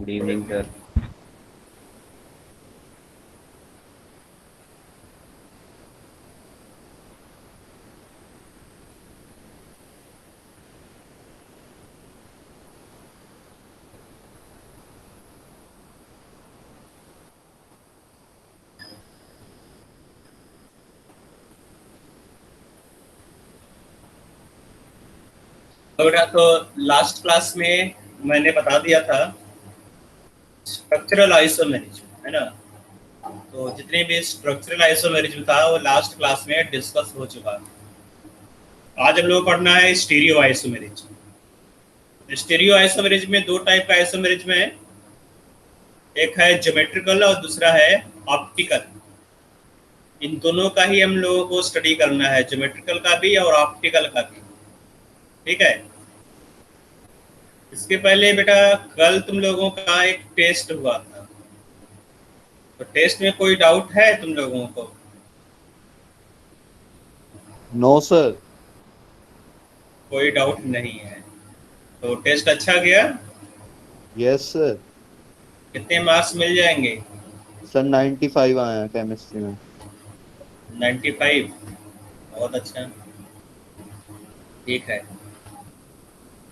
Good evening sir. तो last class में मैंने बता दिया था स्ट्रक्चरल आइसोमेरिज्म, है ना। तो जितने भी स्ट्रक्चरल आइसोमेरिज्म था वो लास्ट क्लास में डिस्कस हो चुका। आज हम लोग पढ़ना है स्टीरियो आइसोमेरिज्म। स्टीरियो आइसोमेरिज्म में दो टाइप का आइसोमेरिज्म है, एक है ज्योमेट्रिकल और दूसरा है ऑप्टिकल। इन दोनों का ही हम लोगों को स्टडी करना है, ज्योमेट्रिकल का भी और ऑप्टिकल का भी, ठीक है। इसके पहले बेटा कल तुम लोगों का एक टेस्ट हुआ था, तो टेस्ट में कोई डाउट है तुम लोगों को? No sir. कोई डाउट नहीं है, तो टेस्ट अच्छा गया। Yes sir. कितने मार्क्स मिल जाएंगे? सर 95 आए हैं केमिस्ट्री में। 95। बहुत अच्छा, ठीक है।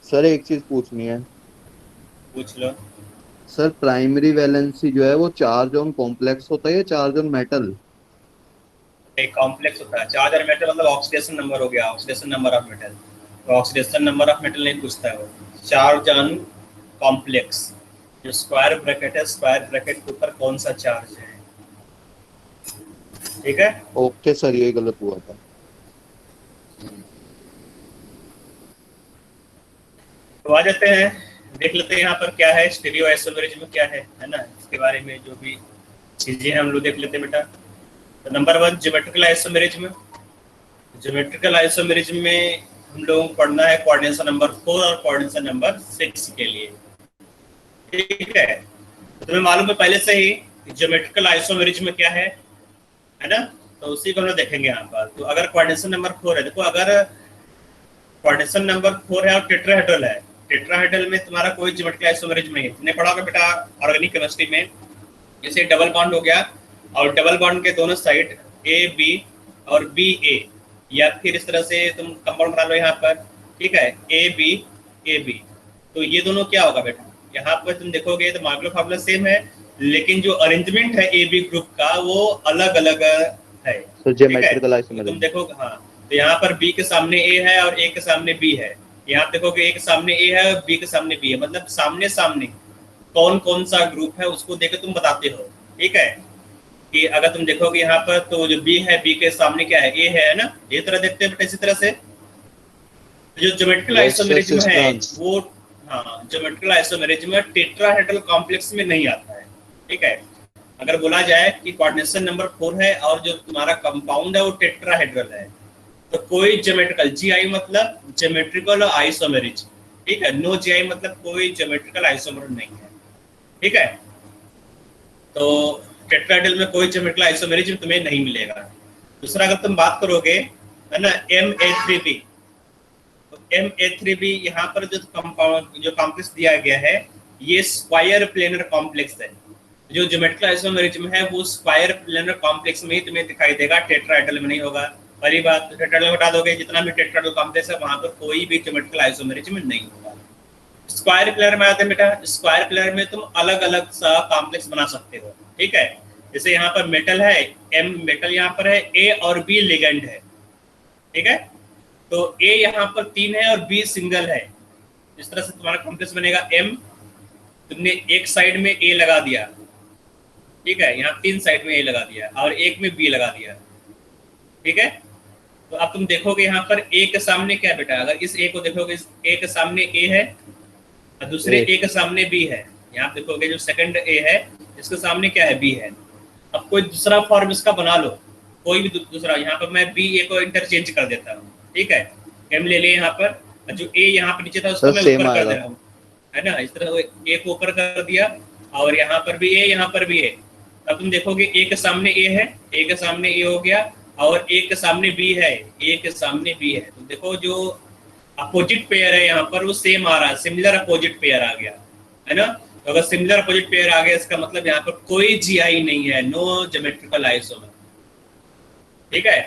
सर एक चीज पूछनी है। पूछ लो। सर प्राइमरी वैलेंसी जो है वो चार्ज ऑन कॉम्प्लेक्स होता है या चार्ज ऑन मेटल? एक कॉम्प्लेक्स होता है चार्ज और मेटल, मतलब ऑक्सीडेशन नंबर हो गया, ऑक्सीडेशन नंबर ऑफ मेटल। तो ऑक्सीडेशन नंबर ऑफ मेटल नहीं पूछता है वो, चार्ज ऑन कॉम्प्लेक्स। जो स्क्वायर ब्रैकेट है, स्क्वायर ब्रैकेट के ऊपर कौन सा चार्ज है, ठीक है। ओके सर, ये गलत हुआ था। तो आ जाते हैं, देख लेते हैं यहाँ पर क्या है, स्टीरियो आइसोमेरिज्म क्या है ना। इसके बारे में जो भी चीजें हैं हम लोग देख लेते हैं बेटा। तो number 1 geometrical isomerism. Geometrical isomerism में हम लोगों को पढ़ना है कोऑर्डिनेशन नंबर 4 और कोऑर्डिनेशन नंबर 6 के लिए, ठीक है। तो तुम्हें मालूम है पहले से ही ज्योमेट्रिकल आइसोमेरिज्म क्या है ना। तो उसी को हम लोग देखेंगे यहाँ पर। तो अगर कोऑर्डिनेशन नंबर 4 है, देखो अगर कोऑर्डिनेशन नंबर 4 है और टेट्राहेड्रल है, टेट्राहेड्रल में तुम्हारा कोई ज्योमेट्रिकल आइसोमेरिज्म नहीं है। तुमने पढ़ा होगा बेटा ऑर्गेनिक केमिस्ट्री में, जैसे डबल बॉन्ड हो गया और डबल बॉन्ड के दोनों साइड ए बी और बी ए, या फिर इस तरह से तुम कंपाउंड बना लो यहाँ पर, ठीक है, ए बी। तो ये दोनों क्या होगा बेटा, यहाँ पर तुम देखोगे तो मॉलिक्यूलर फार्मूला सेम है, लेकिन जो अरेंजमेंट है ए बी ग्रुप का वो अलग अलग है, सर ज्योमेट्रिकल तो आइसोमेरिज्म। तुम देखोगे हाँ, तो यहाँ पर बी के सामने ए है और ए के सामने बी है। यहाँ देखोगे ए के सामने ए है और बी के सामने बी है, मतलब सामने सामने कौन कौन सा ग्रुप है उसको देकर तुम बताते हो, ठीक है। कि अगर तुम देखोगे यहाँ पर तो जो बी है, बी के सामने क्या है, ए है ना। ये तरह देखते हैं इसी तरह से जो ज्योमेट्रिकल आइसोमेरिज्म है वो, हाँ, ज्योमेट्रिकल आइसोमेरिज्म टेट्राहेड्रल कॉम्प्लेक्स में नहीं आता है, ठीक है। अगर बोला जाए कि कोऑर्डिनेशन नंबर 4 है और जो तुम्हारा कंपाउंड है वो टेट्राहेड्रल है, तो कोई ज्योमेट्रिकल, जी आई मतलब ज्योमेट्रिकल आइसोमेरिज्म, ठीक है। नो जी आई मतलब कोई ज्योमेट्रिकल आइसोमेरिज्म नहीं है, ठीक है। तो टेट्राहेड्रल में कोई ज्योमेट्रिकल आइसोमेरिज्म तुम्हें नहीं मिलेगा। दूसरा अगर तुम बात करोगे, है ना, MA3B, तो MA3B यहाँ पर जो कंपाउंड जो कॉम्प्लेक्स दिया गया है ये स्क्वायर प्लेनर कॉम्प्लेक्स है। जो ज्योमेट्रिकल आइसोमेरिज्म है वो स्क्वायर प्लेनर कॉम्प्लेक्स में ही तुम्हें दिखाई देगा, टेट्राहेड्रल में नहीं होगा। पहली बात, टेट्राहेड्रल हटा दोगे, जितना भी टेट्राहेड्रल कॉम्प्लेक्स है वहां पर कोई भी ज्योमेट्रिकल आइसोमेरिज्म नहीं होगा। स्क्वायर प्लेयर में आते हैं बेटा, स्क्वायर प्लेयर में तुम अलग अलग सा कॉम्प्लेक्स बना सकते हो, ठीक है। जैसे यहाँ पर मेटल है, एम मेटल यहाँ पर है, ए और बी लिगेंड है, ठीक है। तो ए यहाँ पर 3 है और बी सिंगल है। इस तरह से तुम्हारा कॉम्प्लेक्स बनेगा एम, तुमने एक साइड में ए लगा दिया, ठीक है, यहाँ 3 साइड में ए लगा दिया और एक में बी लगा दिया, ठीक है। तो अब तुम देखोगे यहाँ पर ए के सामने क्या बेटा, अगर इस ए को देखोगे, इस ए के सामने ए है और दूसरे ए के सामने बी है। यहाँ देखोगे जो सेकंड ए है इसके सामने क्या है, बी है। अब कोई दूसरा फॉर्म इसका बना लो, कोई भी दूसरा। यहाँ पर मैं बी ए को इंटरचेंज कर देता हूँ, ठीक है, एम ले लिए यहाँ पर, जो ए यहाँ पर नीचे था उसको मैं ऊपर कर दे रहा हूँ, है ना। इस तरह ए को ऊपर कर दिया और यहाँ पर भी ए, यहाँ पर भी ए। अब तुम देखोगे ए के सामने ए है, ए के सामने ए हो गया और ए के सामने बी है, ए के सामने बी है। तो देखो जो अपोजिट पेयर है यहाँ पर वो सेम आ रहा है, सिमिलर अपोजिट पेयर आ गया, है ना। तो अगर सिमिलर अपोजिट पेयर आ गया इसका मतलब यहाँ पर कोई जीआई नहीं है, नो ज्योमेट्रिकल आइसोमर। ठीक है,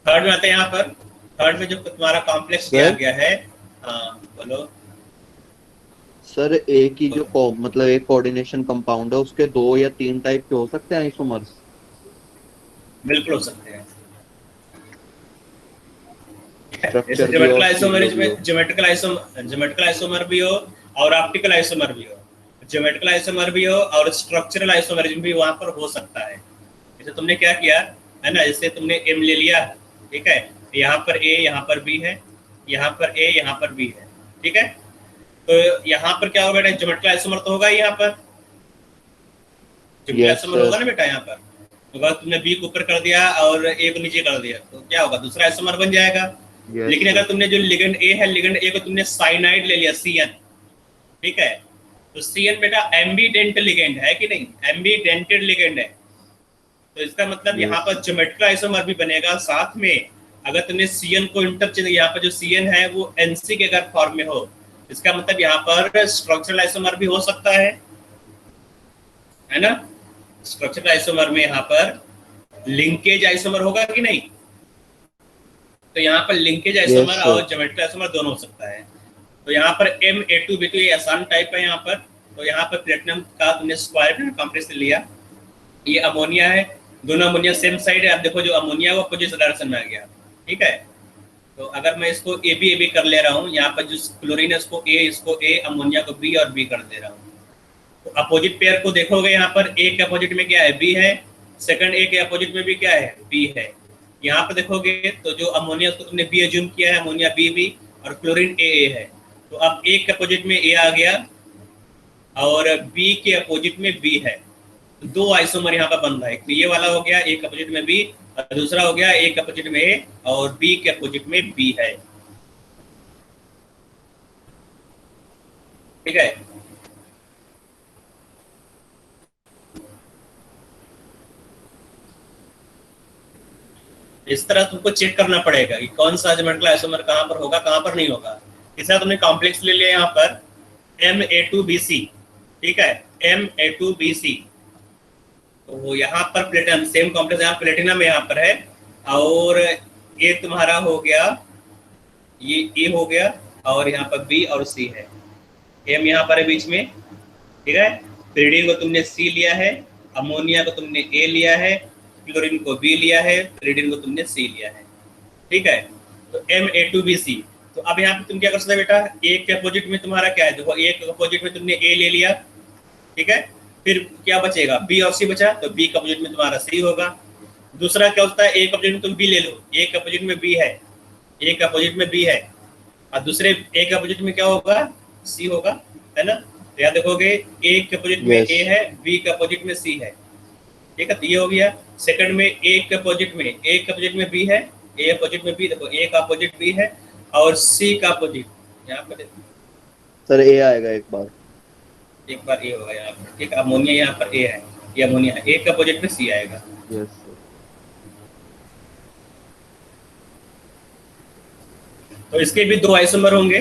थर्ड में आते हैं यहाँ पर। थर्ड में जो तुम्हारा कॉम्प्लेक्स दिया सर गया है, हाँ बोलो। सर एक ही जो बोलो। मतलब एक कोऑर्डिनेशन कंपाउंड है उसके 2 या 3 टाइप के हो सकते हैं आइसोमर्स? बिल्कुल हो सकते हैं। जैसे स्ट्रक्चर भी और स्टीरियो भी हो। ज्योमेट्रिकल आइसोमर भी हो और ऑप्टिकल आइसोमर भी हो, ज्योमेट्रिकल आइसोमर भी हो और स्ट्रक्चरल आइसोमरिज्म भी वहां पर हो सकता है। जैसे तुमने क्या किया है ना, जैसे तुमने एम ले लिया, ठीक है, यहाँ पर ए यहाँ पर बी है, यहाँ पर ए यहाँ पर बी है, ठीक है। तो यहाँ पर क्या होगा बेटा, ज्योमेट्रिकल आइसोमर तो होगा यहाँ पर, ज्योमेट्रिकल यस आइसोमर होगा सर। ना बेटा यहाँ पर। तो अगर तुमने बी को ऊपर कर दिया और ए को नीचे कर दिया तो क्या होगा, दूसरा आइसोमर बन जाएगा। यस लेकिन अगर सर। तुमने जो लिगेंड ए है, लिगेंड ए को तुमने साइनाइड ले लिया, सीएन, ठीक है, तो सीएन बेटा एम्बीडेंट लिगेंड है कि नहीं, एम्बीडेंटेड लिगेंड है। तो इसका मतलब यहाँ यस पर ज्योमेट्रिकल आइसोमर भी बनेगा साथ में। अगर तुमने सीएन को इंटरचेंज, यहाँ पर जो सीएन है वो एनसी के अगर फॉर्म में हो, इसका मतलब यहाँ पर स्ट्रक्चरल आइसोमर भी हो सकता है ना। स्ट्रक्चरल आइसोमर में यहाँ पर लिंकेज आइसोमर होगा कि नहीं, तो यहाँ पर लिंकेज आइसोमर यस और सर। ज्योमेट्रिकल आइसोमर दोनों हो सकता है। तो यहाँ पर Ma2B2 ये आसान टाइप है यहाँ पर। तो यहाँ पर प्लेटिनम का तुमने स्क्वायर कॉम्प्लेक्स लिया, ये अमोनिया है, दोनों अमोनिया सेम साइड है। अब देखो जो अमोनिया वो अपोजिट डायरेक्शन में आ गया, ठीक है। तो अगर मैं इसको ए बी कर ले रहा हूँ, यहाँ पर जो क्लोरीन है इसको ए, अमोनिया को बी और बी कर दे रहा हूँ। तो अपोजिट पेयर को देखोगे यहाँ पर ए के अपोजिट में क्या है, बी है, सेकंड ए के अपोजिट में भी क्या है, बी है। यहाँ पर देखोगे तो जो अमोनिया उसको तुमने बी एज्यूम किया है, अमोनिया बी और क्लोरीन ए है। तो अब ए के अपोजिट में ए आ गया और बी के अपोजिट में बी है। तो दो आइसोमर यहाँ पर बन रहा है, एक ये वाला हो गया ए के अपोजिट में बी, और दूसरा हो गया ए के अपोजिट में ए और बी के अपोजिट में बी है, ठीक है। इस तरह तुमको चेक करना पड़ेगा कि कौन सा ज्योमेट्रिकल आइसोमर कहाँ पर होगा, कहाँ पर नहीं होगा। इस तरह तुमने कॉम्प्लेक्स ले लिया यहाँ पर Ma2BC, ठीक है, Ma2BC। तो यहाँ पर प्लेटिनम सेम कॉम्प्लेक्स, यहाँ प्लेटिनम यहाँ पर है और ये तुम्हारा हो गया, ये ए हो गया और यहाँ पर बी और सी है, एम यहाँ पर है बीच में, ठीक है। pyridine को तुमने सी लिया है, अमोनिया को तुमने ए लिया है, क्लोरीन को बी लिया है, pyridine को तुमने सी लिया है, ठीक है। तो Ma2BC। तो अब यहाँ पे तुम क्या कर सकते हो बेटा, ए के अपोजिट में तुम्हारा क्या है, देखो ए के अपोजिट में तुमने ए ले लिया, ठीक है। फिर क्या बचेगा, बी और सी बचा, तो बी के अपोजिट में तुम्हारा सी होगा। दूसरा क्या होता है, ए के अपोजिट में तुम बी ले लो, ए के अपोजिट में बी है, ए के अपोजिट में बी है, और दूसरे ए के अपोजिट में क्या होगा, सी होगा, है ना। तो यहाँ देखोगे ए के अपोजिट में यस ए है, बी के अपोजिट में सी है, ठीक है। तो ये हो गया। सेकंड में ए के अपोजिट में बी है, ए अपोजिट में बी, देखो ए का अपोजिट बी है और सी का अपोजिट यहाँ पर सर ए आएगा एक बार ए होगा यहाँ पर, ठीक। अमोनिया यहाँ पर ए है, ये अमोनिया है, ए के अपोजिट में सी आएगा। Yes sir. तो इसके भी दो आइसोमर होंगे,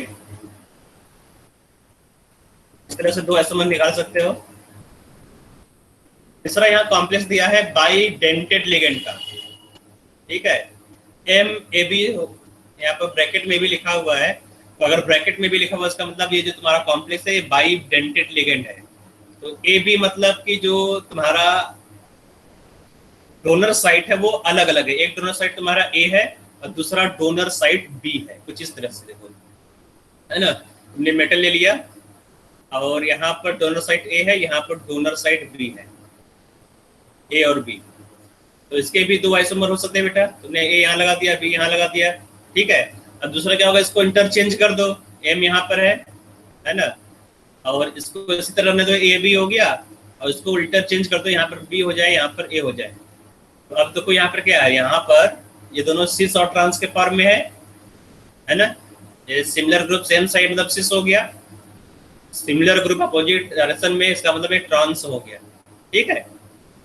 इस तरह से दो आइसोमर निकाल सकते हो। तीसरा यहाँ कॉम्प्लेक्स दिया है बाइडेंटेड लिगेंड का, ठीक है, MAB यहाँ पर ब्रैकेट में भी लिखा हुआ है। तो अगर ब्रैकेट में भी लिखा हुआ इसका मतलब ये जो तुम्हारा कॉम्प्लेक्स है ये बाइडेंटेड लिगेंड है। तो AB मतलब कि जो तुम्हारा डोनर साइट है वो अलग अलग है, एक डोनर साइट तुम्हारा A है और दूसरा डोनर साइट B है, कुछ इस तरह से देखो, है ना। तुमने मेटल ले लिया और यहाँ पर डोनर साइट A है, यहाँ पर डोनर साइट B है, A और B। तो इसके भी दो आइसोमर हो सकते हैं बेटा, तुमने A यहाँ लगा दिया, B यहाँ लगा दिया, ठीक है। अब दूसरा क्या होगा, इसको इंटरचेंज कर दो, M यहाँ पर है ना, और इसको इसी तरह रहने दो, AB हो गया, और इसको इंटरचेंज कर दो, यहाँ पर B हो जाए, यहाँ पर A हो जाए। तो अब देखो यहाँ पर क्या है, यहाँ पर ये दोनों सिस और ट्रांस के फॉर्म में है ना। ये सिमिलर ग्रुप सेम साइड मतलब सिस हो गया, सिमिलर ग्रुप अपोजिट डायरेक्शन में, इसका मतलब ये ट्रांस हो गया, ठीक है।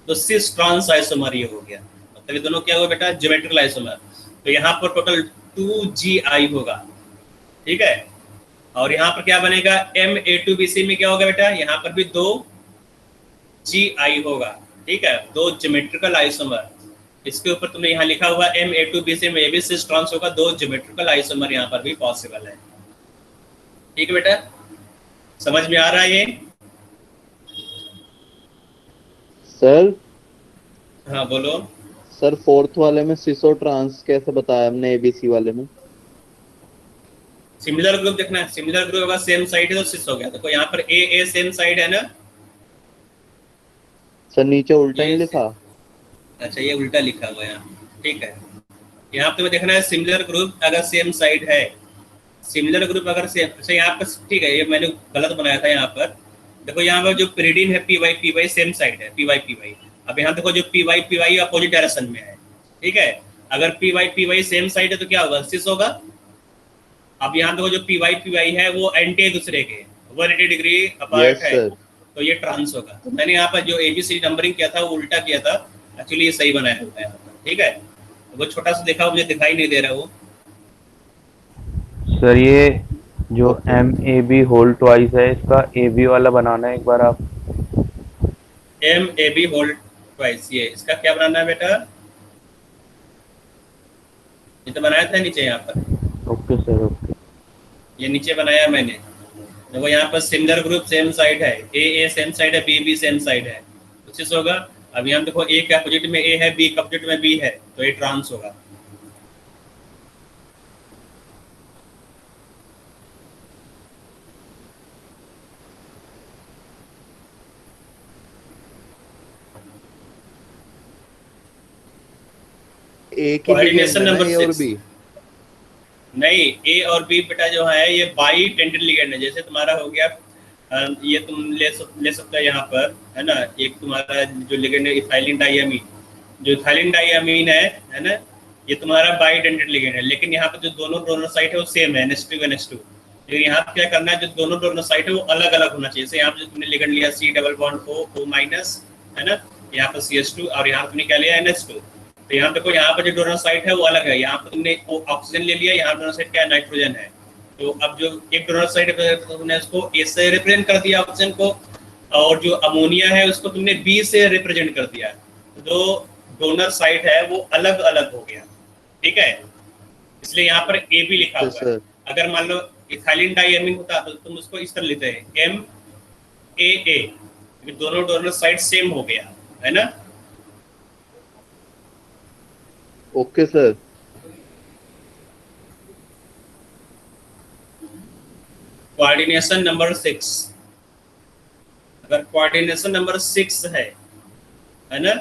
तो सिस ट्रांस आइसोमर ये हो गया, मतलब ये दोनों क्या हुआ बेटा, ज्योमेट्रिकल आइसोमर। तो यहाँ पर टोटल 2GI होगा, ठीक है। और यहाँ पर क्या बनेगा, Ma2BC में क्या होगा बेटा, यहाँ पर भी 2 Gi होगा, ठीक है, 2 ज्योमेट्रिकल आइसोमर। इसके ऊपर तुमने यहाँ लिखा हुआ Ma2BC में भी सिस ट्रांस होगा, 2 ज्योमेट्रिकल आइसोमर यहाँ पर भी पॉसिबल है। ठीक है बेटा, समझ में आ रहा है ये? सर हाँ बोलो। सर फोर्थ वाले में सिसो ट्रांस कैसे बताया हमने एबीसी वाले में? सिमिलर ग्रुप देखना है, सिमिलर ग्रुप अगर सेम साइड है तो सिस हो गया। देखो यहाँ पर ए सेम साइड है ना सर नीचे उल्टा ये ही लिखा। अच्छा ये उल्टा लिखा हुआ है यहाँ, ठीक है। यहाँ पे तुम्हें देखना है सिमिलर ग्रुप अगर सेम साइड है, सिमिलर ग्रुप अगर सेम, अच्छा यहाँ पर ठीक है, ये मैंने गलत बनाया था यहाँ पर। देखो यहाँ पर जो pyridine है पी वाई सेम साइड है, पी वाई। अब यहाँ देखो जो पी वाई अपोजिट डायरेक्शन में है, ठीक है। अगर पी वाई सेम साइड है तो क्या होगा, सिस होगा। अब यहाँ देखो जो पी वाई है वो एंटी दूसरे के 180 डिग्री अपार्ट है, सर तो ये ट्रांस होगा। तो मैंने यहाँ पर जो एबीसी नंबरिंग किया था वो उल्टा किया था, एक्चुअली ये सही बनाया हुआ है यहाँ पर, ठीक है। वो छोटा सा देखा, मुझे दिखाई नहीं दे रहा वो। सर ये जो MAB होल ट्वाइस है, इसका AB वाला बनाना है एक बार आप। MAB होल ट्वाइस, ये इसका क्या बनाना है बेटा, ये तो बनाया था नीचे यहाँ पर। Okay sir, okay. ये नीचे बनाया मैंने। देखो यहाँ पर सिमिलर ग्रुप सेम साइड है, ए सेम साइड है, बी सेम साइड है, तो सिस होगा। अब यहाँ देखो ए के अपोजिट में ए है, बी के अपोजिट में बी है, तो ये ट्रांस होगा। ए की कोऑर्डिनेशन लिगेंड है ना, नंबर ए और 6 बी? नहीं, ए और बी बेटा जो है ये बाई टेंडेड लिगेंड है। जैसे तुम्हारा हो गया ये तुम ले सकते हो यहाँ पर, है ना, एक तुम्हारा जो लिगेंड है इथाइलिन डाइअमीन, जो इथाइलिन डाइअमीन है ना, ये तुम्हारा बाई टेंडेड लिगेंड है। लेकिन यहाँ पर जो दोनों डोनर साइट है वो सेम है, NH2 लेकिन यहाँ पर क्या करना है, जो दोनों डोनर साइट है वो अलग अलग होना चाहिए। जैसे यहाँ पर जो तुमने लिगेंड लिया C double bond O minus, है ना, यहाँ पर CH2 और यहाँ तुमने क्या लिया NH2। तो यहाँ देखो यहाँ पर जो डोनर साइट है वो अलग है, यहाँ पर तुमने ऑक्सीजन ले लिया, यहाँ डोनर साइट क्या है, नाइट्रोजन है। तो अब जो एक डोनर साइट है तुमने उसको A से रिप्रेजेंट कर दिया ऑक्सीजन को, और जो अमोनिया है उसको तुमने B से रिप्रेजेंट कर दिया। जो डोनर साइट है वो अलग अलग हो गया, ठीक है, इसलिए यहाँ पर AB लिखा हुआ है। अगर मान लो इथाइलिन डाइअमीन होता तो तुम उसको इस तरह लेते हैं MAA, दोनों डोनर साइट सेम हो गया, है ना। Okay sir. कोऑर्डिनेशन नंबर 6, अगर कोऑर्डिनेशन नंबर 6 है ना,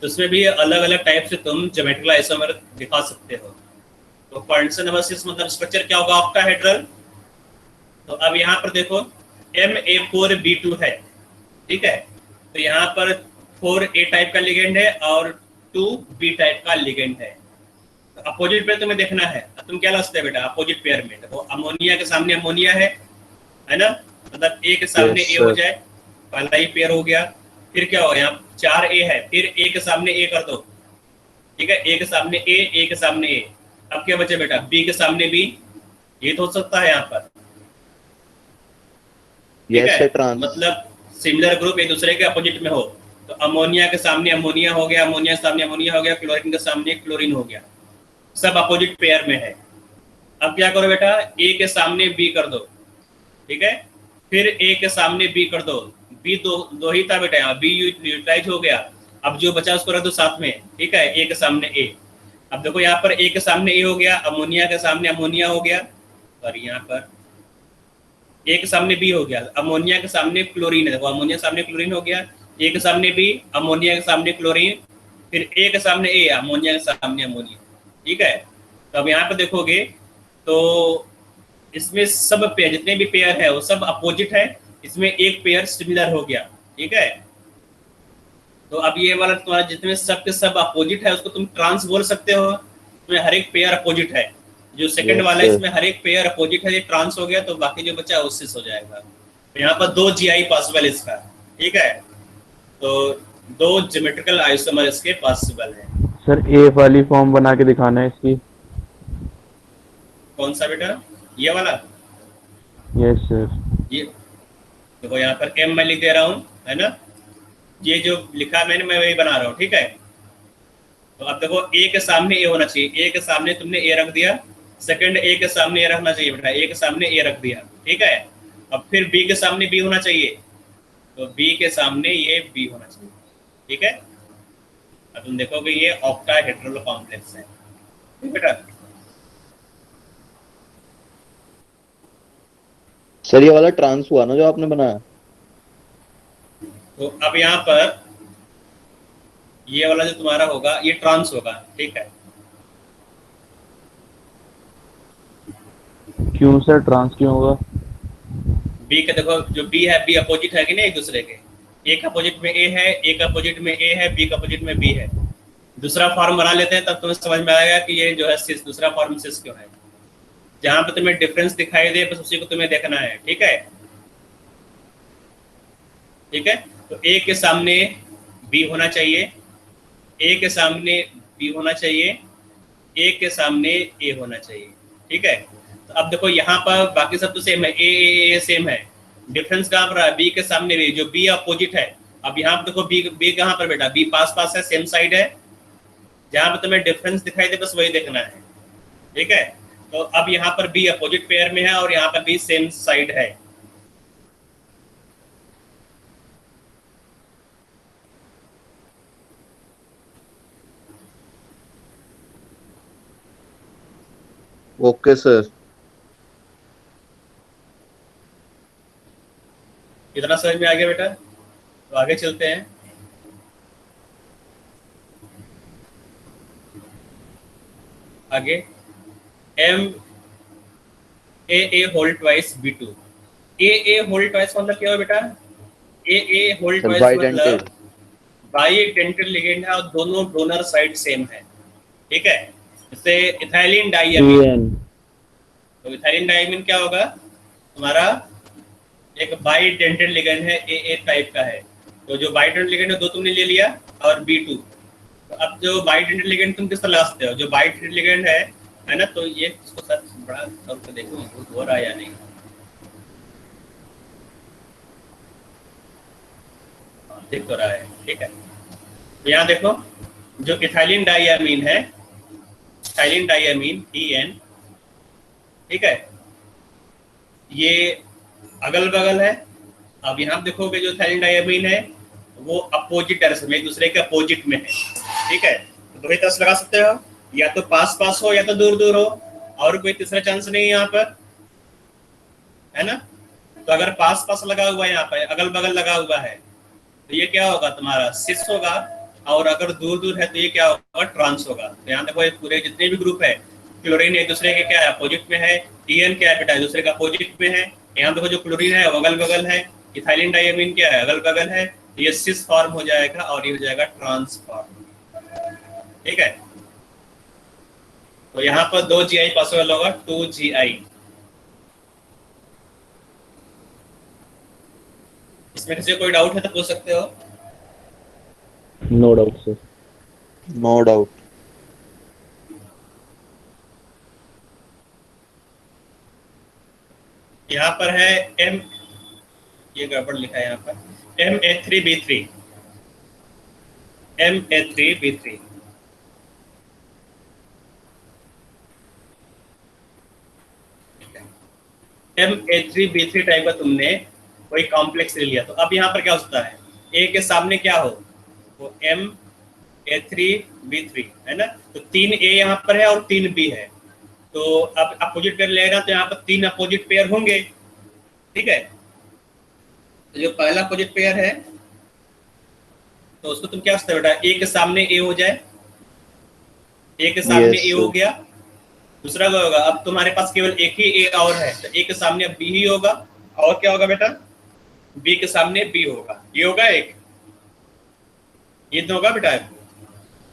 तो उसमें भी अलग अलग टाइप से तुम ज्योमेट्रिकल आइसोमर दिखा सकते हो। तो कोऑर्डिनेशन नंबर 6 मतलब स्ट्रक्चर क्या होगा, ऑक्टाहेड्रल। तो अब यहाँ पर देखो Ma4B2 है, ठीक है, तो यहाँ पर 4A टाइप का लिगेंड है और 2B टाइप का लिगेंड है। तो अपोजिट पेयर तुम्हें देखना है, तुम क्या लगता है बेटा अपोजिट पेयर में, देखो अमोनिया के सामने अमोनिया है ना, मतलब A के सामने A हो जाए, पहला ही पेयर हो गया। फिर क्या होगा, यहाँ 4A है, फिर A के सामने A कर दो, ठीक है, A के सामने A के सामने A। अब क्या बचे बेटा, B के सामने B, ये तो हो सकता है यहाँ पर, ठीक है, मतलब सिमिलर ग्रुप एक दूसरे के अपोजिट में हो। तो अमोनिया के सामने अमोनिया हो गया, अमोनिया के सामने अमोनिया हो गया, क्लोरीन के सामने क्लोरीन हो गया, सब अपोजिट पेयर में है। अब क्या करो बेटा, A के सामने B कर दो, ठीक है, फिर A के सामने B कर दो, B दो ही था बेटा, यहाँ B यूटिलाइज हो गया। अब जो बचा उसको रख दो साथ में, ठीक है, A के सामने A। अब देखो यहाँ पर A के सामने A हो गया, अमोनिया के सामने अमोनिया हो गया, और यहाँ पर A के सामने B हो गया, अमोनिया के सामने क्लोरीन है, देखो अमोनिया के सामने क्लोरीन हो गया, A के सामने B, अमोनिया के सामने क्लोरीन, फिर A के सामने A, अमोनिया के सामने अमोनिया, ठीक है। तो अब यहाँ पर देखोगे तो इसमें सब पेयर, जितने भी पेयर है वो सब अपोजिट है, इसमें एक पेयर सिमिलर हो गया, ठीक है। तो अब ये वाला तुम्हारा जितने सब के सब अपोजिट है उसको तुम ट्रांस बोल सकते हो, इसमें हर एक पेयर अपोजिट है। जो सेकंड वाला है इसमें हर एक पेयर अपोजिट है, ये ट्रांस हो गया, तो बाकी जो बचा उससे हो जाएगा। तो यहाँ पर 2 GI पॉसिबल इसका, ठीक है, तो 2 ज्योमेट्रिकल आइसोमर इसके पॉसिबल है। सर ए वाली फॉर्म बना के दिखाना है इसकी। कौन सा बेटा, ये वाला? Yes sir. ये देखो यहाँ पर m मैं लिख दे रहा हूँ, है ना, ये जो लिखा मैंने मैं वही बना रहा हूँ, ठीक है। तो अब देखो a के सामने a होना चाहिए, a के सामने तुमने a रख दिया, सेकंड a के सामने a रखना चाहिए बेटा, a के सामने a रख दिया, ठीक है। अब फिर b के सामने b होना चाहिए, तो b के सामने ये b होना चाहिए, ठीक है। अब तुम देखोगे ये ऑक्टाहेड्रल कॉम्प्लेक्स है, ठीक बेटा। सर ये वाला ट्रांस हुआ ना जो आपने बनाया? तो अब यहाँ पर ये वाला जो तुम्हारा होगा ये ट्रांस होगा, ठीक है। क्यों सर, ट्रांस क्यों होगा? बी का देखो जो बी है, बी अपोजिट है कि नहीं एक दूसरे के, एक अपोजिट में ए है, एक अपोजिट में ए है, बी का अपोजिट में बी है। दूसरा फॉर्म बना लेते हैं तब तुम्हें समझ में आएगा कि ये जो है सिस, दूसरा फॉर्म सिस क्यों है। जहां पे तुम्हें डिफरेंस दिखाई दे बस उसी को तुम्हें देखना है, ठीक है। ठीक है, तो ए के सामने बी होना चाहिए, ए के सामने बी होना चाहिए, ए के सामने ए होना चाहिए, ठीक है। तो अब देखो यहाँ पर बाकी सब तो सेम है, ए सेम है, डिफरेंस कहाँ पर है, बी के सामने बी, जो बी अपोजिट है। अब यहाँ पर देखो बी बी कहाँ पर बेटा, बी पास पास है, सेम साइड है, जहाँ पर तुम्हें डिफरेंस दिखाई दे बस वही देखना है, ठीक है। तो अब यहाँ पर बी अपोजिट पेयर में है और यहाँ पर बी सेम साइड है। Okay sir. इतना समझ में आ गया बेटा, तो आगे चलते हैं। आगे M A whole twice B two, A whole twice मतलब क्या हो बेटा, ए होल ट्वाइस मतलब बाइडेंटल लिगेंड है और दोनों डोनर साइड सेम है, ठीक है। जैसे इथाइलिन डाइअमीन, तो इथाइलिन डाइअमीन क्या होगा तुम्हारा, एक बाइडेंटल लिगेंड है, ए टाइप का है। तो जो बाइडेंटल लिगेंड है दो तुमने ले लिया और B2। तो अब जो बाइडेंटल लिगेंड तुम किस तरह लगा सकते हो, जो बाइडेंटल लिगेंड है ना, तो ये इसको सर बड़ा तो देखो मजबूत हो रहा है या नहीं, दिख तो रहा है, ठीक है। तो यहाँ देखो जो इथाइलिन डाइअमीन है, इथाइलिन डाइअमीन EN, ठीक है, ये अगल बगल है। अब यहाँ देखोगे जो इथाइलिन डाइअमीन है वो अपोजिट डायरेक्शन में, एक दूसरे के अपोजिट में है, ठीक है। तो दो ही तरह से लगा सकते हो, या तो पास पास हो या तो दूर दूर हो, और कोई तीसरा चांस नहीं है यहाँ पर, है ना। तो अगर पास पास लगा हुआ है, यहाँ पर अगल बगल लगा हुआ है, तो ये क्या होगा तुम्हारा सिस होगा, और अगर दूर दूर है तो ये क्या होगा ट्रांस होगा। तो यहाँ देखो ये पूरे जितने भी ग्रुप है, क्लोरीन एक दूसरे के क्या है अपोजिट में है, EN क्या है बेटा दूसरे का अपोजिट में है। यहाँ देखो जो क्लोरीन है अगल बगल है, इथाइलिन डाइअमीन क्या है अगल बगल है, ये सिस फॉर्म हो जाएगा और ये हो जाएगा ट्रांस फॉर्म, ठीक है। तो यहाँ पर 2 GI पॉसिबल होगा, 2 GI। इसमें किसी कोई डाउट है तो पूछ सकते हो। No doubt sir. No doubt. यहाँ पर है M, ये गड़बड़ लिखा है यहाँ पर, MA3B3, MA3B3, MA3B3 टाइप का तुमने कोई कॉम्प्लेक्स ले लिया। तो अब यहाँ पर क्या हो सकता है, ए के सामने क्या हो, वो MA3B3 है ना। तो 3A यहाँ पर है और 3B है, तो अब अपोजिट पेयर लेगा तो यहाँ पर 3 अपोजिट पेयर होंगे, ठीक है। तो जो पहला अपोजिट पेयर है तो उसको तुम क्या सोचते हो बेटा, ए के सामने ए हो जाए, ए के सामने Yes, ए हो गया। दूसरा क्या होगा, अब तुम्हारे पास केवल एक ही ए और है, तो ए के सामने अब बी ही होगा, और क्या होगा बेटा बी के सामने बी होगा, ये होगा एक, ये तो होगा बेटा।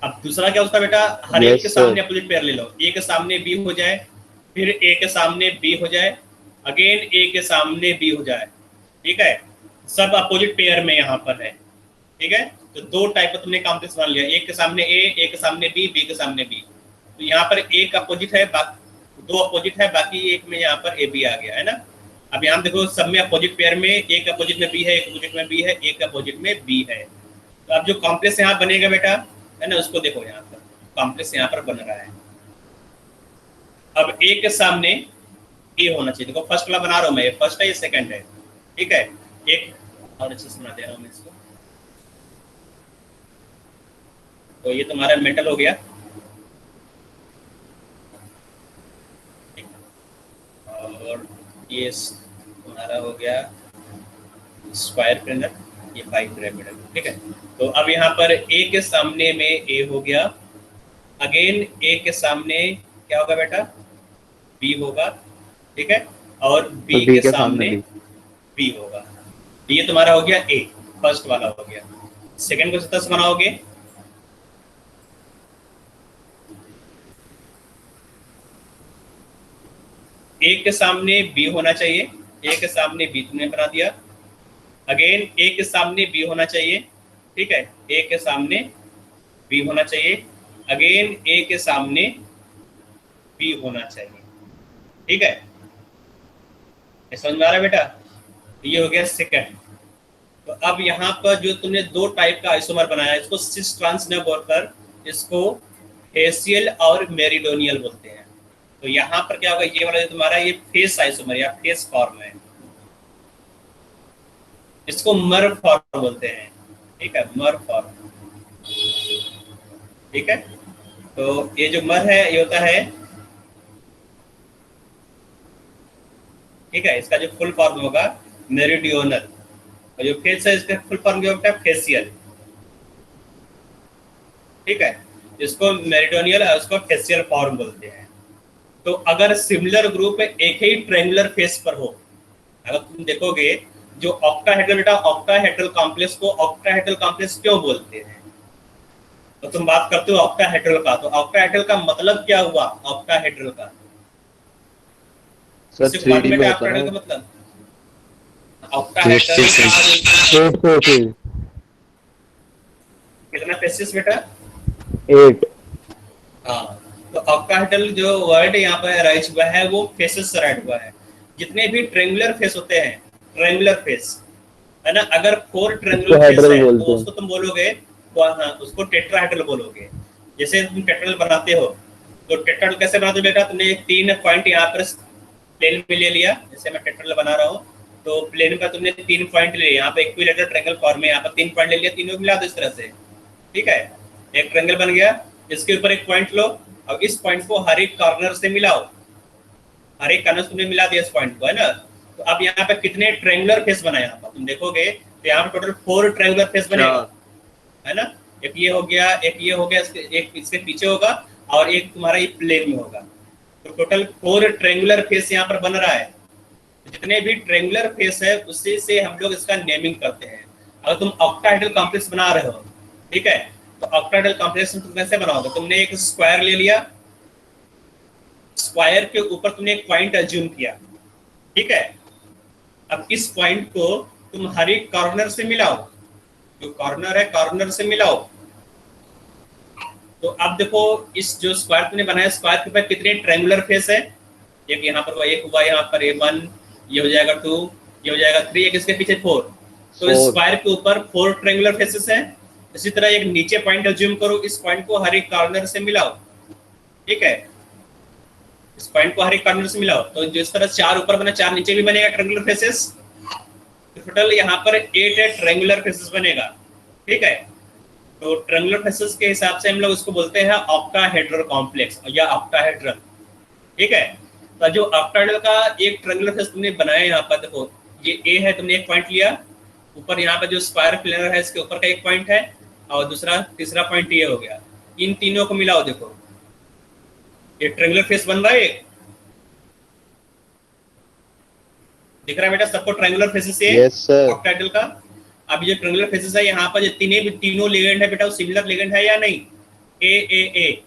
अब दूसरा क्या होता है बेटा, हर एक के सामने अपोजिट पेयर ले लो, ए के सामने बी हो जाए, फिर ए के सामने बी हो जाए, अगेन ए के सामने बी हो जाए, ठीक है। सब अपोजिट पेयर में यहाँ पर है, ठीक है। तो 2 टाइप का तुमने कॉम्प्लेक्स बना लिया, एक के सामने ए के सामने बी के सामने बी। तो यहाँ पर एक अपोजिट है, 2 अपोजिट है, बाकी एक में यहाँ पर ए बी आ गया है ना। अब यहाँ देखो सब में अपोजिट पेयर में एक अपोजिट में बी है, एक अपोजिट में बी है, एक अपोजिट में बी है। तो अब जो कॉम्प्लेक्स यहाँ बनेगा बेटा है ना, उसको देखो यहाँ पर कॉम्प्लेक्स यहाँ पर बन रहा है। अब ए के सामने ए होना चाहिए। देखो फर्स्ट वाला बना रहा हूँ मैं, फर्स्ट है ये सेकंड है, ठीक है। एक और अच्छे से बना दे रहा हूँ मैं इसको। तो ये तुम्हारा मेटल हो गया, और ये तुम्हारा हो गया स्क्वायर पिलर, ये पाइप पिरामिड, ठीक है। तो अब यहाँ पर ए के सामने में ए हो गया, अगेन ए के सामने क्या होगा बेटा, बी होगा, ठीक है, और बी के सामने बी होगा। तो ये तुम्हारा हो गया ए, फर्स्ट वाला हो गया। सेकंड को 10 बनाओगे, ए के सामने बी होना चाहिए, ए के सामने बी तुमने बना दिया, अगेन ए के सामने बी होना चाहिए, ठीक है, ए के सामने बी होना चाहिए, अगेन ए के सामने बी होना चाहिए, ठीक है। समझ में आ रहा है बेटा? ये हो गया सेकंड। तो अब यहाँ पर जो तुमने दो टाइप का आइसोमर बनाया, इसको सिस ट्रांस न बोलकर इसको फेसियल और मेरिडोनियल बोलते हैं। तो यहाँ पर क्या होगा, ये वाला जो तुम्हारा ये फेस आइसोमर या फेस फॉर्म है, इसको मर फॉर्म बोलते हैं, ठीक है, मर फॉर्म, ठीक है। तो ये जो मर है ये होता है, ठीक है, इसका जो फुल फॉर्म होगा मेरिडियोनल, और जो फेस है इसका फुल फॉर्म क्या होता है, फेसियल, ठीक है। इसको मेरिडोनियल और इसको फेसियल फॉर्म बोलते हैं। तो अगर सिमिलर ग्रुप एक ही ट्रायंगुलर फेस पर हो, अगर तुम देखोगे जो ऑक्टाहेड्रल, बेटा ऑक्टाहेड्रल कॉम्प्लेक्स को ऑक्टाहेड्रल कॉम्प्लेक्स क्यों बोलते हैं, तो तुम बात करते हो ऑक्टाहेड्रल का, तो ऑक्टाहेड्रल का मतलब क्या हुआ, ऑक्टाहेड्रल का सर 3D में होता है, मतलब ऑक्टाहेड्रल कितना फेसेस बेटा, 8। हाँ, तो ऑक्टाहेड्रल जो वर्ड यहाँ पर राइज हुआ है वो फेसेस से राइट हुआ है। जितने भी ट्रायंगुलर फेस होते हैं, ट्रायंगुलर फेस है ना, अगर 4 ट्रायंगुलर फेस है तो उसको तुम बोलोगे, हाँ, उसको टेट्राहेड्रल बोलोगे। जैसे तुम टेट्राहेड्रल बनाते हो, तो टेट्राहेड्रल कैसे बनाते हो बेटा, तुमने 3 पॉइंट यहाँ पर प्लेन में ले लिया, जैसे मैं टेट्राहेड्रल बना रहा हूँ, तो प्लेन का तुमने 3 पॉइंट ले लिया, यहाँ पे इक्विलेटरल ट्रायंगल फॉर्म में यहाँ पर 3 पॉइंट ले लिया, तीनों मिला दो इस तरह से, ठीक है, एक ट्रायंगल बन गया। इसके ऊपर एक पॉइंट लो और इस पॉइंट को हर एक कॉर्नर से मिलाओ, हर एक कॉर्नर से तुमने मिला दिया इस पॉइंट को, है ना। तो अब यहाँ पे कितने ट्रायंगुलर फेस बना, यहाँ पर तुम देखोगे तो यहाँ पे टोटल 4 ट्रायंगुलर फेस बनेगा, है ना। एक ये हो गया, एक ये हो गया, एक इसके पीछे होगा और एक तुम्हारा ये प्लेन में होगा। तो टोटल 4 ट्रायंगुलर फेस यहाँ पर बन रहा है। जितने भी ट्रायंगुलर फेस है उसी से हम लोग इसका नेमिंग करते हैं। अगर तुम ऑक्टाहेड्रल कॉम्प्लेक्स बना रहे हो, ठीक है, तो ऑक्टाहेड्रल कॉम्प्लेक्स तुम कैसे बनाओगे, तुमने एक स्क्वायर ले लिया, स्क्वायर के ऊपर तुमने एक पॉइंट अज्यूम किया, ठीक है। अब इस पॉइंट को तुम हर एक कॉर्नर से मिलाओ, जो कॉर्नर है कॉर्नर से मिलाओ। तो अब देखो इस जो स्क्वायर तुमने बनाया, स्क्वायर के ऊपर कितने ट्रायंगुलर फेस है, एक यहाँ पर हुआ, एक हुआ यहाँ पर A1, ये हो जाएगा 2, ये हो जाएगा 3, एक इसके पीछे 4। तो इस स्क्वायर के ऊपर 4 ट्रायंगुलर फेसेस हैं। इसी तरह एक नीचे पॉइंट अज्यूम करो, इस पॉइंट को हर एक कॉर्नर से मिलाओ, ठीक है, इस पॉइंट को हर एक कॉर्नर से मिलाओ। तो जिस तरह 4 ऊपर बना, 4 नीचे भी बनेगा ट्रायंगुलर फेसेस। तो टोटल यहाँ पर 8 ट्रायंगुलर फेसेस बनेगा, ठीक है। तो ट्रायंगुलर फेसेस के हिसाब से हम लोग उसको बोलते हैं ऑक्टाहेड्रल कॉम्प्लेक्स या ऑक्टाहेड्रल, ठीक है। तो जो ऑक्टाहेड्रल का एक ट्रायंगुलर फेस तुमने बनाया, यहाँ पर देखो ये ए है, तुमने एक पॉइंट लिया, ऊपर यहाँ पर जो स्क्वायर पिलर है इसके ऊपर का एक पॉइंट है, और दूसरा तीसरा पॉइंट ये हो गया। इन तीनों को मिलाओ, देखो ये ट्रायंगुलर फेस बन रहा है, दिख रहा है बेटा सबको ट्रायंगुलर फेसेस है ऑक्टाहेड्रल का। अब ये ट्रायंगुलर फेसेस है, यहाँ पर जो तीनों लिगेंड है बेटा वो सिमिलर लिगेंड है या नहीं, ए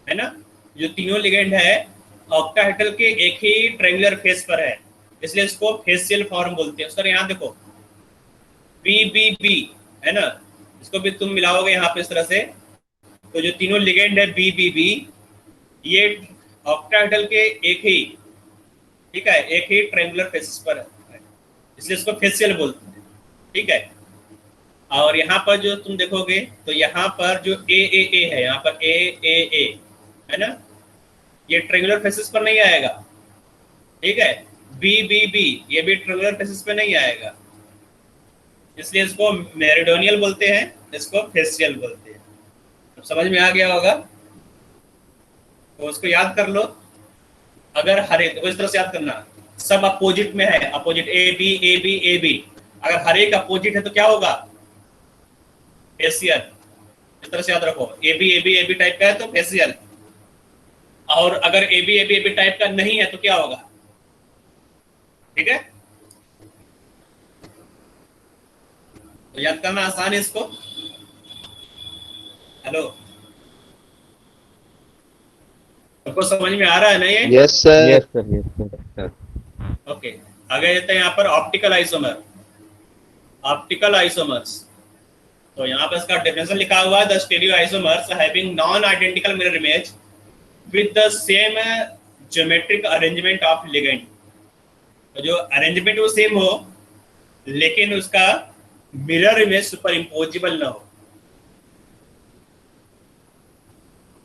है ना। जो तीनों लिगेंड है ऑक्टाहेड्रल के एक ही ट्रायंगुलर फेस पर है, इसलिए इसको फेसियल फॉर्म बोलते हैं। उसका यहाँ देखो बी है ना, इसको भी तुम मिलाओगे यहाँ पे इस तरह से, तो जो तीनों लिगेंड है बी ये ऑक्टाहेड्रल के एक ही, ठीक है, एक ही ट्रायंगुलर फेसेस पर है, इसलिए इसको फेशियल बोलते हैं। ठीक है, और यहाँ पर जो तुम देखोगे तो यहाँ पर जो ए है, यहाँ पर ए है ना, ये ट्रायंगुलर फेसेस पर नहीं आएगा। ठीक है, बी ये भी ट्रायंगुलर फेसेस पे नहीं आएगा, इसलिए इसको मेरिडोनियल बोलते हैं, इसको फेशियल बोलते हैं। अब समझ में आ गया होगा, तो उसको याद कर लो। अगर हर एक इस तरह से याद करना, सब अपोजिट में है, अपोजिट ए बी, अगर हर एक अपोजिट है तो क्या होगा, फेशियल। इस तरह से याद रखो, ए बी टाइप का है तो फेशियल, और अगर ए बी टाइप का नहीं है तो क्या होगा। ठीक है, तो याद करना आसान है इसको। हेलो, सबको समझ में आ रहा है ना ये? Yes sir. Yes sir. Okay, आगे जाते हैं यहाँ पर ऑप्टिकल आइसोमर, ऑप्टिकल आइसोमर्स। तो यहाँ पर इसका डेफिनेशन लिखा हुआ है, the stereo isomers having non identical mirror image with the same geometric arrangement of ligand. तो जो अरेंजमेंट वो सेम हो, लेकिन उसका मिरर इमेज सुपर इम्पोजिबल ना हो।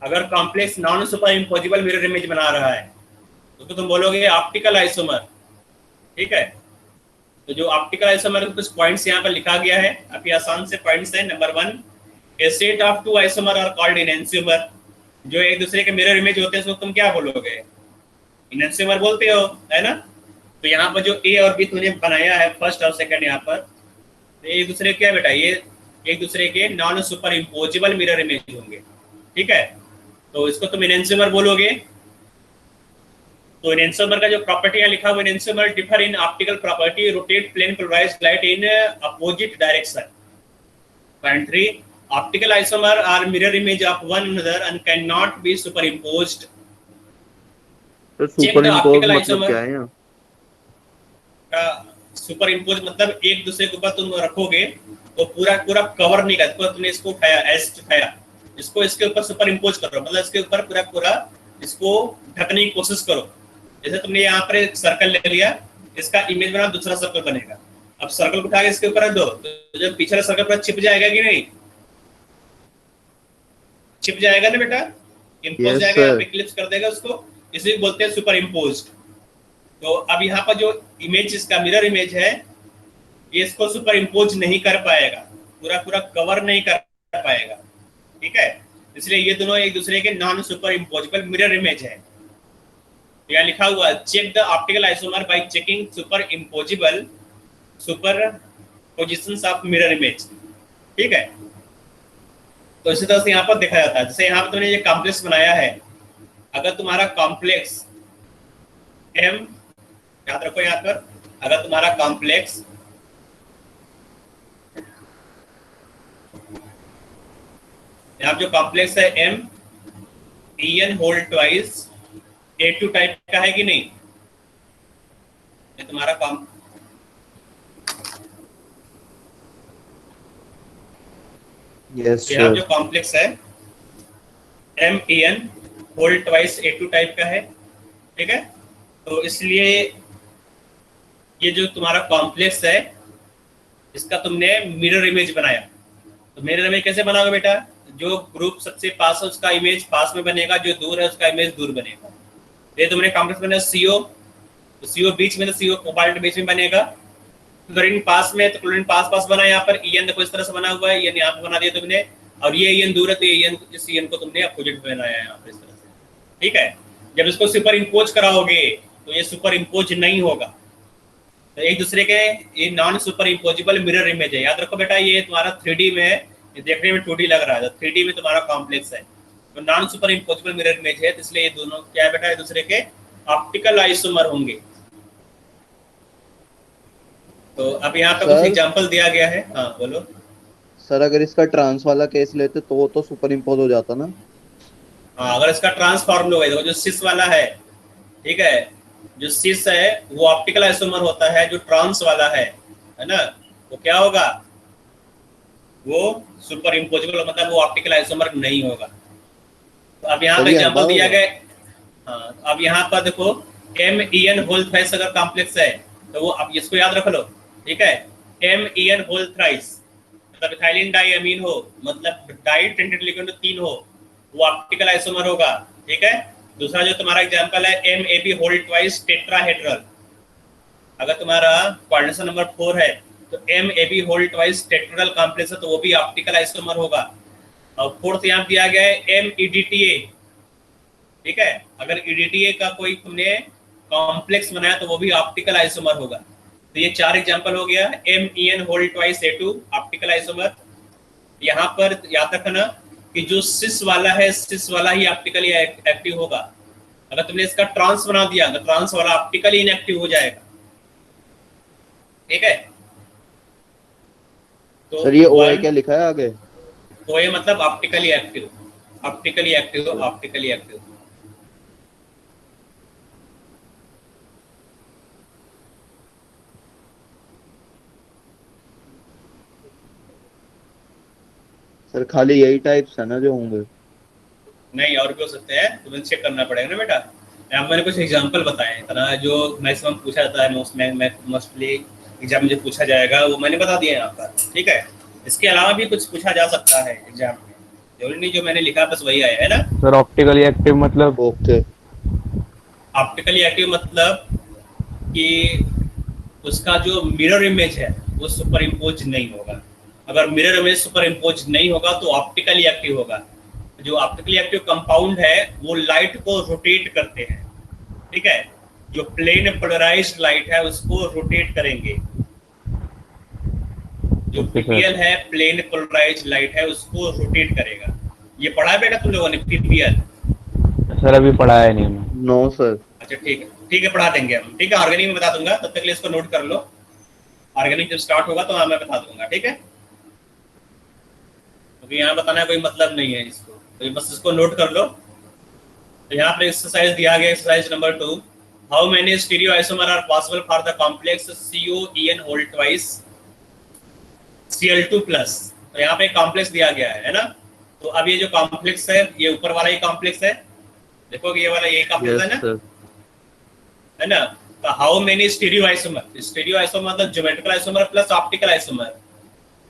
अगर complex non super imposable mirror image बना रहा है तो तुम बोलोगे ऑप्टिकल आइसोमर। ठीक है, तो जो ऑप्टिकल आइसोमर कुछ पॉइंट्स यहाँ पर लिखा गया है, काफी आसान से पॉइंट्स है। Number 1, a set of two isomer are called enantiomer. जो एक दूसरे के मिरर इमेज होते हैं उसको तुम क्या बोलोगे, इनैंसियोमर बोलते हो, है ना। तो यहाँ पर जो ए और बी तूने बनाया है, फर्स्ट और सेकंड, यहाँ पर तो एक दूसरे क्या बेटा, ये एक दूसरे के non super imposable mirror image होंगे। ठीक है, तो इसको तुम इनैंसियोमर बोलोगे। तो इनैंसियोमर का जो प्रॉपर्टी है लिखा हुआ, enantiomer differ in optical property, rotate plane polarized light in opposite direction. Point 3, optical isomer are mirror image of one another and can not be superimposed. तो सुपर इम्पोज मतलब क्या है यहाँ? सुपर इम्पोज मतलब एक दूसरे के ऊपर तुम रखोगे तो पूरा पूरा कवर नहीं कर, तुमने इसको उठाया, ऐसे उठाया, इसको इसके ऊपर सुपर इम्पोज करो, मतलब इसके ऊपर पूरा पूरा इसको ढकने की कोशिश करो। जैसे तुमने यहाँ पर एक सर्कल ले लिया, इसका इमेज बना, दूसरा सर्कल बनेगा। अब सर्कल उठा के इसके ऊपर रख दो तो जब पिछला सर्कल पर छिप जाएगा कि नहीं, छिप जाएगा ना बेटा, इम्पोज जाएगा, क्लिप्स कर देगा उसको, इसे बोलते हैं सुपर इम्पोज्ड। तो अब यहाँ पर जो इमेज इसका मिरर इमेज है, ये इसको सुपर इम्पोज नहीं कर पाएगा, पूरा पूरा कवर नहीं कर पाएगा। ठीक है, इसलिए ये दोनों एक दूसरे के non super imposable mirror image है। यहाँ लिखा हुआ है, check the optical isomer by checking super imposable super positions of mirror image. ठीक है, तो इसी तरह से यहाँ पर देखा जाता है। जैसे यहाँ पर तुमने ये कॉम्प्लेक्स बनाया है, अगर तुम्हारा कॉम्प्लेक्स M, याद रखो यहाँ पर, अगर तुम्हारा कॉम्प्लेक्स यहाँ जो कॉम्प्लेक्स है M En whole twice A2 type का है कि नहीं, ये तुम्हारा यस यहाँ जो कॉम्प्लेक्स है Men whole twice A2 type का है। ठीक है, तो इसलिए ये जो तुम्हारा कॉम्प्लेक्स है, इसका तुमने मिरर इमेज बनाया। तो मिरर इमेज कैसे बनाओगे बेटा, जो ग्रुप सबसे पास है उसका इमेज पास में बनेगा, जो दूर है उसका इमेज दूर बनेगा। ये तुमने कॉम्प्लेक्स बनाया CO, तो CO बीच में, तो CO कोबाल्ट बीच में बनेगा। क्लोरीन पास में, तो क्लोरीन पास पास बना, यहाँ पर En देखो इस तरह से बना हुआ है, यहाँ पे बना दिया तुमने, और ये En दूर है तो इस En को तुमने अपोजिट बनाया है यहाँ पर इस तरह से। ठीक है, जब इसको सुपर इम्पोज कराओगे तो ये सुपर इम्पोज नहीं होगा, तो एक दूसरे के ये non super imposable mirror image है। याद रखो बेटा, ये तुम्हारा 3D में है, ये देखने में 2D लग रहा है, तो 3D में तुम्हारा कॉम्प्लेक्स है, तो non super imposable mirror image है, तो इसलिए ये दोनों क्या है बेटा, एक दूसरे के ऑप्टिकल आइसोमर होंगे। तो अब यहाँ पे कुछ एग्जांपल दिया गया है। हाँ बोलो सर। अगर इसका ट्रांस वाला केस लेते तो वो तो सुपर इम्पोज हो जाता ना। हाँ, अगर इसका ट्रांसफॉर्म होगा, देखो जो सिस वाला है, ठीक है, जो सिस है वो ऑप्टिकल आइसोमर होता है, जो ट्रांस वाला है ना, वो क्या होगा, वो सुपर इम्पोजिबल, मतलब वो ऑप्टिकल आइसोमर नहीं होगा। तो अब यहाँ पे एग्जांपल दिया गया। हाँ, अब यहाँ पर देखो MEN होल थ्राइस अगर कॉम्प्लेक्स है तो वो, अब इसको याद रख लो, ठीक है। MEN होल थ्राइस मतलब इथाइलिन डाइअमीन हो, मतलब डाई टेंटेड लिगेंड 3 हो, वो ऑप्टिकल आइसोमर होगा, ठीक है। दूसरा जो तुम्हारा एग्जांपल है MAB होल ट्वाइस टेट्राहेड्रल, अगर तुम्हारा कोऑर्डिनेशन नंबर 4 है तो MAB whole twice tetrahedral complex है तो वो भी ऑप्टिकल आइसोमर होगा। और फोर्थ यहाँ दिया गया है MEDTA, ठीक है। अगर EDTA का कोई तुमने कॉम्प्लेक्स बनाया तो वो भी ऑप्टिकल आइसोमर होगा। तो ये 4 एग्जांपल हो गया। MEN whole twice A2 optical isomer. यहाँ पर याद रखना कि जो सिस वाला है, सिस वाला ही ऑप्टिकली एक्टिव होगा। अगर तुमने इसका ट्रांस बना दिया तो ट्रांस वाला ऑप्टिकली इनएक्टिव हो जाएगा, ठीक है। तो सर ये OI क्या लिखा है आगे? OA मतलब optically active, optically active, optically active. Sir खाली यही टाइप्स है ना जो होंगे? नहीं, और भी हो सकते हैं, तुम्हें चेक करना पड़ेगा ना बेटा। यहाँ मैंने कुछ एग्जांपल बताए हैं, इतना जो मैक्सिमम पूछा जाता है मोस्टली एग्जाम में जो पूछा जाएगा वो मैंने बता दिया यहाँ पर, ठीक है। इसके अलावा भी कुछ पूछा जा सकता है एग्जाम में, जरूरी नहीं जो मैंने लिखा बस वही आया है ना। सर ऑप्टिकली एक्टिव मतलब? ओके। ऑप्टिकली एक्टिव मतलब कि उसका जो मिरर इमेज है वो सुपर इम्पोज नहीं होगा। अगर मिरर इमेज सुपर इम्पोज नहीं होगा तो ऑप्टिकली एक्टिव होगा। जो ऑप्टिकली एक्टिव कंपाउंड है वो लाइट को रोटेट करते हैं, ठीक है। जो प्लेन पोलराइज्ड लाइट है उसको रोटेट करेंगे। जो PPL है, प्लेन पोलराइज्ड लाइट है, उसको रोटेट करेगा। ये पढ़ा है बेटा तुम लोगों ने PPL? सर अभी पढ़ाया नहीं मैं। No sir. अच्छा ठीक है पढ़ा देंगे हम, ठीक है। ऑर्गेनिक में बता दूंगा, तब तक के लिए इसको नोट कर लो। ऑर्गेनिक जब स्टार्ट होगा तो मैं बता दूंगा, ठीक है। क्योंकि यहाँ बताना कोई मतलब नहीं है इसको, तो बस इसको नोट कर लो। तो यहाँ पर एक्सरसाइज दिया गया, exercise number 2, how many stereo isomer are possible for the complex COEN whole twice Cl2 plus. तो यहाँ पे कॉम्प्लेक्स दिया गया है ना। तो अब ये जो कॉम्प्लेक्स है ये ऊपर वाला ही कॉम्प्लेक्स है, देखो ये वाला ये कॉम्प्लेक्स है ना। तो how many stereo isomer, stereo isomer मतलब geometrical isomer plus optical isomer.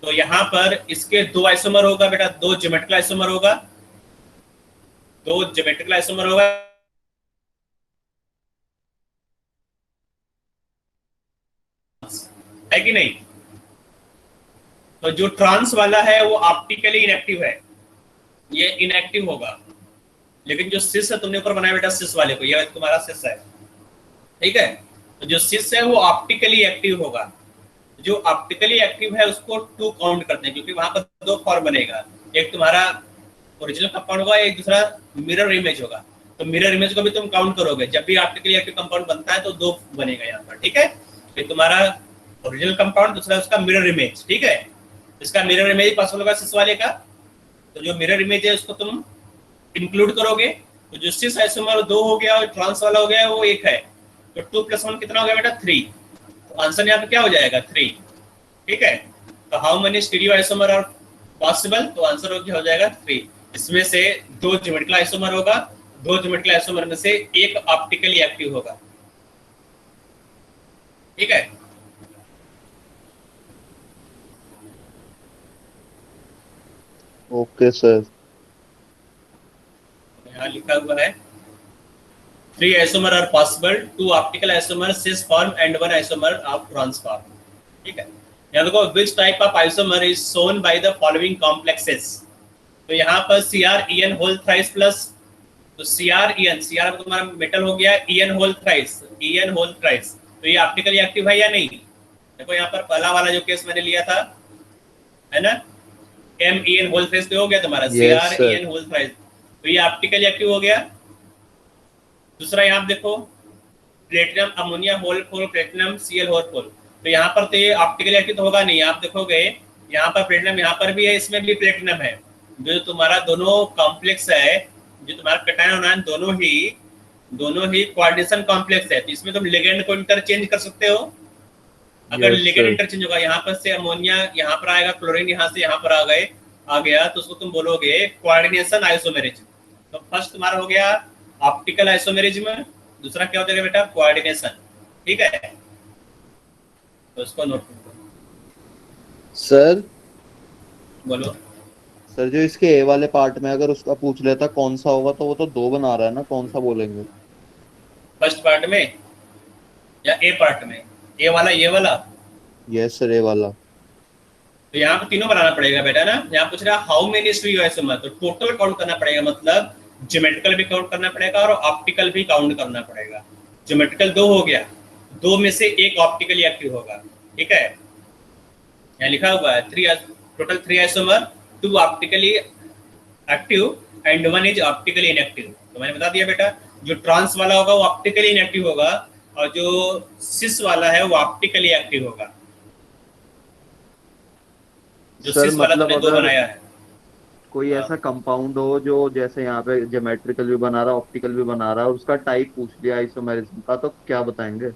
तो यहाँ पर इसके 2 आइसोमर होगा बेटा, 2 ज्योमेट्रिकल आइसोमर होगा, 2 ज्योमेट्रिकल आइसोमर होगा, है कि नहीं। तो जो ट्रांस वाला है वो ऑप्टिकली इनएक्टिव है, ये इनएक्टिव होगा। लेकिन जो सिस है तुमने ऊपर बनाया बेटा सिस वाले को, ये तुम्हारा सिस है, ठीक है। तो जो सिस है वो ऑप्टिकली एक्टिव होगा। जो ऑप्टिकली एक्टिव है उसको 2 काउंट करते हैं, क्योंकि वहां पर 2 फॉर्म बनेगा, एक तुम्हारा ओरिजिनल कंपाउंड होगा, एक दूसरा मिरर इमेज होगा। तो मिरर इमेज को भी तुम काउंट करोगे, जब भी ऑप्टिकली एक्टिव कंपाउंड बनता है तो 2 बनेगा यहाँ पर, ठीक है। ये तुम्हारा ओरिजिनल कंपाउंड, दूसरा उसका मिरर इमेज, ठीक है। इसका मिरर इमेज पॉसिबल होगा सिस वाले का, तो जो मिरर इमेज है उसको तुम इंक्लूड करोगे। तो जो सिस आइसोमर 2 हो गया और ट्रांस वाला हो गया वो 1 है, तो 2 + 1 कितना हो गया बेटा 3। तो आंसर यहाँ पे क्या हो जाएगा 3, ठीक है। तो how many stereo isomer are possible, तो आंसर हो जाएगा 3। इसमें से 2 ज्योमेट्रिकल आइसोमर होगा, 2 ज्योमेट्रिकल आइसोमर में से 1 ऑप्टिकली एक्टिव होगा, ठीक है। Okay sir. यहाँ लिखा हुआ है 3 isomer are possible, 2 optical isomer cis form and 1 isomer of trans form, ठीक है। यहाँ देखो which type of isomer is shown by the following complexes. तो यहाँ पर CrEn होल थ्राइस प्लस, तो CrEn तुम्हारा मेटल हो गया, En होल थ्राइस, तो ये ऑप्टिकली एक्टिव है या नहीं। देखो यहाँ पर पहला वाला जो केस मैंने लिया था है ना, Men होल थ्राइस तो हो गया तुम्हारा, CrEn होल थ्राइस, तो ये ऑप्टिकली एक्टिव हो गया। दूसरा यहाँ देखो platinum ammonia whole 4 platinum Cl whole 4, तो यहाँ पर तो ये ऑप्टिकली एक्टिव तो होगा नहीं। आप देखोगे यहाँ पर प्लेटिनम यहाँ पर भी है, इसमें भी प्लेटिनम है। जो तुम्हारा दोनों कॉम्प्लेक्स है, जो तुम्हारा कैटायन आयन दोनों ही कोऑर्डिनेशन कॉम्प्लेक्स है, तो इसमें तुम लिगेंड को इंटरचेंज कर सकते हो। अगर लिगेंड इंटरचेंज होगा, यहाँ पर से अमोनिया यहाँ पर आएगा, क्लोरीन यहाँ से यहाँ पर आ गया, तो उसको तुम बोलोगे कोऑर्डिनेशन आइसोमेरिज्म। तो फर्स्ट तुम्हारा हो गया ऑप्टिकल आइसोमेरिज्म, दूसरा क्या हो जाएगा बेटा, कोऑर्डिनेशन। ठीक है, तो उसको नोट करो। सर बोलो। सर जो इसके ए वाले पार्ट में अगर उसका पूछ लेता कौन सा होगा, तो वो तो दो बना रहा है ना, कौन सा बोलेंगे? फर्स्ट पार्ट में या ए पार्ट में, ए वाला ये वाला? यस सर, ए वाला। तो यहाँ पे तीनों बनाना पड़ेगा बेटा ना। यहाँ पूछ रहा हाउ मेनी स्टीरियोआइसोमर, तो टोटल काउंट करना पड़ेगा, मतलब ज्योमेट्रिकल भी काउंट करना पड़ेगा और ऑप्टिकल भी काउंट करना पड़ेगा। ज्योमेट्रिकल दो हो गया, दो में से एक ऑप्टिकली एक्टिव होगा। ठीक है, यहाँ लिखा हुआ है three, total 3 isomer, 2 optically active and 1 is optically inactive. तो मैंने बता दिया बेटा, जो ट्रांस वाला होगा वो ऑप्टिकली इनएक्टिव होगा और जो सिस वाला है वो ऑप्टिकली एक्टिव होगा। जो सर सिस वाला मतलब तुमने दो अगर बनाया है। कोई हाँ। ऐसा कंपाउंड हो जो जैसे यहाँ पे ज्योमेट्रिकल भी बना रहा है, ऑप्टिकल भी बना रहा है, और उसका टाइप पूछ लिया आइसोमेरिज्म का, तो क्या बताएंगे?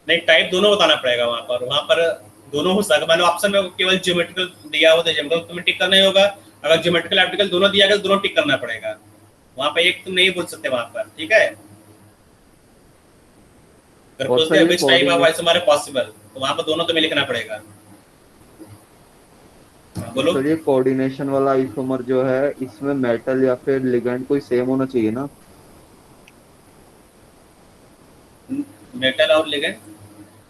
नहीं, टाइप दोनों बताना पड़ेगा वहां पर। वहां पर दोनों हो सकता है, मान लो ऑप्शन में केवल ज्योमेट्रिकल दिया हो तो ज्योमेट्रिकल तुम्हें टिक करना ही होगा। अगर ज्योमेट्रिकल ऑप्टिकल दोनों दिया गया तो दोनों टिक करना पड़ेगा। वहां पर एक तुम नहीं बोल सकते वहां पर। ठीक है, अगर और पूछते सर हैं ये विच type of coordinate isomer possible, तो वहां पर दोनों तुम्हें लिखना पड़ेगा। हाँ, बोलो। सर ये कोऑर्डिनेशन वाला आइसोमर जो है, इसमें मेटल या फिर लिगेंड कोई सेम होना चाहिए ना? मेटल और लिगेंड,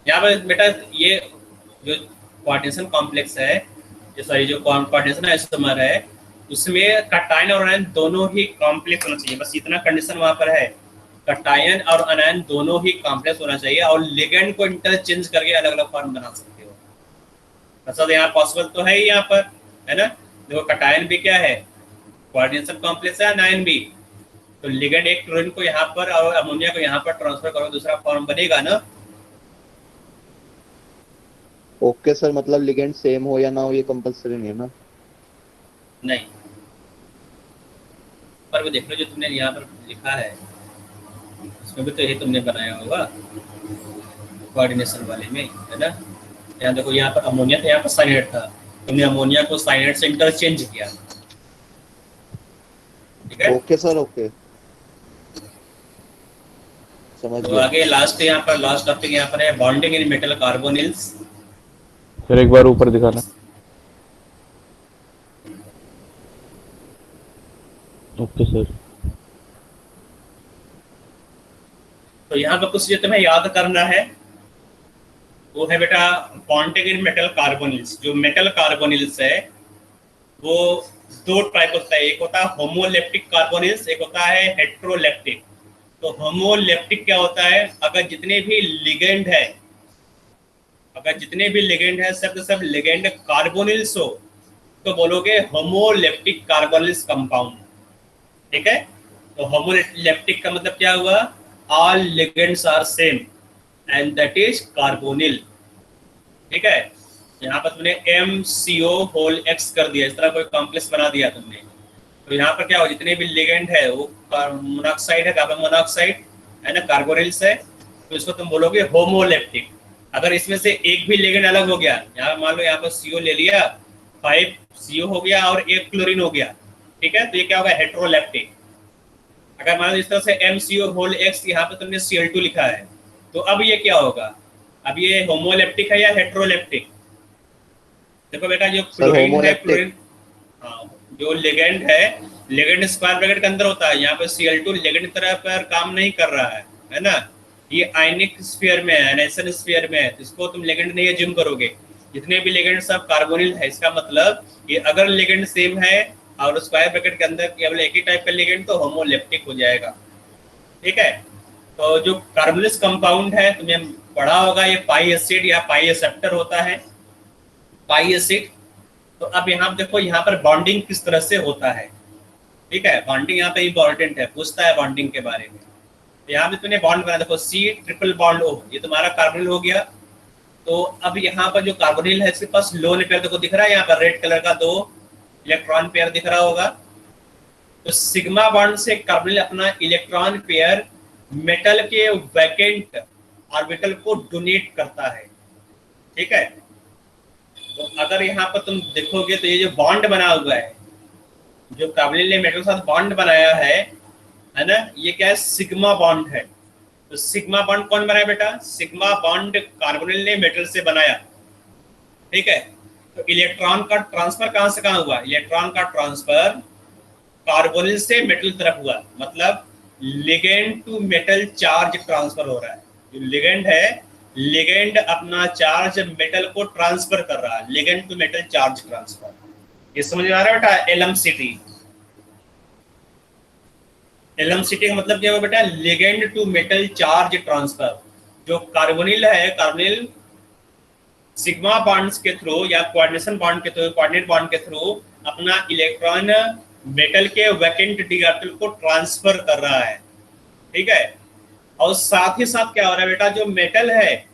यहाँ पे बेटा ये जो कोऑर्डिनेशन कॉम्प्लेक्स है, जो सॉरी जो कोऑर्डिनेशन आइसोमर है, उसमें कटायन और अनायन दोनों ही कॉम्प्लेक्स होना चाहिए। बस इतना कंडीशन वहां पर है, कटायन और अनायन दोनों ही कॉम्प्लेक्स होना चाहिए और लिगेंड को इंटरचेंज करके अलग अलग फॉर्म बना सकते हो। मतलब यहाँ पॉसिबल तो है ही यहाँ पर, है ना। देखो कटायन भी क्या है, कोऑर्डिनेशन कॉम्प्लेक्स है, अनायन भी। तो लिगेंड एक क्लोरीन को यहाँ पर और अमोनिया को यहाँ पर ट्रांसफर करो, दूसरा फॉर्म बनेगा ना। ओके सर, मतलब लिगेंड सेम हो या ना हो ये कंपलसरी नहीं है ना? नहीं, पर वो देख लो जो तुमने यहाँ पर लिखा है उसमें भी तो यही तुमने बनाया होगा कोऑर्डिनेशन वाले में, है ना। यहाँ देखो, यहाँ पर अमोनिया था, यहाँ पर साइनाइड था, तुमने अमोनिया को साइनाइड से इंटरचेंज किया। ठीक है, ओके सर, ओके, समझ तो गया। आगे लास्ट यहाँ पर लास्ट टॉपिक यहाँ पर है bonding in metal carbonyls. Sir एक बार ऊपर दिखाना। Okay sir. तो यहाँ पर कुछ जो तुम्हें याद करना है वो है बेटा बॉन्डिंग इन मेटल कार्बोनिल्स। जो मेटल कार्बोनिल्स है वो दो टाइप होता है, एक होता है होमोलेप्टिक कार्बोनिल्स, एक होता है हेट्रोलेप्टिक। तो होमोलेप्टिक क्या होता है, अगर जितने भी लिगेंड है, अगर जितने भी लिगेंड है सब लिगेंड कार्बोनिल्स हो तो बोलोगे होमोलेप्टिक कार्बोनिल्स कंपाउंड। ठीक है, तो होमोलेप्टिक का मतलब क्या हुआ, all ligands are same and that is carbonyl. ठीक है, यहाँ पर तुमने MCO कर दिया, इस तरह कोई कॉम्प्लेक्स बना दिया तुमने। तो यहाँ पर क्या हो, जितने भी लिगेंड है वो मोनोऑक्साइड है, कार्बन मोनोऑक्साइड है ना, कार्बोनिल्स है, तो इसको तुम बोलोगे होमोलेप्टिक। अगर इसमें से एक भी लिगेंड अलग हो गया, यहाँ मान लो यहाँ पर CO ले लिया, 5 CO हो गया और 1 क्लोरीन हो गया, ठीक है, तो ये क्या होगा, हेट्रोलेप्टिक। अगर मान लो इस तरह से MCO यहाँ पे तुमने Cl2 लिखा है, तो अब ये क्या होगा, अब ये होमोलेप्टिक है या हेट्रोलेप्टिक? देखो बेटा, जो सर क्लोरीन है, होमोलेप्टिक। क्लोरीन, हाँ, जो लिगेंड है, लिगेंड स्क्वायर ब्रैकेट के अंदर होता है, यहाँ पे Cl2 लिगेंड की तरह पर काम नहीं कर रहा है ना। ये आयनिक स्फीयर में है, एनाइसन स्फीयर में है, तो इसको तुम लिगेंड नहीं एज्यूम करोगे। जितने भी लिगेंड सब कार्बोनिल है, इसका मतलब ये अगर लिगेंड सेम है और स्क्वायर ब्रैकेट के अंदर केवल एक ही टाइप का लिगेंड, तो होमोलेप्टिक हो जाएगा। ठीक है, तो जो कार्बोनिलस कंपाउंड है तुमने पढ़ा होगा, ये पाई एसिड या पाई एसेप्टर होता है, पाई एसिड। तो अब यहाँ देखो, यहाँ पर बॉन्डिंग किस तरह से होता है। ठीक है, बॉन्डिंग यहाँ पे इंपॉर्टेंट है, पूछता है बॉन्डिंग के बारे में। तो यहाँ पे तुमने बॉन्ड बना, देखो C ट्रिपल बॉन्ड O, ये तुम्हारा कार्बोनिल हो गया। तो अब यहाँ पर जो कार्बोनिल है इसके पास लोन पेयर देखो दिख रहा है, यहाँ पर रेड कलर का 2 इलेक्ट्रॉन पेयर दिख रहा होगा। तो सिग्मा बॉन्ड से कार्बोनिल अपना इलेक्ट्रॉन पेयर मेटल के वैकेंट ऑर्बिटल को डोनेट करता है। ठीक है, तो अगर यहाँ पर तुम देखोगे तो ये जो बॉन्ड बना हुआ है, जो कार्बोनिल ने मेटल के साथ बॉन्ड बनाया है, है ना। ये क्या है, सिग्मा बॉन्ड है। तो सिग्मा बॉन्ड कौन बनाया बेटा, सिग्मा बॉन्ड कार्बोनिल ने मेटल से बनाया, ठीक है। तो इलेक्ट्रॉन का ट्रांसफर कहां से कहां हुआ, इलेक्ट्रॉन का ट्रांसफर कार्बोनिल से मेटल तरफ हुआ, मतलब ligand to metal charge transfer हो रहा है। जो लिगेंड है, लिगेंड अपना चार्ज मेटल को ट्रांसफर कर रहा है, ligand to metal charge transfer. ये समझ में आ रहा है बेटा, एलएमसीटी। एलएमसीटी का मतलब क्या है बेटा, ligand to metal charge transfer. जो कार्बोनिल है, कार्बोनिल सिग्मा बॉन्ड्स के थ्रू या कोऑर्डिनेशन बॉन्ड के थ्रू, कोऑर्डिनेट बॉन्ड के थ्रू अपना इलेक्ट्रॉन मेटल के वैकेंट डी ऑर्बिटल को ट्रांसफर कर रहा है, ठीक है। और साथ ही साथ क्या हो रहा है बेटा, जो मेटल है,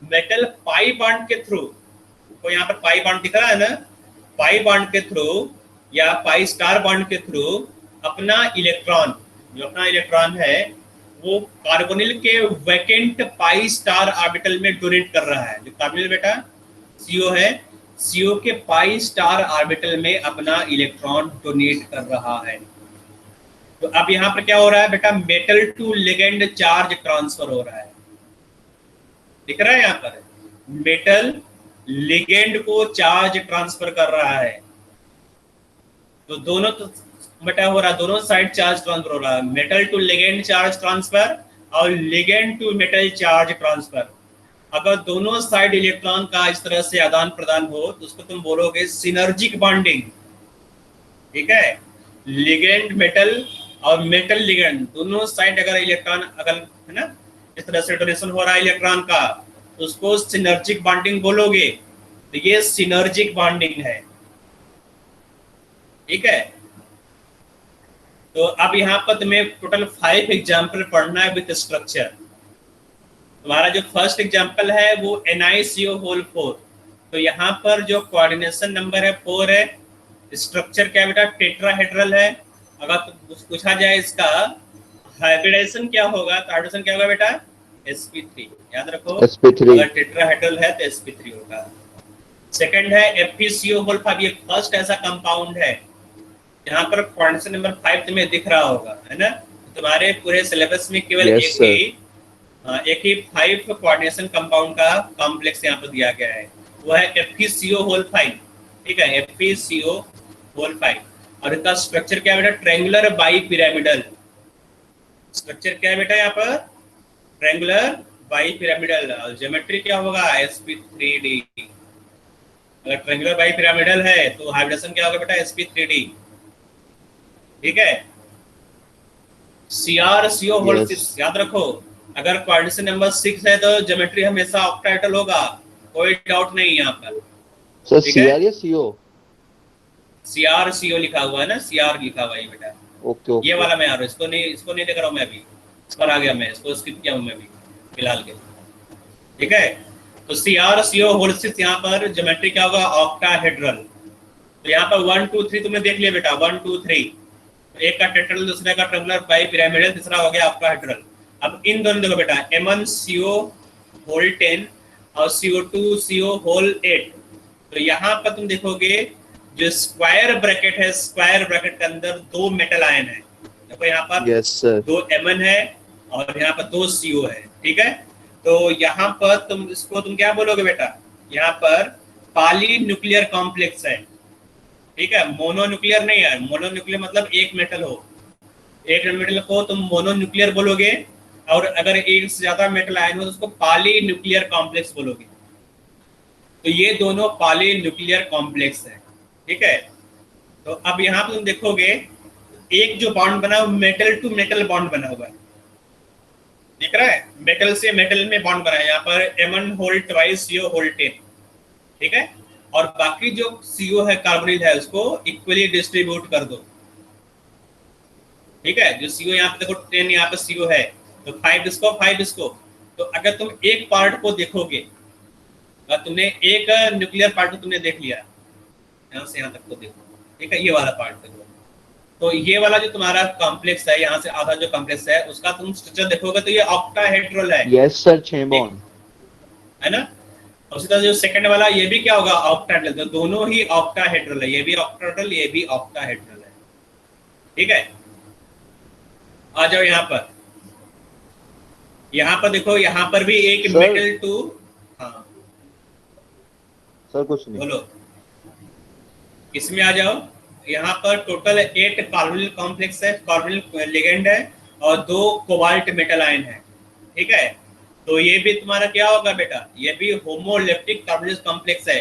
मेटल पाई बॉन्ड के थ्रू, तो यहाँ पर पाई बॉन्ड दिख रहा है ना, पाई बॉन्ड के थ्रू या पाई स्टार बॉन्ड के थ्रू अपना इलेक्ट्रॉन, जो अपना इलेक्ट्रॉन है वो कार्बोनिल के वैकेंट पाई स्टार ऑर्बिटल में डोनेट कर रहा है। जो कार्बोनिल बेटा सीओ है, सीओ के पाई स्टार ऑर्बिटल में अपना इलेक्ट्रॉन डोनेट कर रहा है। तो अब यहाँ पर क्या हो रहा है बेटा, metal to ligand charge transfer हो रहा है, दिख रहा है यहाँ पर, मेटल लिगेंड को चार्ज ट्रांसफर कर रहा है। तो दोनों तो बेटा हो रहा है, दोनों साइड चार्ज ट्रांसफर हो रहा है, metal to ligand charge transfer और ligand to metal charge transfer. अगर दोनों साइड इलेक्ट्रॉन का इस तरह से आदान प्रदान हो तो उसको तुम बोलोगे सिनर्जिक बॉन्डिंग, ठीक है। लिगेंड मेटल और मेटल लिगेंड दोनों साइड अगर इलेक्ट्रॉन, अगर है ना इस तरह से डोनेशन हो रहा है इलेक्ट्रॉन का, तो उसको सिनर्जिक बॉन्डिंग बोलोगे। तो ये सिनर्जिक बॉन्डिंग है, ठीक है। तो अब यहाँ पर तुम्हें टोटल 5 एग्जाम्पल पढ़ना है विद स्ट्रक्चर। तुम्हारा जो फर्स्ट एग्जाम्पल है वो NiCO4। तो यहाँ पर जो कोऑर्डिनेशन नंबर है 4 है, स्ट्रक्चर क्या बेटा, टेट्राहेड्रल है। अगर पूछा जाए इसका हाइब्रिडाइजेशन क्या होगा, तो हाइब्रिडाइजेशन क्या होगा बेटा, sp3, याद रखो, sp3। अगर टेट्राहेड्रल है तो sp3 होगा। सेकंड है FeCO5, ये फर्स्ट ऐसा कंपाउंड है। यहाँ पर कोऑर्डिनेशन नंबर 5 तुम्हें दिख रहा होगा, है ना। तुम्हारे पूरे सिलेबस में केवल एक ही 5 कोऑर्डिनेशन कंपाउंड का कॉम्प्लेक्स यहाँ पर दिया गया है, वो है FeCO5, ठीक है, FeCO5। और इसका स्ट्रक्चर क्या है बेटा, ट्रायंगुलर बाई पिरामिडल। स्ट्रक्चर क्या है बेटा यहाँ पर, ट्रायंगुलर बाई पिरामिडल। और ज्योमेट्री क्या होगा, sp3d। अगर ट्रायंगुलर बाई पिरामिडल है तो हाइब्रिडेशन क्या होगा बेटा, sp3d, ठीक है। CrCO6, याद रखो, अगर कोऑर्डिनेशन नंबर 6 है तो ज्योमेट्री हमेशा ऑक्टाहेड्रल होगा, कोई डाउट नहीं यहाँ पर। सर CR या CO? CrCO लिखा हुआ है ना, CR लिखा हुआ है बेटा। ओके। ये वाला मैं आ रहा हूँ, इसको नहीं देख रहा हूँ मैं अभी, इस पर आ गया मैं, इसको स्किप किया हूँ मैं अभी फिलहाल के, ठीक है। तो CrCO6 यहाँ पर ज्योमेट्री क्या होगा, ऑक्टाहेड्रल। तो यहाँ पर 1 2 3 तुमने देख लिया बेटा, 1 2 3, एक का टेट्राहेड्रल, दूसरे का ट्रायंगुलर बाई पिरामिडल, तीसरा हो गया ऑक्टाहेड्रल। अब इन दोनों देखो बेटा, M1CO10 और CO2CO8। तो यहाँ पर तुम देखोगे जो स्क्वायर ब्रैकेट है, स्क्वायर ब्रैकेट के अंदर 2 मेटल आयन है। देखो यहाँ पर 2 Mn है और यहाँ पर 2 CO है, ठीक है। तो यहाँ पर तुम इसको तुम क्या बोलोगे बेटा, यहाँ पर पॉली न्यूक्लियर कॉम्प्लेक्स है, ठीक है। मोनोन्यूक्लियर नहीं है, मोनोन्यूक्लियर मतलब एक मेटल हो, एक मेटल को तुम मोनोन्यूक्लियर बोलोगे, और अगर एक से ज्यादा मेटल आयन हो तो उसको पॉली न्यूक्लियर कॉम्प्लेक्स बोलोगे। तो ये दोनों पॉली न्यूक्लियर कॉम्प्लेक्स है, ठीक है। तो अब यहाँ पर तुम देखोगे एक जो बॉन्ड बना है मेटल टू मेटल बॉन्ड बना हुआ है, दिख रहा है, मेटल से मेटल में बॉन्ड बना है। यहाँ पर M1/2CO10, ठीक है। और बाकी जो CO है, कार्बोनिल है, उसको इक्वली डिस्ट्रीब्यूट कर दो, ठीक है। जो CO यहाँ पे देखो 10 यहाँ पे CO है, तो 5 इसको 5 इसको। तो अगर तुम एक पार्ट को देखोगे, अगर तुमने एक न्यूक्लियर पार्ट को तुमने देख लिया, यहाँ से यहाँ तक को देखो, ठीक है, ये वाला पार्ट देखो, तो ये वाला जो तुम्हारा कॉम्प्लेक्स है, यहाँ से आधा जो कॉम्प्लेक्स है उसका तुम स्ट्रक्चर देखोगे तो ये ऑक्टाहेड्रल है। यस सर, 6 बॉन्ड है ना। उसी तरह जो सेकंड वाला ये भी क्या होगा, ऑक्टाहेड्रल। तो दोनों ही ऑक्टाहेड्रल है, ये भी ऑक्टाहेड्रल, ये भी ऑक्टाहेड्रल है, ठीक है। आ जाओ यहाँ पर देखो, यहाँ पर भी एक सर मेटल टू। हाँ सर कुछ नहीं। बोलो, इसमें आ जाओ। यहाँ पर टोटल 8 कार्बोनिल कॉम्प्लेक्स है, कार्बोनिल लिगेंड है, और 2 कोबाल्ट मेटल आयन है। ठीक है, तो ये भी तुम्हारा क्या होगा बेटा, ये भी होमोलेप्टिक कार्बोनिल कॉम्प्लेक्स है।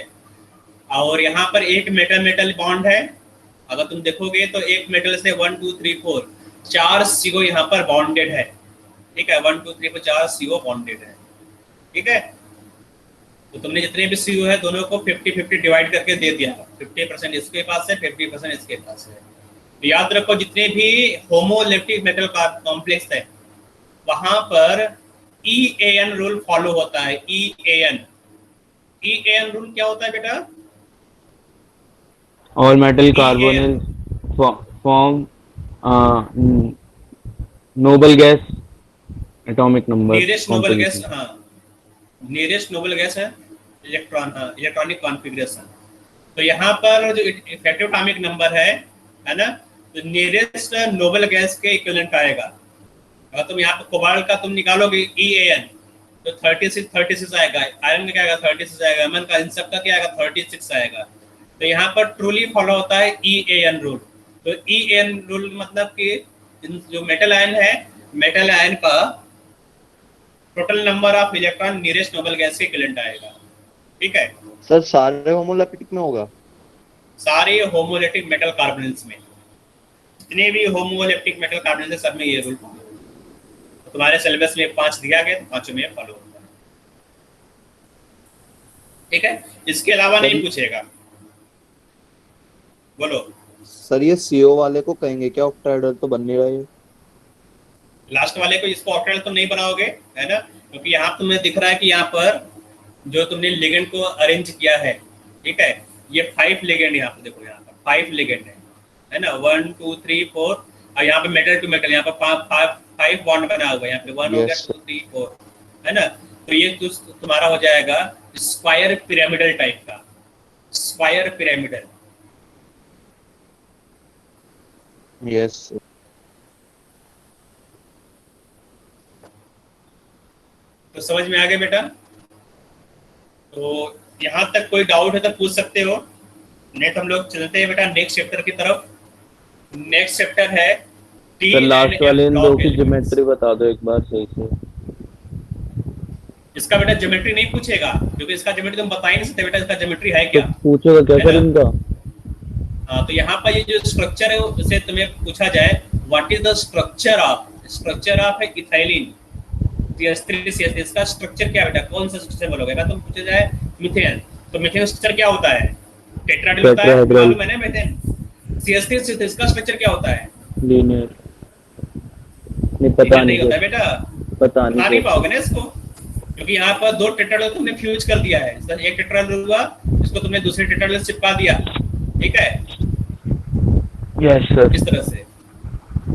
और यहाँ पर एक मेटल मेटल बॉन्ड है। अगर तुम देखोगे तो एक मेटल से 1 2 3 4 4 CO यहाँ पर बॉन्डेड है। ठीक है, 1 2 3 4 4 CO बॉन्डेड है। ठीक है, तो तुमने जितने भी CO है दोनों को 50-50 डिवाइड करके दे दिया। 50% इसके पास है, 50% इसके पास है। तो याद रखो, जितने भी होमोलेप्टिक मेटल कॉम्प्लेक्स है वहां पर EAN रूल फॉलो होता है। EAN रूल क्या होता है बेटा? all metal EAN carbonyl form noble gas atomic number nearest noble gas. composition. हाँ, नियरेस्ट नोबल गैस है इलेक्ट्रॉनिक कॉन्फ़िगरेशन। तो यहाँ पर जो इफेक्टिव एटॉमिक नंबर है ना, तो नियरेस्ट नोबल गैस के इक्विवेलेंट आएगा। अगर तुम यहाँ पर कोबाल्ट का तुम निकालोगे EAN तो 36 आएगा, आयरन का क्या आएगा 36 आएगा, एमन का इन सब का क्या आएगा 36 आएगा। तो यहाँ पर ट्रूली फॉलो होता है EAN रूल। तो EAN रूल मतलब कि जो मेटल आयन है, मेटल आयन का total number of electron nearest noble gas के इक्विवेलेंट आएगा। ठीक है, सर सारे होमोलैप्टिक में होगा? सारे होमोलेप्टिक मेटल कार्बोनिल्स में, जितने भी होमोलेप्टिक मेटल कार्बोनिल्स सब में ये रूल फॉलो। तो तुम्हारे सिलेबस में 5 दिया गया, तो 5 में फॉलो होता है। ठीक है, इसके अलावा नहीं पूछेगा। बोलो। सर ये CO वाले को कहेंगे क्या? ऑक्टाहेड्रल तो बन नहीं रहा है। लास्ट वाले को इसको ऑक्टेट तो नहीं बनाओगे, है ना, क्योंकि यहाँ तुम्हें दिख रहा है कि यहाँ पर जो तुमने लिगेंड को अरेंज किया है, ठीक है, ये 5 लिगेंड यहाँ पर देखो, यहाँ पर 5 लिगेंड है ना, 1 2 3 4, और यहाँ पे मेटल टू मेटल यहाँ पर 5 बॉन्ड बना हुआ है। यहाँ पे 1 हो गया, 2 3 4, है ना। तो ये तुम्हारा हो जाएगा स्क्वायर पिरामिडल टाइप का, स्क्वायर पिरामिडल। यस। तो समझ में आ गया बेटा? तो यहाँ तक कोई डाउट है तो पूछ सकते हो, नहीं तो हम लोग चलते हैं बेटा नेक्स्ट चैप्टर की तरफ। नेक्स्ट चैप्टर है सर लास्ट वाले इन दो की ज्योमेट्री बता दो एक बार सही से। इसका बेटा ज्योमेट्री नहीं पूछेगा, क्योंकि इसका ज्योमेट्री तुम बता ही नहीं सकते बेटा, इसका ज्योमेट्री है क्या। तो पूछेगा क्या सर इनका? हाँ, तो यहाँ पर ये जो स्ट्रक्चर है उसे तुम्हें पूछा जाए, what is the structure of ethylene CH3CH। इसका स्ट्रक्चर क्या है बेटा, कौन सा स्ट्रक्चर बोलोगे? अगर तुम पूछा जाए मीथेन, तो मीथेन स्ट्रक्चर क्या होता है? टेट्राहेड्रल होता है, मालूम है ना मीथेन। CH3 इसका स्ट्रक्चर क्या होता है? लीनियर। नहीं पता नहीं होता है बेटा, पता बता नहीं पाओगे ना इसको, क्योंकि यहाँ पर 2 टेट्राहेड्रल तुमने फ्यूज कर दिया है। एक टेट्राहेड्रल हुआ, इसको तुमने दूसरे टेट्राहेड्रल से चिपका दिया, ठीक है, यस सर। इस तरह से।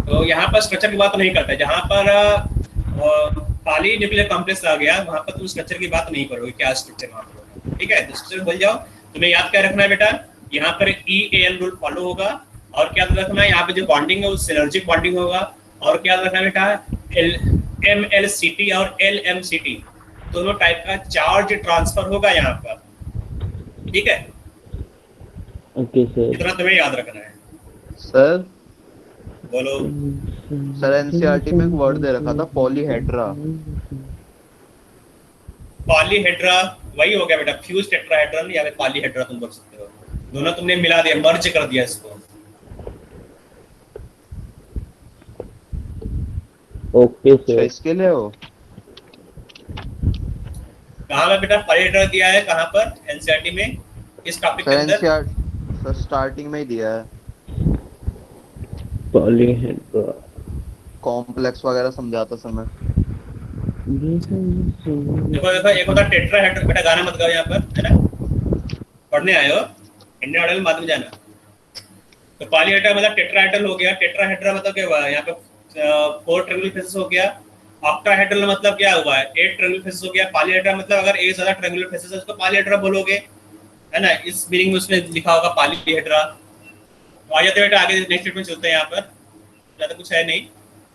तो यहाँ पर स्ट्रक्चर की बात नहीं करता है। जहाँ पर पॉली न्यूक्लियर कॉम्प्लेक्स आ गया, वहाँ पर तुम स्ट्रक्चर की बात नहीं करोगे, क्या स्ट्रक्चर वहाँ पर होगा। ठीक है, तो स्ट्रक्चर बोल जाओ। तुम्हें याद क्या रखना है बेटा, यहाँ पर EAN रूल फॉलो होगा, और क्या रखना है यहाँ पे जो बॉन्डिंग है वो सिनर्जिक बॉन्डिंग होगा, और क्या रखना है बेटा MLCT और LMCT दोनों टाइप का चार्ज ट्रांसफर होगा यहाँ पर। ठीक है, ओके सर। इतना तुम्हें याद रखना है। सर बोलो। सर NCERT में एक वर्ड दे रखा था पॉलीहेड्रा। पॉलीहेड्रा वही हो गया बेटा, फ्यूज टेट्राहेड्रन या फिर पॉलीहेड्रा तुम बोल सकते हो। दोनों तुमने मिला दिया, मर्ज कर दिया इसको। Okay sir. इसके लिए हो कहाँ पे बेटा पॉलीहेड्रा दिया है, कहाँ पर NCERT में, किस टॉपिक के अंदर? सर स्टार्टिंग में ही दिया है, पॉलीहेड्रा कॉम्प्लेक्स वगैरह समझाता समय। देखो देखो, एक होता टेट्राहेड्रन, बेटा गाना मत गाओ यहाँ पर, है ना, पढ़ने आए हो, इंडियन आइडल बाद में जाना। तो पॉलीहेड्रा मतलब टेट्राहेड्रल हो गया। टेट्राहेड्रा मतलब क्या हुआ, यहाँ पे 4 ट्रायंगुलर फेसेस हो गया। ऑक्टाहेड्रल मतलब क्या हुआ है, 8 ट्रायंगुलर फेसेस हो गया। पॉलीहेड्रा मतलब अगर एक ज्यादा ट्रायंगुलर फेसेस है उसको पॉलीहेड्रा बोलोगे, है ना, इस मीनिंग में उसने लिखा होगा पॉलीहेड्रा। तो आ जाते बेटा आगे नेक्स्ट स्टेटमेंट चलते हैं। यहाँ पर ज्यादा कुछ है नहीं,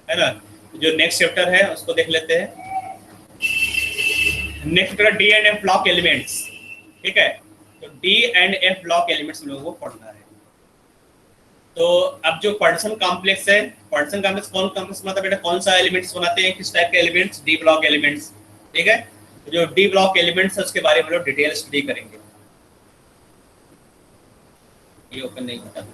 है ना। जो नेक्स्ट चैप्टर है उसको देख लेते हैं। Next chapter D and F block elements, ठीक है। तो D and F block elements हम लोगों को पढ़ना है। तो अब जो क्वाड्रेशन कॉम्प्लेक्स है, क्वाड्रेशन कॉम्प्लेक्स कौन कॉम्प्लेक्स बनाता है बेटा, कौन सा एलिमेंट्स बनाते हैं, किस टाइप के एलिमेंट्स, डी ब्लॉक एलिमेंट्स, ठीक है। तो जो डी ब्लॉक एलिमेंट्स है उसके बारे में हम लोग डिटेल स्टडी करेंगे। ये ओपन नहीं होता।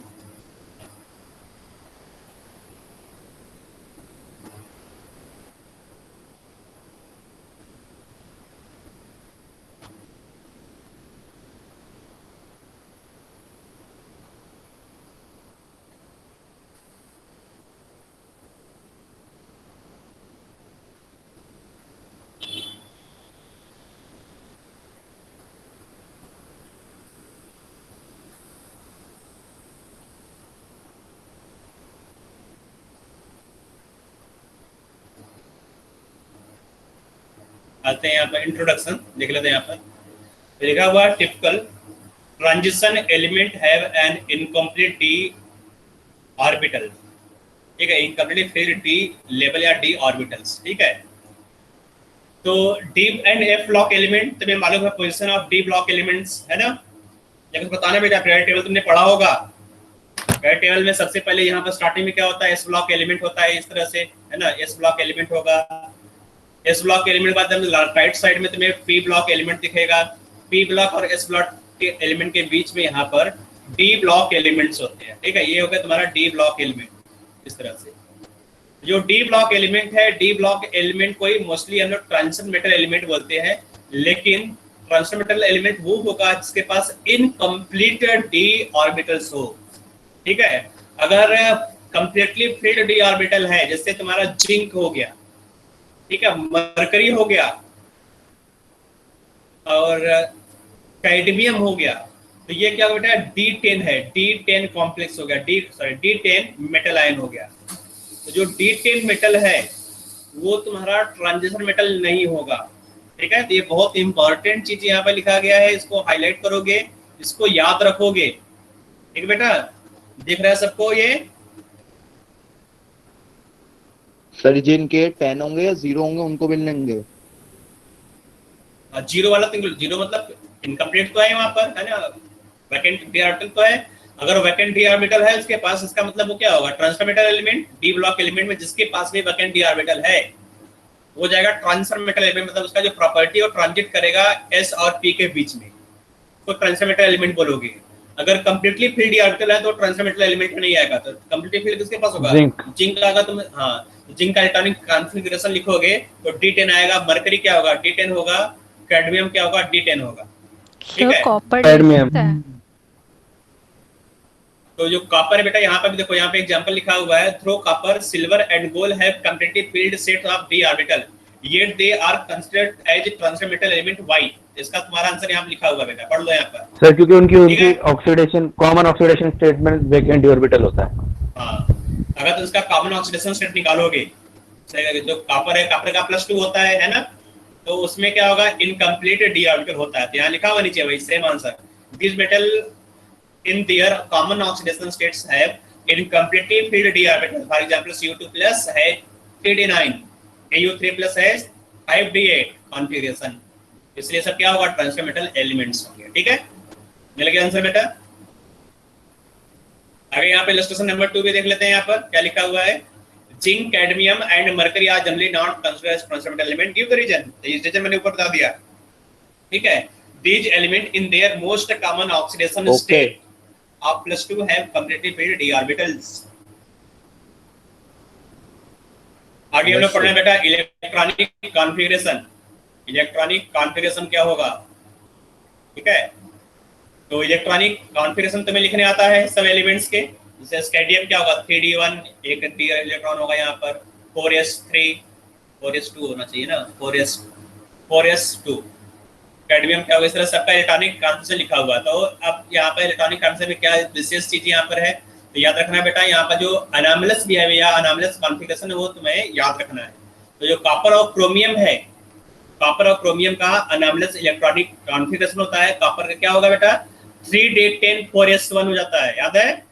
आते हैं यहाँ पर इंट्रोडक्शन देख लेते हैं। यहाँ पर लिखा हुआ typical transition element have N incomplete D orbital, ठीक है, इनकम्प्लीट फिर डी लेवल या डी ऑर्बिटल्स, ठीक है। तो D and F block element तुम्हें मालूम है position of d block elements, है ना। जब बताना बेटा पीरियड टेबल तुमने पढ़ा होगा। पीरियड टेबल में सबसे पहले यहाँ पर स्टार्टिंग में क्या होता है, एस ब्लॉक एलिमेंट होता है इस तरह से, है ना। एस ब्लॉक एलिमेंट होगा, एस ब्लॉक एलिमेंट के बाद राइट साइड में तुम्हें पी ब्लॉक एलिमेंट दिखेगा। पी ब्लॉक और एस ब्लॉक के एलिमेंट के बीच में यहाँ पर डी ब्लॉक एलिमेंट्स होते हैं, ठीक है। ये हो गया तुम्हारा डी ब्लॉक एलिमेंट इस तरह से। जो डी ब्लॉक एलिमेंट है, डी ब्लॉक एलिमेंट को मोस्टली हम लोग ट्रांजिशन मेटल एलिमेंट बोलते हैं, लेकिन ट्रांजिशन मेटल एलिमेंट वो होगा जिसके पास इनकम्प्लीट डी ऑर्बिटल्स हो, ठीक है। अगर कंप्लीटली फिल्ड डी ऑर्बिटल है, जैसे तुम्हारा जिंक हो गया, ठीक है, मरकरी हो गया और कैडमियम हो गया, तो ये क्या बेटा D10 है, D10 कॉम्प्लेक्स हो गया, D10 मेटल आयन हो गया। तो जो D10 मेटल है वो तुम्हारा ट्रांजिशन मेटल नहीं होगा, ठीक है। तो ये बहुत इंपॉर्टेंट चीज यहाँ पे लिखा गया है, इसको हाईलाइट करोगे, इसको याद रखोगे, ठीक है बेटा। दिख रहा है सबको ये? सर जिनके 10 होंगे या 0 होंगे उनको भी लेंगे। जीरो वाला तो जीरो मतलब इनकम्प्लीट तो है वहां पर, है ना, वैकेंट डी ऑर्बिटल तो है। अगर वैकेंट डी ऑर्बिटल है उसके पास, इसका मतलब वो क्या होगा, transition metal element D block element में जिसके पास भी वैकेंट डी ऑर्बिटल है वो जाएगा ट्रांजिशन मेटल एलिमेंट, मतलब उसका जो प्रॉपर्टी वो ट्रांजिट करेगा एस और पी के बीच में, तो ट्रांजिशन मेटल एलिमेंट बोलोगे। अगर कंप्लीटली फिल्ड डी ऑर्बिटल है तो ट्रांजिशन मेटल एलिमेंट नहीं आएगा, तो कंप्लीटली फिल्ड किसके पास होगा, जिंक आएगा। तुम हाँ जिंक का इलेक्ट्रॉनिक कॉन्फ़िगरेशन लिखोगे तो D10 आएगा। मरकरी क्या होगा, D10 होगा। कैडमियम क्या होगा, D10 होगा, ठीक है। Copper cadmium. तो जो कॉपर है बेटा, यहाँ पे भी देखो, यहाँ पे एग्जांपल लिखा हुआ है, though copper silver and gold have completely filled sets of d orbital yet they are considered as transition metal element why. इसका तुम्हारा आंसर यहाँ लिखा हुआ बेटा, पढ़ लो यहाँ पर सर, क्योंकि उनकी ऑक्सीडेशन, कॉमन ऑक्सीडेशन स्टेट में वैकेंट डी ऑर्बिटल होता है। हाँ, अगर तुम इसका कॉमन ऑक्सीडेशन स्टेट निकालोगे, जो कॉपर है, कॉपर का +2 होता है ना, तो उसमें क्या होगा, इनकम्प्लीट डी ऑर्बिटल होता है। तो यहाँ लिखा हुआ नीचे वही same answer, this metal in their common oxidation states have incompletely filled d orbital. For example, Cu2 plus है 3d9, Cu3 plus है 5d8 configuration, इसलिए सब क्या होगा, ट्रांजिशन मेटल एलिमेंट्स होंगे, ठीक है। मिल गया आंसर बेटा। आगे यहाँ पे इलस्ट्रेशन नंबर 2 भी देख लेते हैं। यहाँ पर क्या लिखा हुआ है, zinc cadmium and mercury are generally not considered as transition metal element, give the reason. तो इस रीजन मैंने ऊपर बता दिया, ठीक है। These element in their most common oxidation state of +2 have completely filled d orbitals. आगे हम लोग पढ़ना बेटा इलेक्ट्रॉनिक कॉन्फ़िगरेशन। इलेक्ट्रॉनिक कॉन्फ़िगरेशन क्या होगा, ठीक है। तो इलेक्ट्रॉनिक कॉन्फ़िगरेशन तुम्हें लिखने आता है सब एलिमेंट्स के, जैसे स्कैडियम क्या होगा, 3d1, एक डी इलेक्ट्रॉन होगा यहाँ पर, 4s3, 4s2 होना चाहिए ना, 4s2। कैडमियम क्या होगा, इस तरह सबका इलेक्ट्रॉनिक कॉन्फ़िगरेशन लिखा हुआ। तो अब यहाँ पर इलेक्ट्रॉनिक कॉन्फ़िगरेशन में क्या विशेष चीज यहाँ पर है, तो याद रखना बेटा, यहाँ पर जो अनोमलस बिहेवियर या अनोमलस कॉन्फ़िगरेशन है वो तुम्हें याद रखना है। तो जो कॉपर और क्रोमियम है, कॉपर और क्रोमियम का अनोमलस इलेक्ट्रॉनिक कॉन्फ़िगरेशन होता है। कॉपर का क्या होगा बेटा, 3d10 4s1 हो जाता है, याद है?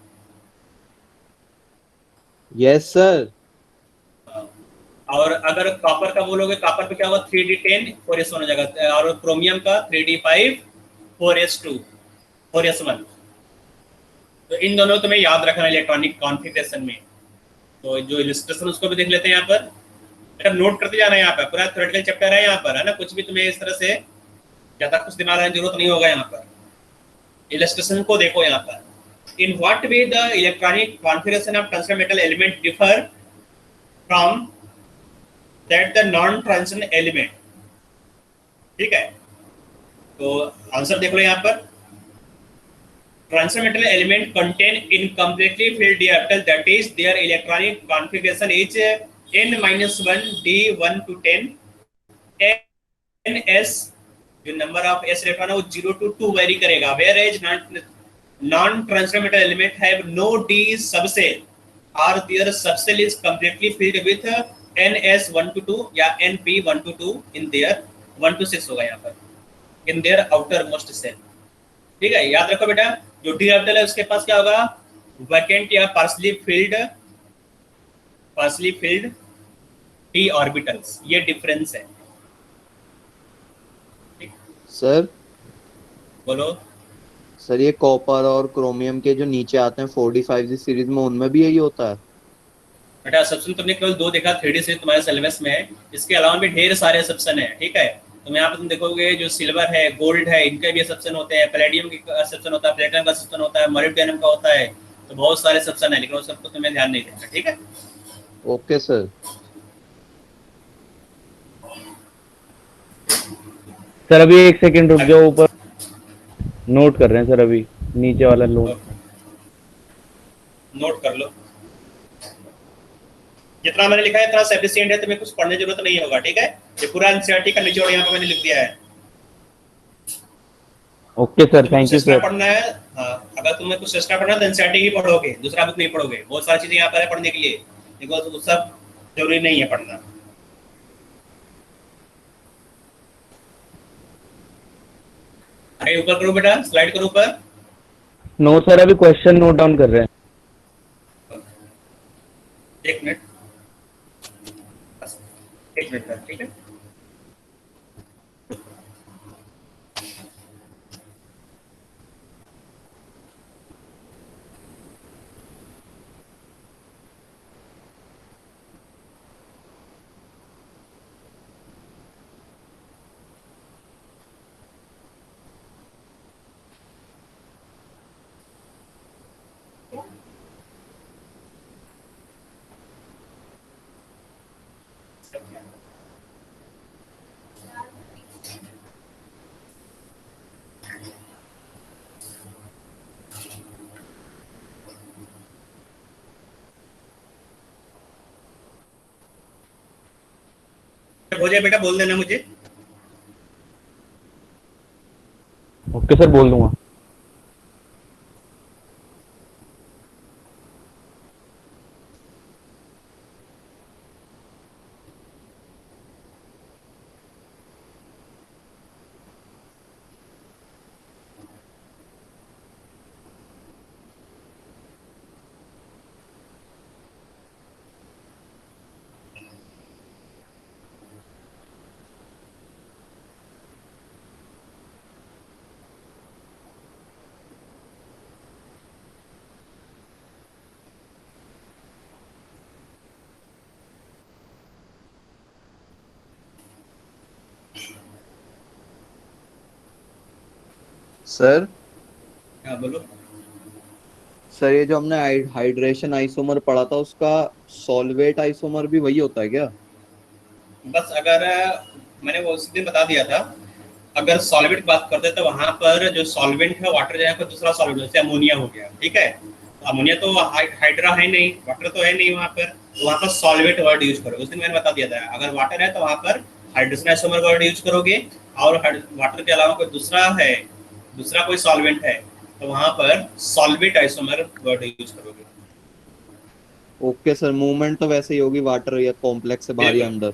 Yes sir. और अगर कॉपर का बोलोगे, कॉपर पे क्या होगा, 3d10 4s1 हो जाएगा, और क्रोमियम का 3d5 4s2 4s1। तो इन दोनों को तुम्हें याद रखना इलेक्ट्रॉनिक कॉन्फ़िगरेशन में। तो जो इलस्ट्रेशन उसको भी देख लेते हैं यहाँ पर, बेटा नोट करते जाना है, यहाँ पर पूरा थ्योरेटिकल चैप्टर है यहाँ पर, है ना, कुछ भी तुम्हें इस तरह से ज्यादा कुछ दिमाग लगाने की जरूरत नहीं होगा यहाँ पर। इलस्ट्रेशन को देखो यहाँ पर, in what way the electronic configuration of transistor metal element differ from that the non transition element. ठीक है, तो आंसर देख लो यहाँ पर, transistor metal element contain incompletely filled d orbital, that is their electronic configuration is n-1 d1 to 10 ns, जो number of s electron है वो 0 to 2 very करेगा, whereas non transitor metal element have no d subcell or their subcell is completely filled with ns1 to 2 या np1 to 2 in their 1 to 6 होगा यहाँ पर, in their outermost cell। ठीक है, याद रखो बेटा, जो डी ऑर्बिटल है उसके पास क्या होगा, वैकेंट या पार्सली फिल्ड डी ऑर्बिटल्स, ये डिफरेंस है। सर बोलो। सर ये कॉपर और क्रोमियम के जो नीचे आते हैं 4D 5D सीरीज में, उनमें भी यही होता है? बेटा सब्सन तुमने केवल 2 देखा, 3D से तुम्हारे सिलेबस में है, इसके अलावा भी ढेर सारे सब्सन है। ठीक है, तो यहाँ पर तुम देखोगे जो सिल्वर है, गोल्ड है, इनके भी सब्सन होते हैं, पैलेडियम का सब्सन होता है, प्लेटिनम का सब्सन होता है, मोलिब्डेनम का होता है, तो बहुत सारे सब्सन है, लेकिन उस सबको तुम्हें ध्यान नहीं देना। ठीक है, ओके सर। सर अभी 1 सेकंड रुक जाओ, ऊपर नोट कर रहे हैं सर, अभी नीचे वाला नोट कर लो, जितना मैंने लिखा है इतना सफिशिएंट है, तुम्हें कुछ पढ़ने की जरूरत नहीं होगा। ठीक है, ये पूरा एनसीईआरटी का निचोड़ यहाँ पे मैंने लिख दिया है। Okay sir, thank you sir. पढ़ना है, हाँ, अगर तुम्हें कुछ एक्स्ट्रा पढ़ना है तो एनसीईआरटी ही पढ़ोगे, दूसरा बुक नहीं पढ़ोगे। बहुत सारी चीजें यहाँ पर है पढ़ने के लिए, देखो तो सब जरूरी नहीं है पढ़ना। आगे ऊपर करो बेटा, स्लाइड करो ऊपर। नो सर, अभी क्वेश्चन नोट डाउन कर रहे हैं। 1 मिनट, 1 मिनट, ठीक है। हो जाए बेटा, बोल देना मुझे। ओके सर, बोल दूंगा। सर हाँ बोलो। सर ये जो हमने हाइड्रेशन आइसोमर पढ़ा था, उसका सॉल्वेट आइसोमर भी वही होता है क्या? बस अगर मैंने वो उसी दिन बता दिया था, अगर सॉल्वेंट बात करते तो वहां पर जो सॉल्वेंट है वाटर जाएगा, कोई दूसरा सॉल्वेंट, जैसे अमोनिया हो गया। ठीक है, तो अमोनिया तो हाइड्रा है नहीं, वाटर तो है नहीं वहां पर, तो वहां पर सॉल्वेंट वर्ड यूज करोगे। उस दिन मैंने बता दिया था, अगर वाटर है तो वहां पर हाइड्रोजन आइसोमर वर्ड यूज करोगे, और वाटर के अलावा कोई दूसरा है, दूसरा कोई सॉल्वेंट है, तो वहां पर सॉल्वेट आइसोमर वर्ड यूज करोगे। ओके सर, मूवमेंट तो वैसे ही होगी, वाटर या कॉम्प्लेक्स से बाहर या अंदर?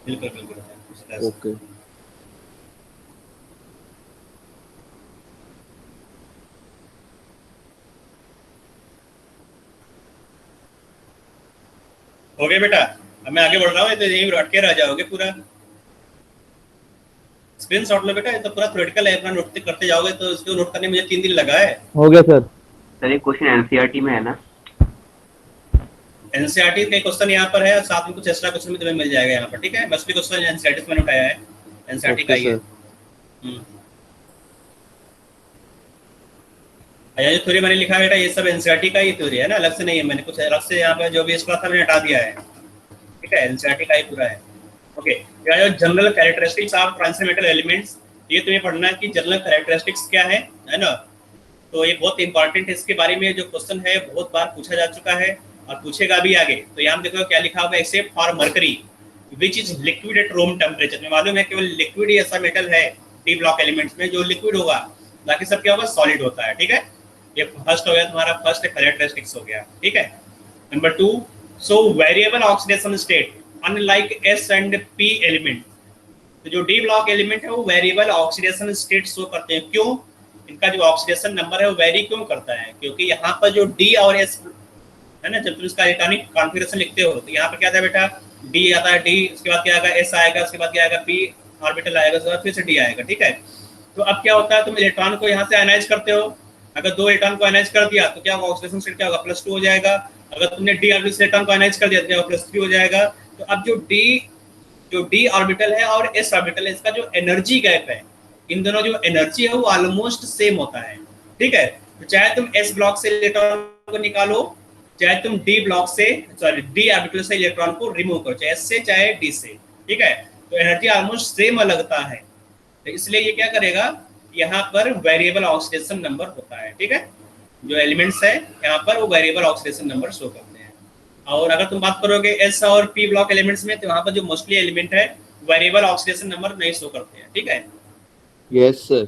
बिल्कुल बिल्कुल। ओके। हो गया बेटा, अब मैं आगे बढ़ रहा हूँ तो यहीं रट के रह जाओगे पूरा। स्क्रीन शॉट लो बेटा, ये तो पूरा थ्योरेटिकल है, अपना नोट करते जाओगे तो इसको नोट करने में मुझे 3 दिन लगा है। हो गया सर। सर ये क्वेश्चन एनसीईआरटी में है ना? एनसीईआरटी के क्वेश्चन यहाँ पर है, साथ में कुछ एक्स्ट्रा क्वेश्चन भी तुम्हें मिल जाएगा यहाँ पर, ठीक है। बस भी क्वेश्चन एनसीईआरटी से मैंने उठाया है, एनसीईआरटी का ही है। जो थ्योरी मैंने लिखा बेटा ये सब एनसीईआरटी का ही थ्योरी है ना, अलग से नहीं है, मैंने कुछ अलग से यहाँ पे जो भी एक्स्ट्रा था मैंने हटा दिया है, ठीक है। एनसीईआरटी का ही पूरा है। ओके, जो जनरल कैरेक्टरिस्टिक्स ऑफ ट्रांसमेटल एलिमेंट्स, ये तुम्हें पढ़ना है कि जनरल कैरेक्टरिस्टिक्स क्या है ना। तो ये बहुत इंपॉर्टेंट है, इसके बारे में जो क्वेश्चन है बहुत बार पूछा जा चुका है और पूछेगा भी आगे। तो यहाँ देखो क्या लिखा हुआ है, except for mercury which is liquid at room temperature. में मालूम है केवल लिक्विड ही ऐसा मेटल है डी ब्लॉक एलिमेंट्स में जो लिक्विड होगा, बाकी सब क्या होगा, सॉलिड होता है, ठीक है। ये फर्स्ट हो गया तुम्हारा, फर्स्ट कैरेक्टरिस्टिक्स हो गया, ठीक है। Number 2, so variable oxidation state unlike S and P element. तो जो डी ब्लॉक एलिमेंट है वो वेरिएबल ऑक्सीडेशन स्टेट शो करते हैं। क्यों? इनका जो ऑक्सीडेशन नंबर है वो वेरी क्यों करता है? क्योंकि यहाँ पर जो डी और एस है ना, जब तुम इसका इलेक्ट्रॉनिक कॉन्फ़िगरेशन लिखते हो तो यहाँ पर क्या आता है बेटा, डी आता है, डी, उसके बाद क्या आएगा, एस आएगा, उसके बाद क्या आएगा, पी ऑर्बिटल आएगा, उसके बाद फिर से डी आएगा, ठीक है। तो अब क्या होता है, तुम इलेक्ट्रॉन को यहाँ से आयनाइज करते हो, अगर 2 इलेक्ट्रॉन को आयनाइज कर दिया तो क्या होगा, ऑक्सीडेशन स्टेट क्या होगा, +2 हो जाएगा। अगर तुमने डी ऑर्बिटल इलेक्ट्रॉन को आयनाइज कर दिया तो क्या होगा, +3 हो जाएगा। तो अब जो डी ऑर्बिटल है और एस ऑर्बिटल है, इसका जो एनर्जी गैप है, इन दोनों जो एनर्जी है वो ऑलमोस्ट सेम होता है, ठीक है। तो चाहे तुम एस ब्लॉक से इलेक्ट्रॉन को निकालो, चाहे तुम डी ब्लॉक से, सॉरी डी ऑर्बिटल से इलेक्ट्रॉन को रिमूव करो, चाहे एस से चाहे डी से, ठीक है। तो एनर्जी ऑलमोस्ट सेम लगता है, तो इसलिए ये क्या करेगा, यहाँ पर वेरिएबल ऑक्सीडेशन नंबर होता है, ठीक है। जो एलिमेंट्स है यहाँ पर वो वेरिएबल ऑक्सीडेशन नंबर शो करते हैं। और अगर तुम बात करोगे एस और पी ब्लॉक एलिमेंट्स में, तो यहाँ पर जो मोस्टली एलिमेंट है वेरिएबल ऑक्सीडेशन नंबर नहीं शो करते हैं, ठीक है। Yes sir.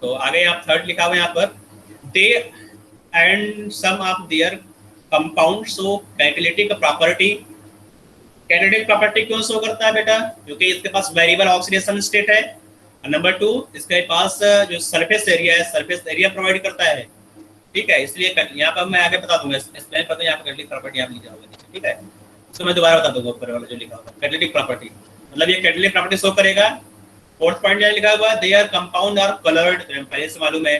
तो आगे आप थर्ड लिखा हुआ है यहाँ पर, they and some of their compound show catalytic property. Catalytic property क्यों शो करता है बेटा? क्योंकि इसके पास वेरिएबल ऑक्सीडेशन स्टेट है। नंबर 2, इसके पास जो सरफेस एरिया है, सरफेस एरिया प्रोवाइड करता है, ठीक है। इसलिए यहाँ पर मैं आगे बता दूंगा, एक्सप्लेन करते हैं यहाँ पर कैटालिटिक प्रॉपर्टी आप लिखा होगा, ठीक है। तो मैं दोबारा बता दूंगा ऊपर वाला जो लिखा होगा, कैटालिटिक प्रॉपर्टी मतलब ये कैटालिटिक प्रॉपर्टी शो करेगा। फोर्थ पॉइंट लिखा हुआ है, दे आर कंपाउंड और कलर्ड। पहले से मालूम है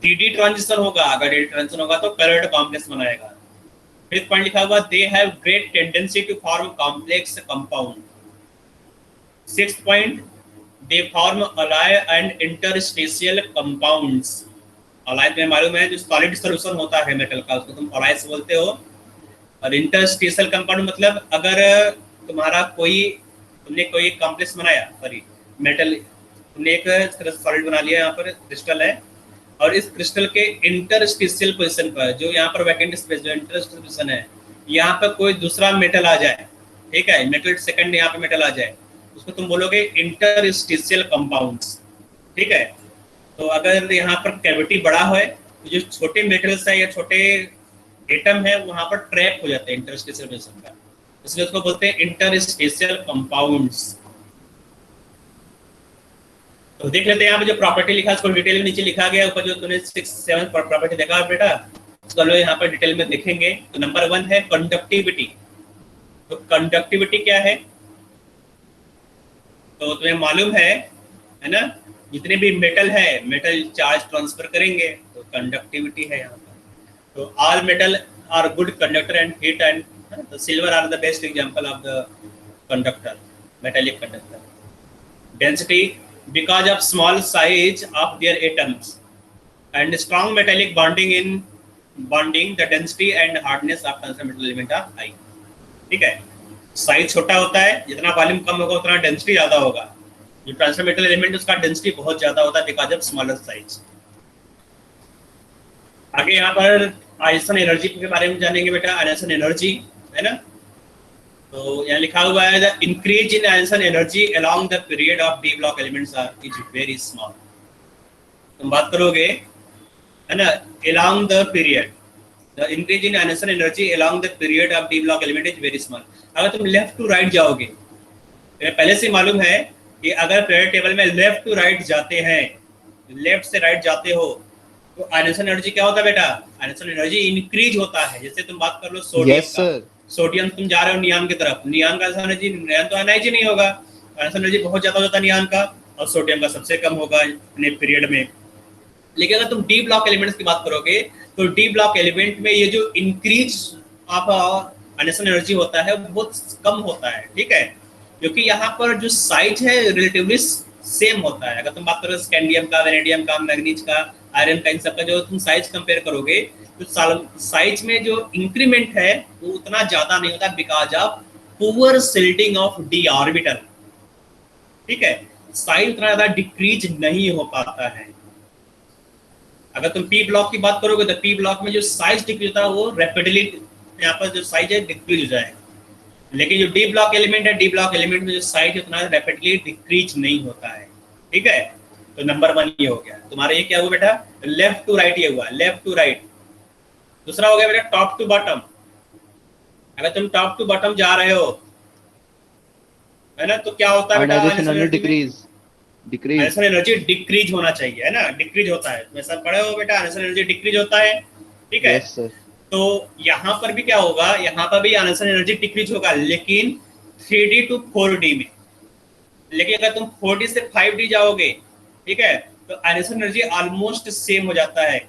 डी ट्रांजिशन होगा, अगर डी ट्रांजिशन होगा तो कलर्ड कॉम्प्लेक्स बनाएगा। फिफ्थ पॉइंट लिखा हुआ, they have great tendency to form complex compound. Sixth point, they form alloy and interstitial compounds. Alloy में मालूम है जो सॉलिड सॉल्यूशन होता है मेटल का, उसको तुम अलाय से बोलते हो। और इंटरस्टेशियल कंपाउंड मतलब अगर तुम्हारा तुमने कोई कॉम्प्लेक्स बनाया, सॉरी मेटल, तुमने एक सॉलिड बना लिया, यहाँ पर क्रिस्टल है, और इस क्रिस्टल के इंटरस्टेशियल पोजीशन पर, जो यहाँ पर वैकेंट स्पेस, जो इंटरस्टेशियल पोजीशन है, यहाँ पर कोई दूसरा मेटल आ जाए, ठीक है, मेटल सेकंड यहाँ पे मेटल आ जाए, उसको तुम बोलोगे इंटरस्टेशियल कंपाउंड्स, ठीक है। तो अगर यहाँ पर कैविटी बड़ा है तो जो छोटे मेटल्स है या छोटे एटम है वहाँ पर ट्रैप हो जाते हैं इंटरस्टेशियल पोजीशन पर, इसलिए उसको बोलते हैं इंटरस्टेशियल कंपाउंड्स। तो देख लेते हैं यहाँ पे जो प्रॉपर्टी लिखा है उसको डिटेल में नीचे लिखा गया, ऊपर जो तूने 6-7 प्रॉपर्टी देखा है बेटा, उसको लो यहाँ पर डिटेल में देखेंगे। तो नंबर 1 है कंडक्टिविटी। तो कंडक्टिविटी क्या है? तो तुम्हें मालूम है ना, जितने भी मेटल है, मेटल चार्ज ट्रांसफर करेंगे, तो कंडक्टिविटी है यहाँ पर। तो all metal are good conductor and heat and silver are the best example of the conductor, metallic conductor. Density because of small size of their atoms and strong metallic bonding the density and hardness of transmetal element are high, ठीक है। Size छोटा होता है, जितना volume कम होगा उतना density ज्यादा होगा। जो ट्रांसमेटल एलिमेंट उसका डेंसिटी बहुत ज्यादा होता है बिकॉज ऑफ स्मॉलर साइज। आगे यहाँ पर आयसन एनर्जी के बारे में जानेंगे बेटा, आयसन एनर्जी है ना। तो यहाँ लिखा हुआ है the increase in ionisation energy along the period of d block elements are is very small. तुम बात करोगे है ना, along the period, the increase in ionisation energy along the period of d block element is very small. अगर तुम left to right जाओगे, पहले से मालूम है कि अगर पीरियड टेबल में लेफ्ट टू राइट जाते हैं, लेफ्ट से राइट जाते हो, तो आयसन एनर्जी क्या होता है बेटा? आयसन एनर्जी इंक्रीज होता है। जैसे तुम बात कर लो सोडियम का, सोडियम तुम जा रहे हो नियान की तरफ, नियान का आंसर एनर्जी, नियान तो एनर्जी नहीं होगा, आंसर एनर्जी बहुत ज्यादा होता है नियान का, और सोडियम का सबसे कम होगा अपने पीरियड में। लेकिन अगर तुम डी ब्लॉक एलिमेंट्स की बात करोगे तो डी ब्लॉक एलिमेंट में ये जो इंक्रीज ऑफ आयनेशन एनर्जी होता है वो बहुत कम होता है, ठीक है, क्योंकि यहाँ पर जो साइज है रिलेटिवली सेम होता है। अगर तुम बात करो स्कैंडियम का, वेनेडियम का, मैग्नीज का, आयरन का, इन सबका जो तुम साइज कंपेयर करोगे तो साइज में जो इंक्रीमेंट है वो उतना ज्यादा नहीं होता, because of poor silting of d orbital, ठीक है, साइज उतना ज्यादा डिक्रीज नहीं हो पाता है। अगर तुम पी ब्लॉक की बात करोगे तो पी ब्लॉक में जो साइज डिक्रीज होता है वो रैपिडली यहाँ पर जो साइज है डिक्रीज हो जाएगा, लेकिन जो डी ब्लॉक एलिमेंट है, डी ब्लॉक एलिमेंट में जो साइज उतना रैपिडली डिक्रीज नहीं होता है, ठीक है। तो नंबर 1 ये हो गया तुम्हारा। ये क्या हुआ बेटा, लेफ्ट टू राइट ये हुआ, लेफ्ट टू राइट। दूसरा हो गया बेटा टॉप टू बॉटम। अगर तुम टॉप टू बॉटम जा रहे हो, है ना, तो क्या होता है बेटा, आयनेशन एनर्जी डिक्रीज होना चाहिए, है ना, डिक्रीज होता है। तुम सब पढ़े हो बेटा, आयनेशन एनर्जी डिक्रीज होता है, ठीक है। तो यहाँ पर भी क्या होगा, यहाँ पर भी आयनेशन एनर्जी डिक्रीज होगा, लेकिन 3D टू 4D में। लेकिन अगर तुम 4D से 5D जाओगे, ठीक है, तो आयनेशन एनर्जी ऑलमोस्ट सेम हो जाता है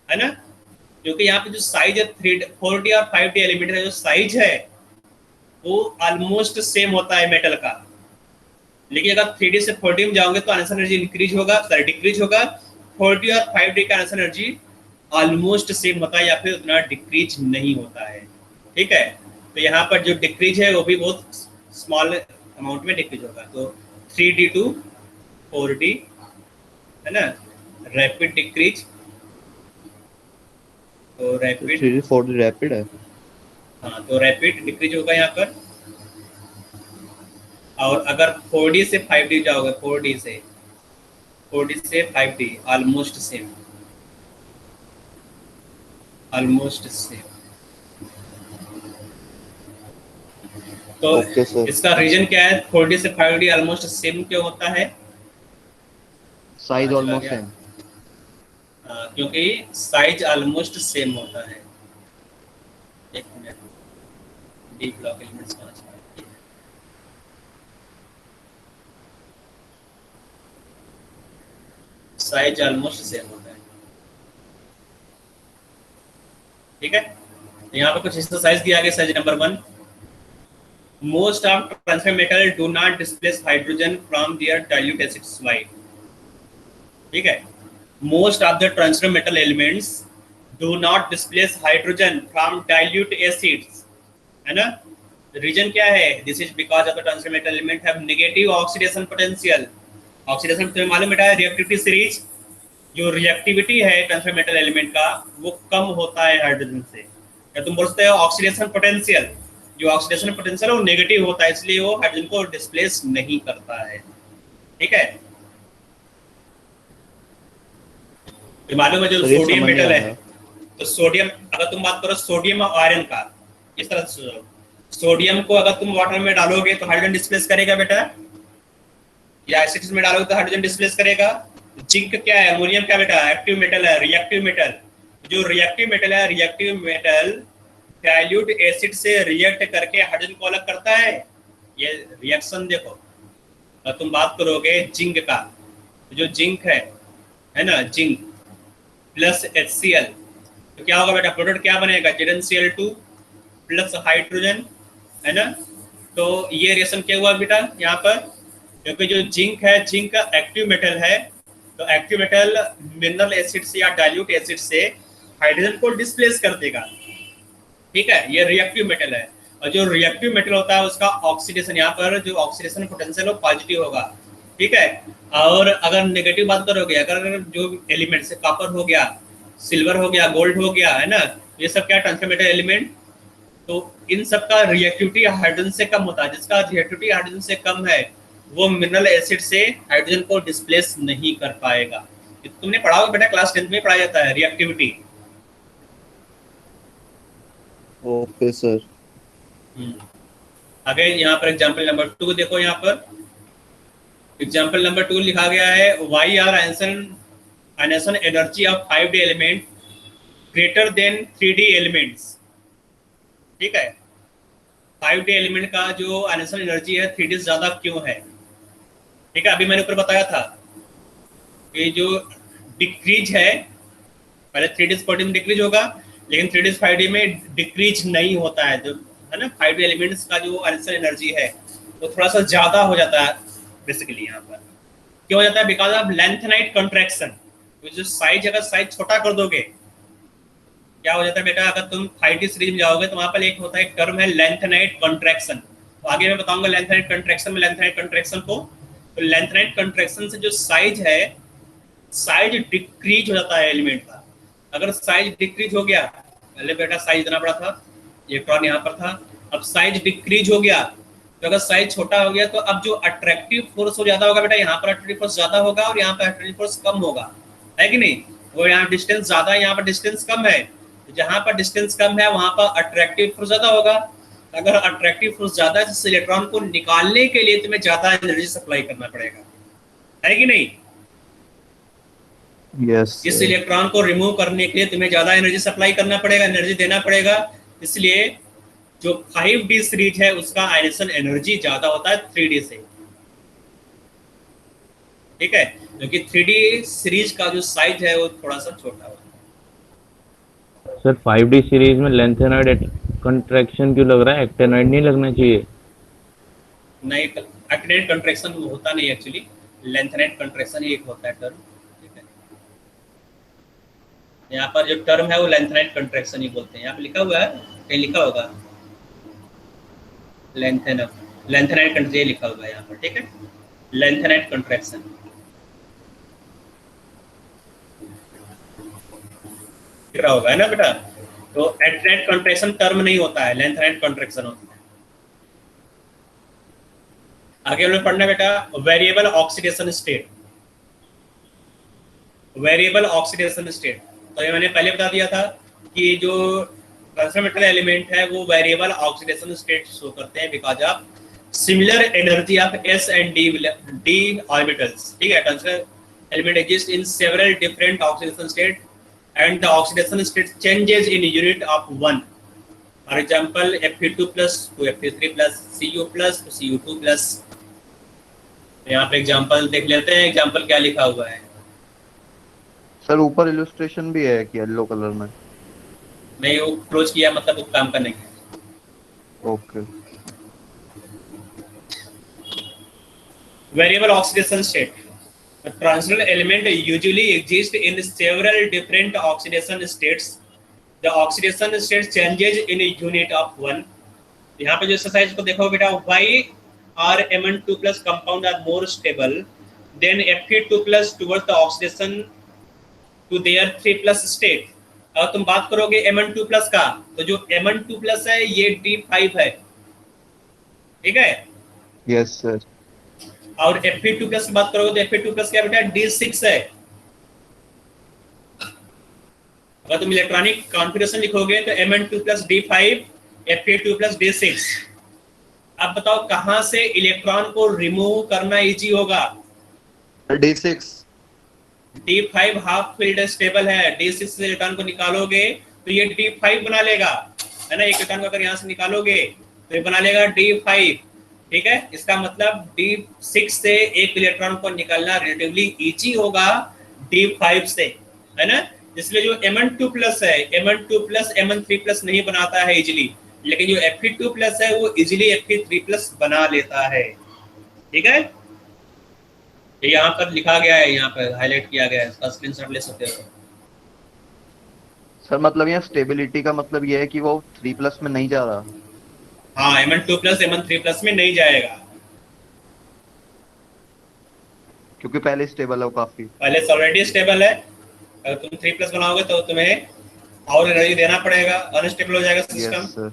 ना, क्योंकि यहाँ पे जो साइज है 4D और 5D एलिमेंट का जो साइज है वो ऑलमोस्ट सेम होता है मेटल का। लेकिन अगर 3D से 4D में जाओगे तो आयनेशन एनर्जी इंक्रीज होगा, डिक्रीज होगा। 4D और 5D का आयनेशन एनर्जी ऑलमोस्ट सेम होता है या फिर उतना डिक्रीज नहीं होता है, ठीक है। तो यहाँ पर जो डिक्रीज है वो भी बहुत स्मॉल अमाउंट में डिक्रीज होगा। तो 3D टू 4D, है ना, रैपिड डिक्रीज, तो रैपिड 3D 4D रैपिड है, हाँ, तो रैपिड डिक्रीज होगा यहाँ पर। और अगर 4D से 5D जाओगे, 4D से 5D almost same, almost same. तो इसका रीजन क्या है, 4D से 5D ऑलमोस्ट सेम क्यों होता है, साइज ऑलमोस्ट सेम, क्योंकि साइज ऑलमोस्ट सेम होता है। एक मिनट, डी ब्लॉक एलिमेंट्स का साइज ऑलमोस्ट सेम होता है, ठीक है। यहाँ पे कुछ एक्सरसाइज दिया गया। Size number 1, most of transfer metal do not displace hydrogen from their dilute acids, why, ठीक है। Most of the transfer metal elements do not displace hydrogen from dilute acids, है ना। रीजन क्या है, this is because of the transfer metal element have negative oxidation potential. Oxidation तुम्हें मालूम बेटा है, रिएक्टिविटी सीरीज, जो रिएक्टिविटी है ट्रांसफर मेटल एलिमेंट का वो कम होता है हाइड्रोजन से। या तुम बोल सकते हो ऑक्सीडेशन पोटेंशियल, जो ऑक्सीडेशन पोटेंशियल है वो नेगेटिव होता है, इसलिए वो हाइड्रोजन को डिस्प्लेस नहीं करता है, ठीक है। तो मालूम है जो सोडियम मेटल है, तो सोडियम, अगर तुम बात करो सोडियम और आयरन का, इस तरह से सोडियम को अगर तुम वाटर में डालोगे तो हाइड्रोजन डिस्प्लेस करेगा बेटा, या एसिड्स में डालोगे तो हाइड्रोजन डिस्प्लेस करेगा। जिंक क्या है, अमोनियम क्या बेटा, एक्टिव मेटल है, रिएक्टिव मेटल। जो रिएक्टिव मेटल है, रिएक्टिव मेटल डाइल्यूट एसिड से रिएक्ट करके हाइड्रोजन को अलग करता है। ये रिएक्शन देखो। और तुम बात करोगे जिंक का, जो जिंक है ना, जिंक प्लस HCl, तो क्या होगा बेटा, प्रोडक्ट क्या बनेगा, ZnCl2 प्लस हाइड्रोजन, है ना। तो ये रिएक्शन क्या हुआ बेटा यहाँ पर, क्योंकि जो जिंक है, जिंक का एक्टिव मेटल है, तो एक्टिव मेटल मिनरल एसिड से या डाइल्यूट एसिड से हाइड्रोजन को डिस्प्लेस कर देगा, ठीक है। ये रिएक्टिव मेटल है। और जो रिएक्टिव मेटल होता है उसका ऑक्सीडेशन, यहाँ पर जो ऑक्सीडेशन पोटेंशियल हो पॉजिटिव होगा, ठीक है। और अगर नेगेटिव बात करोगे, अगर जो एलिमेंट से कॉपर हो गया, सिल्वर हो गया, गोल्ड हो गया, है ना, ये सब क्या ट्रांसफर मेटल एलिमेंट, तो इन सब का रिएक्टिविटी हाइड्रोजन से कम होता है। जिसका रिएक्टिविटी हाइड्रोजन से कम है वो मिनरल एसिड से हाइड्रोजन को डिस्प्लेस नहीं कर पाएगा। तुमने पढ़ा होगा बेटा, क्लास 10th में पढ़ाया जाता है रिएक्टिविटी। Okay sir. आगे यहाँ पर एग्जांपल नंबर 2 देखो। यहाँ पर एग्जांपल नंबर 2 लिखा गया है, why are ionisation energy of 5D element greater than 3D elements, ठीक है। 5D एलिमेंट का जो आयनेशन एनर्जी है 3D से ज्यादा क्यों है? ठीक है, अभी मैंने ऊपर बताया था कि जो डिक्रीज है, पहले 3D से 4D में डिक्रीज होगा, लेकिन 3D से 5D में डिक्रीज नहीं होता है। जो है ना 5D एलिमेंट्स का जो आयनेशन एनर्जी है वो थोड़ा सा ज्यादा हो जाता है बेसिकली। यहाँ पर क्यों हो जाता है? Because of lanthanide contraction. जो साइज, अगर साइज छोटा कर दोगे, क्या हो जाता है बेटा, अगर तुम 5D सीरीज में जाओगे तो वहां पर एक होता है, एक टर्म है लेंथेनाइट कंट्रैक्शन। तो आगे मैं बताऊंगा लेंथेनाइट कंट्रैक्शन में लेंथेनाइट कंट्रैक्शन को। तो लेंथेनाइट कंट्रैक्शन से जो साइज है, साइज डिक्रीज हो जाता है एलिमेंट का। अगर साइज डिक्रीज हो गया, पहले बेटा साइज इतना बड़ा था, इलेक्ट्रॉन यहाँ पर था, अब साइज डिक्रीज हो गया, तो अगर साइज छोटा हो गया तो अब जो अट्रैक्टिव फोर्स हो ज्यादा होगा बेटा, यहाँ पर अट्रैक्टिव फोर्स ज्यादा होगा और यहाँ पर अट्रैक्टिव फोर्स कम होगा, है कि नहीं? वो यहाँ डिस्टेंस ज्यादा है, यहाँ पर डिस्टेंस कम है। जहां पर डिस्टेंस कम है वहां पर अट्रैक्टिव फोर्स ज्यादा होगा। अगर अट्रैक्टिव फोर्स ज्यादा है, जिस इलेक्ट्रॉन को निकालने के लिए तुम्हें ज्यादा एनर्जी सप्लाई करना पड़ेगा, है कि नहीं? यस इस इलेक्ट्रॉन को रिमूव करने के लिए तुम्हें ज्यादा एनर्जी सप्लाई करना पड़ेगा, एनर्जी देना पड़ेगा। इसलिए जो 5D सीरीज है उसका आयनेशन एनर्जी ज्यादा होता है 3D से। ठीक है, क्योंकि 3D सीरीज का जो साइज है वो थोड़ा सा छोटा होता है। सर 5D सीरीज में लेंथेनॉइड कंट्रैक्शन क्यों लग रहा है? एक्टेनॉइड नहीं लगना चाहिए? नहीं, एक्टिनेट कंट्रैक्शन होता नहीं एक्चुअली, लेंथेनाइट कंट्रैक्शन ही एक होता है टर्म। ठीक है, यहाँ पर जो टर्म है वो लेंथेनाइट कंट्रैक्शन ही बोलते हैं। यहाँ पे लिखा हुआ है, कहीं लिखा होगा लेंथेनाइट कंट्रैक्शन लिखा हुआ है यहाँ पर। ठीक है, लेंथेनाइट कंट्रैक्शन लिख रहा होगा, है ना बेटा? तो एक्टिनेट कंट्रैक्शन टर्म नहीं होता है, लेंथेनाइट कंट्रैक्शन होता है। आगे हम लोग पढ़ना बेटा variable oxidation state. Variable oxidation state, तो ये मैंने पहले बता दिया था कि जो ट्रांसमेटल एलिमेंट है वो वेरिएबल ऑक्सीडेशन स्टेट शो करते हैं because of similar energy of s and d orbitals. ठीक है, transmetal element exist in several different oxidation state and the oxidation state changes in unit of 1। For example Fe2+ to Fe3+, Cu+ to Cu2+। यहाँ पे example देख लेते हैं, example क्या लिखा हुआ है। सर ऊपर इलस्ट्रेशन भी है कि येलो कलर में? नहीं, वो क्लोज किया मतलब वो काम का नहीं है। Okay. Variable oxidation state. The transitional element usually exists in several different oxidation states. The oxidation state changes in a unit of 1. यहाँ पे जो एक्सरसाइज को देखो बेटा, why are Mn2+ compound are more stable than Fe2+ towards the oxidation to their 3+ state. अगर तुम बात करोगे Mn2+ का, तो जो Mn2+ है ये D5 है, ठीक है? Yes sir. और Fe2+ की बात करोगे तो Fe2+ क्या बेटा, D6 है। अगर तुम इलेक्ट्रॉनिक कॉन्फ़िगरेशन लिखोगे तो Mn2+ D5, Fe2+ D6। अब बताओ कहां से इलेक्ट्रॉन को रिमूव करना इजी होगा? D6। D5 half field stable है, D6 से इलेक्ट्रॉन को निकालोगे तो ये D5 बना लेगा, है ना? एक इलेक्ट्रॉन को अगर यहाँ से निकालोगे तो ये बना लेगा D5। ठीक है, इसका मतलब D6 से एक इलेक्ट्रॉन को निकालना रिलेटिवली इजी होगा D5 से, है ना? इसलिए जो Mn2+ है, Mn2+ Mn3+ नहीं बनाता है इजीली, लेकिन जो Fe2+ है वो इजीली Fe3+ बना लेता है। ठीक है, यहाँ पर लिखा गया है, यहाँ पर हाईलाइट किया गया है, इसका स्क्रीनशॉट ले सकते हो। सर मतलब यहाँ स्टेबिलिटी का मतलब ये है कि वो 3+ में नहीं जा रहा? हाँ, Mn2+ Mn3+ में नहीं जाएगा, क्योंकि पहले स्टेबल है वो काफी। पहले से ऑलरेडी स्टेबल है। अगर तुम 3+ बनाओगे तो तुम्हें और एनर्जी देना पड़ेगा, अनस्टेबल हो जाएगा सिस्टम। Yes sir.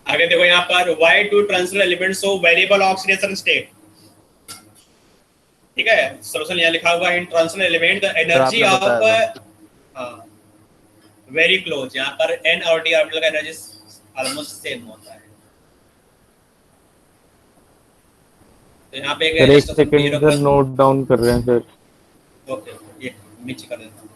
आगे देखो यहाँ पर why do transitional elements show variable oxidation state। ठीक है, सॉल्यूशन यहाँ लिखा हुआ है, इन ट्रांजिशनल एलिमेंट द एनर्जी आपने ऑफ बताया वेरी क्लोज। यहाँ पर n और d ऑर्बिटल का एनर्जी ऑलमोस्ट सेम होता है। तो यहाँ पे सर एक सेकंड सर, नोट डाउन कर रहे हैं सर। ओके, ये नीचे कर देता हूँ।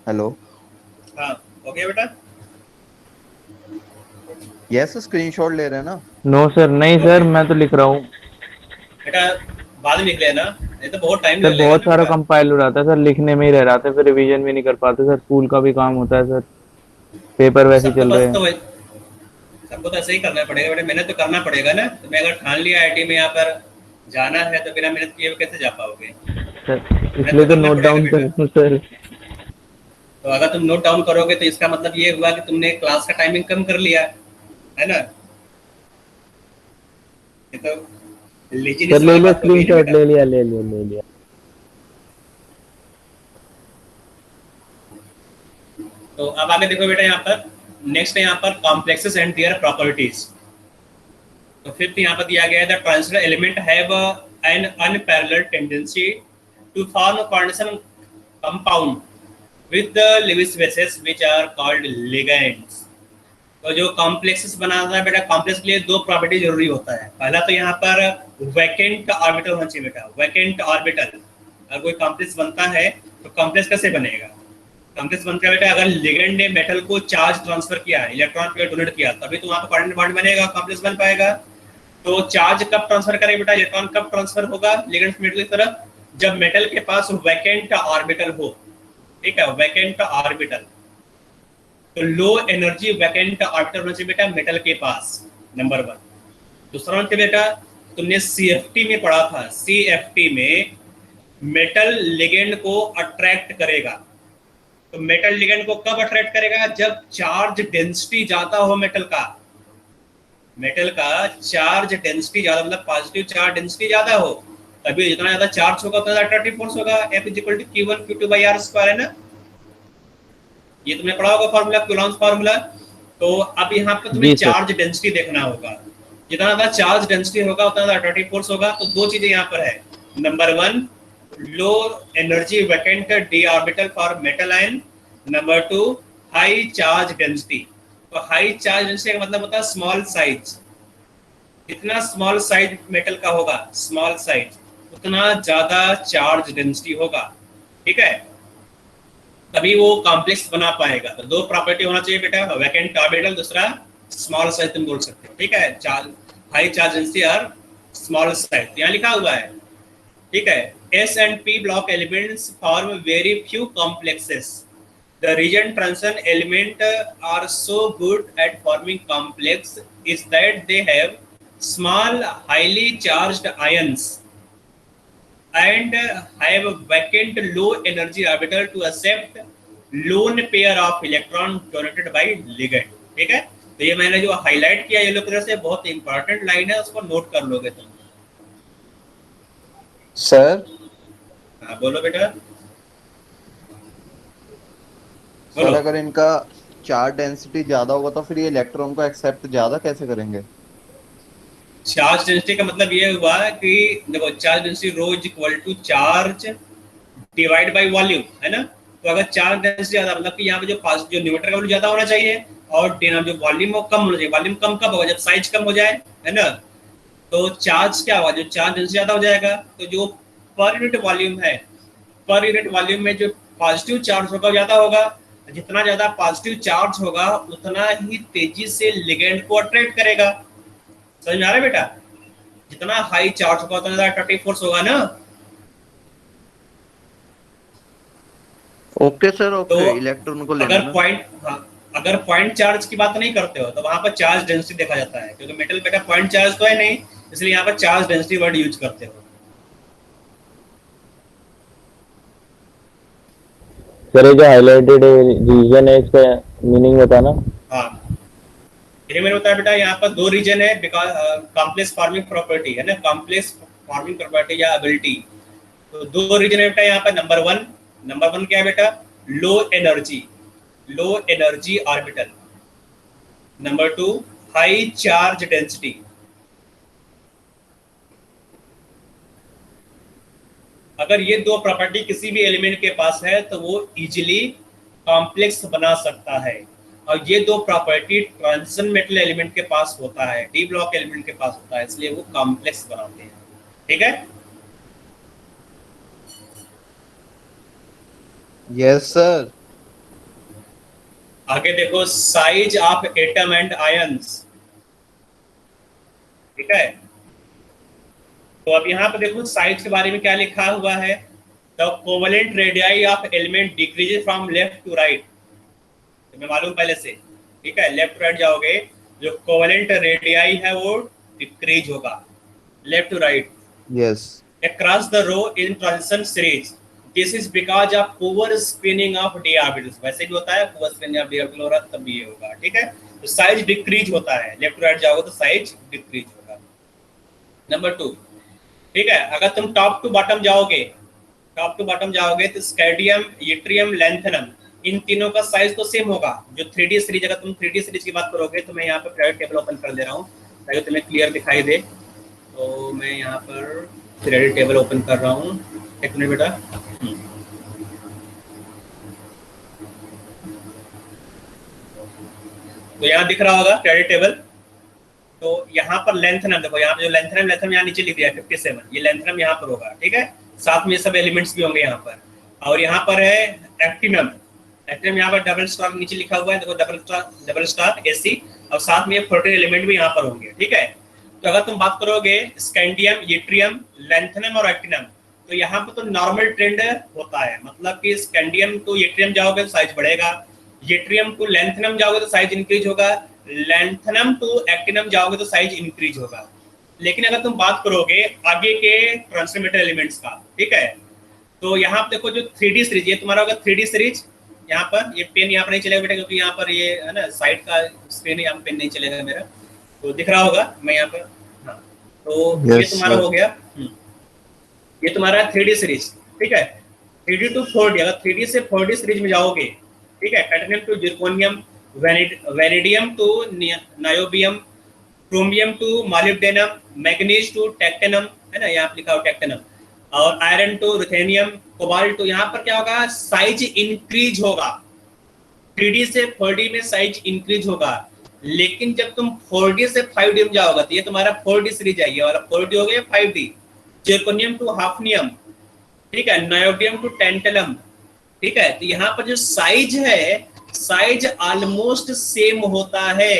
हेलो। हाँ हो गया बेटा। यस, स्क्रीनशॉट ले रहे हैं ना? नो सर, नहीं सर, ओके मैं तो लिख रहा हूँ। बेटा, बाद में निकले ना, नहीं तो बहुत टाइम सर ले लेगा बहुत ना सारा बेटा। कंपाइल हो रहा था सर, लिखने में ही रह रहा था, फिर रिवीजन भी नहीं कर पाते सर, स्कूल का भी काम होता है सर, पेपर वैसे ही सबको चल रहे बस हैं। तो सबको तो ऐसे ही करना पड़ेगा बेटा, मेहनत तो करना पड़ेगा ना। तुम्हें अगर ठान लिया आईटी में यहाँ पर जाना है तो बिना मेहनत किए हुए कैसे जा पाओगे? सर मेहनत इसलिए तो तो करना नोट पड़ेगा डाउन कर बेटा। रहा हूँ सर। तो अगर तुम नोट डाउन करोगे तो इसका मतलब ये हुआ कि तुमने क्लास का टाइमिंग कम कर लिया, है ना? ये तो सर लेजीनेस ले वाली लिया बात हो गई ना स्क्रीनशॉट, बेटा। ले लिया, ले लिया, ले लिया। तो अब आगे देखो बेटा, यहाँ पर नेक्स्ट है यहाँ पर कॉम्प्लेक्सेस एंड देयर प्रॉपर्टीज। तो फिफ्थ यहाँ पर दिया गया है the transistor element have an unparalleled tendency to form coordination compound with the Lewis bases which are called ligands. तो जो कॉम्प्लेक्सेस बनाता है बेटा, कॉम्प्लेक्स के लिए दो प्रॉपर्टी जरूरी होता है। पहला तो यहाँ पर वैकेंट ऑर्बिटल होना चाहिए बेटा, वैकेंट ऑर्बिटल। अगर कोई कॉम्प्लेक्स बनता है तो कॉम्प्लेक्स कैसे बनेगा? कॉम्प्लेक्स बनता है बेटा, अगर लिगेंड ने मेटल को चार्ज ट्रांसफर किया, इलेक्ट्रॉन पे डोनेट किया, तभी तो वहाँ पर कोऑर्डिनेट बॉन्ड बनेगा, कॉम्प्लेक्स बन पाएगा। तो चार्ज कब ट्रांसफर करेगा बेटा, इलेक्ट्रॉन कब ट्रांसफर होगा लिगेंड मेटल की तरफ? जब मेटल के पास वैकेंट ऑर्बिटल हो। ठीक है, वैकेंट ऑर्बिटल। तो लो एनर्जी वैकेंट ऑर्बिटल होना चाहिए बेटा मेटल के पास, नंबर वन। दूसरा होना चाहिए बेटा, तुमने सीएफटी में पढ़ा था, सीएफटी में मेटल लिगेंड को अट्रैक्ट करेगा। तो मेटल लिगेंड को कब अट्रैक्ट करेगा? जब चार्ज डेंसिटी ज्यादा हो मेटल का। मेटल का चार्ज डेंसिटी ज्यादा, मतलब पॉजिटिव चार्ज डेंसिटी ज्यादा हो, तभी जितना ज्यादा चार्ज होगा उतना अट्रैक्टिव फोर्स होगा। F = Q1 Q2/R² है ना? ये तुमने पढ़ा होगा फॉर्मूला, कूलॉम्स फॉर्मूला। तो अब यहाँ पे तुम्हें जी सर। चार्ज डेंसिटी देखना होगा। जितना ज्यादा चार्ज डेंसिटी होगा उतना ज्यादा अट्रैक्टिव फोर्स होगा। तो दो चीजें यहाँ पर है, number one low energy vacant d orbital for metal ion, number two high charge density. तो हाई चार्ज डेंसिटी का मतलब होता है स्मॉल साइज। जितना स्मॉल साइज मेटल का होगा, स्मॉल साइज, उतना ज्यादा चार्ज डेंसिटी होगा। ठीक है, तभी वो कॉम्प्लेक्स बना पाएगा। तो दो प्रॉपर्टी होना चाहिए बेटा, वैकेंट ऑर्बिटल, दूसरा स्मॉल साइज तुम बोल सकते हो। ठीक है, चार्ज हाई चार्ज डेंसिटी और स्मॉल साइज यहाँ लिखा हुआ है। ठीक है, s and p block elements form very few complexes. The reason transition element are so good at forming complex is that they have small highly charged ions and have vacant low energy orbital to accept lone pair of electron donated by ligand। ठीक है, तो ये मैंने जो highlight किया yellow colour से, बहुत important line है, उसको नोट कर लोगे तुम। सर। हाँ बोलो बेटा, सर बोलो। अगर इनका चार्ज डेंसिटी ज्यादा होगा तो फिर ये इलेक्ट्रॉन को एक्सेप्ट ज्यादा कैसे करेंगे? चार्ज डेंसिटी का मतलब ये हुआ कि देखो, charge density rho is equal to charge divide by volume, है ना? तो अगर चार्ज डेंसिटी ज्यादा, मतलब कि यहाँ पे जो न्यूमेटर का वैल्यू ज्यादा होना चाहिए और जो वॉल्यूम वो कम होना चाहिए। वॉल्यूम कम कब होगा? जब साइज कम हो जाए, है ना? तो चार्ज क्या होगा? जो चार्ज डेंसिटी ज्यादा हो जाएगा, तो जो पर यूनिट वॉल्यूम है, पर यूनिट वॉल्यूम में जो पॉजिटिव चार्ज होगा ज्यादा होगा। जितना ज्यादा पॉजिटिव चार्ज होगा उतना ही तेजी से लिगेंड को अट्रैक्ट करेगा। समझ में आ रहा है बेटा? जितना हाई चार्ज होगा उतना ज्यादा अट्रैक्टिव फोर्स होगा ना। ओके सर, तो ओके, इलेक्ट्रॉन को लेना अगर ना। पॉइंट, हाँ, अगर पॉइंट चार्ज की बात नहीं करते हो तो वहां पर चार्ज डेंसिटी देखा जाता है, क्योंकि मेटल बेटा पॉइंट चार्ज तो है नहीं, इसलिए यहाँ पर चार्ज डेंसिटी वर्ड यूज करते हो। सर ये जो हाईलाइटेड रीजन है, इसका मीनिंग बताना। हाँ, ये मैंने बताया बेटा, यहाँ पर दो रीजन है, बिकॉज कॉम्प्लेक्स फॉर्मिंग प्रॉपर्टी है ना, कॉम्प्लेक्स फॉर्मिंग प्रॉपर्टी या एबिलिटी। तो दो रीजन है बेटा यहाँ पर। नंबर वन क्या है बेटा? Low energy orbital. Number two high charge density. अगर ये दो प्रॉपर्टी किसी भी एलिमेंट के पास है तो वो इजीली कॉम्प्लेक्स बना सकता है। और ये दो प्रॉपर्टी ट्रांजिशन मेटल एलिमेंट के पास होता है, डी ब्लॉक एलिमेंट के पास होता है, इसलिए वो कॉम्प्लेक्स बनाते हैं। ठीक है, यस सर। आगे देखो size of atom and ions, ठीक है। तो अब यहाँ पे देखो साइज के बारे में क्या लिखा हुआ है, the covalent radii of element decreases from left to right, तुम्हें मालूम पहले से, ठीक है। लेफ्ट टू राइट जाओगे, जो कोवलेंट रेडियाई है वो डिक्रीज होगा left to right yes. across the row in transition series. This is because of poor spinning of d orbitals. वैसे भी होता है, poor spinning of d orbital हो रहा है तब ये होगा, ठीक है। तो साइज डिक्रीज होता है, लेफ्ट टू राइट जाओगे तो साइज डिक्रीज होगा। नंबर 2, ठीक है। अगर तुम टॉप टू बॉटम जाओगे, टॉप टू बॉटम जाओगे तो स्कैंडियम, यट्रियम, लैंथेनम, इन तीनों का साइज तो सेम होगा। जो 3D सीरीज, अगर तुम 3D सीरीज की बात करोगे तो मैं यहाँ पर प्राइवेट टेबल ओपन कर दे रहा हूँ ताकि तुम्हें क्लियर दिखाई दे। तो मैं यहाँ पर क्रेडिट टेबल ओपन कर रहा हूँ, एक मिनट बेटा। तो यहाँ दिख रहा होगा क्रेडिट टेबल। तो यहाँ पर लेंथनम देखो, यहाँ पे जो लेंथनम यहाँ नीचे लिख दिया है 57, ये लेंथनम यहाँ पर होगा, ठीक है। साथ में सब एलिमेंट्स भी होंगे यहाँ पर। और यहाँ पर है एक्टिनम, एक्टिनम यहाँ पर डबल स्टार नीचे लिखा हुआ है, देखो डबल स्टार AC, और साथ में 14 एलिमेंट भी यहाँ पर होंगे, ठीक है। तो अगर तुम बात करोगे स्कैंडियम, यट्रियम, लैंथेनम और एक्टिनम, तो यहाँ पर तो नॉर्मल ट्रेंड होता है, मतलब कि स्कैंडियम टू यट्रियम जाओगे तो साइज बढ़ेगा, यट्रियम टू लैंथेनम जाओगे तो साइज इंक्रीज होगा, लैंथेनम टू एक्टिनम जाओगे तो साइज इंक्रीज होगा। लेकिन अगर तुम बात करोगे आगे के ट्रांसमीटर एलिमेंट्स का, ठीक है, तो यहाँ पर देखो जो 3D सीरीज, ये तुम्हारा होगा 3D सीरीज। यहाँ पर ये पेन यहाँ पर नहीं चलेगा बेटा, क्योंकि यहाँ पर ये है ना साइड का स्क्रीन है, यहाँ पेन नहीं चलेगा मेरा, तो दिख रहा होगा मैं यहाँ पर। हाँ, तो ये तुम्हारा हो गया, ये तुम्हारा 3D सीरीज, ठीक है। 3D टू 4D, अगर 3D से 4D सीरीज में जाओगे, ठीक है, titanium to zirconium, vanadium to niobium, chromium to molybdenum, manganese to technetium, है ना, यहाँ लिखा हो टेक्टेनम, और iron to ruthenium, cobalt to, यहाँ पर क्या होगा, साइज इंक्रीज होगा। 3D से 4D में साइज इंक्रीज होगा। लेकिन जब तुम 4D से 5D में जाओगे तो ये तुम्हारा 4D सीरीज है, ये वाला 4D हो गया 5D। जिरकोनियम टू हाफनियम, ठीक है, नायोडियम टू टेंटलम, ठीक है। तो यहाँ पर जो साइज है, साइज ऑलमोस्ट सेम होता है,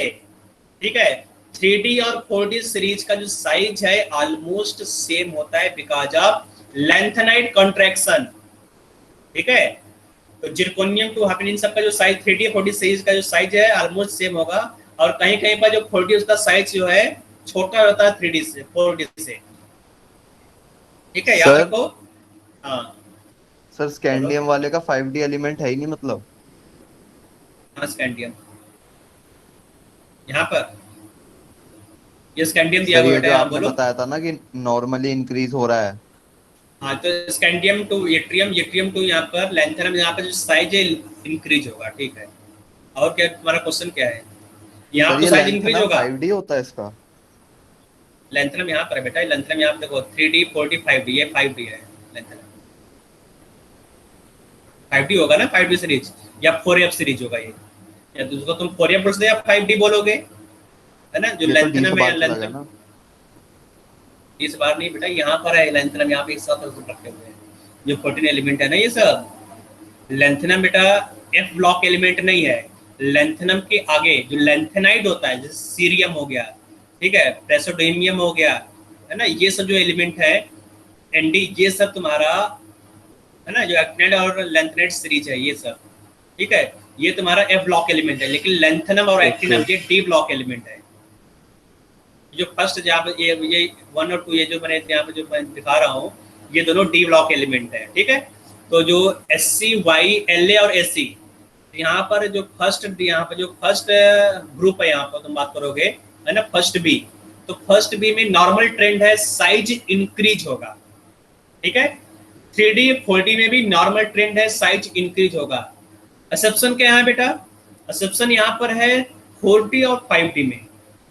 ठीक है। 3D और 4D सीरीज का जो साइज है ऑलमोस्ट सेम होता है बिकॉज ऑफ लैंथेनाइट कॉन्ट्रैक्शन, ठीक है। तो जिरकोनियम टू हाफनियम सबका जो साइज 3D 4D सीरीज का जो साइज है ऑलमोस्ट सेम होगा, और कहीं कहीं पर जो 4D उसका साइज जो है छोटा होता है 3D से 4D से, ठीक है, याद रखो। हाँ सर स्कैंडियम वाले का 5D एलिमेंट है ही नहीं मतलब? हाँ स्कैंडियम यहाँ पर, ये स्कैंडियम दिया हुआ है, आपने बताया था ना कि नॉर्मली इंक्रीज हो रहा है। हाँ, तो scandium to yttrium, yttrium to यहाँ पर लैंथेनम, यहाँ पर जो साइज है इंक्रीज होगा, ठीक है। और क्या तुम्हारा क्वेश्चन क्या है? यहाँ तो साइज इंक्रीज होगा, 5D होता है इसका। लैंथेनम यहाँ पर है बेटा, लैंथेनम यहाँ पर देखो 3D 4D 5D, ये 5D है लैंथेनम, 5D होगा ना, 5D सीरीज या 4F सीरीज होगा ये, या दूसरा तुम 4F बोलोगे या 5D बोलोगे, है ना। जो लैंथेनम है, लैंथेनम इस बार नहीं बेटा, यहाँ पर है लैंथेनम, यहाँ पे एक साथ रखे हुए हैं जो 14 एलिमेंट है ना, ये सब लैंथेनम बेटा F ब्लॉक एलिमेंट नहीं है। लैंथेनम के आगे जो लैंथेनाइड होता है, जैसे सीरियम हो गया, ठीक है, प्रेसोडेमियम हो गया, है ना, ये सब जो एलिमेंट है ND, ये सब तुम्हारा है ना, जो एक्टिनाइड और लैंथेनाइड सीरीज है ये सब, ठीक है, ये तुम्हारा F ब्लॉक एलिमेंट है। लेकिन लैंथेनम और एक्टिनम ये D ब्लॉक एलिमेंट है। जो फर्स्ट जहाँ पे ये 1 और 2 ये जो मैंने यहाँ पे जो मैं दिखा रहा हूँ, ये दोनों D ब्लॉक एलिमेंट है, ठीक है। तो जो SC, Y, LA और SC, यहाँ पर जो फर्स्ट ग्रुप है, यहाँ पर तुम बात करोगे, है ना, फर्स्ट B, तो फर्स्ट B में नॉर्मल ट्रेंड है, साइज इंक्रीज होगा, ठीक है। 3D 4D में भी नॉर्मल ट्रेंड है, साइज इंक्रीज होगा। एक्सेप्शन क्या है बेटा? एक्सेप्शन यहाँ पर है 4D और 5D में।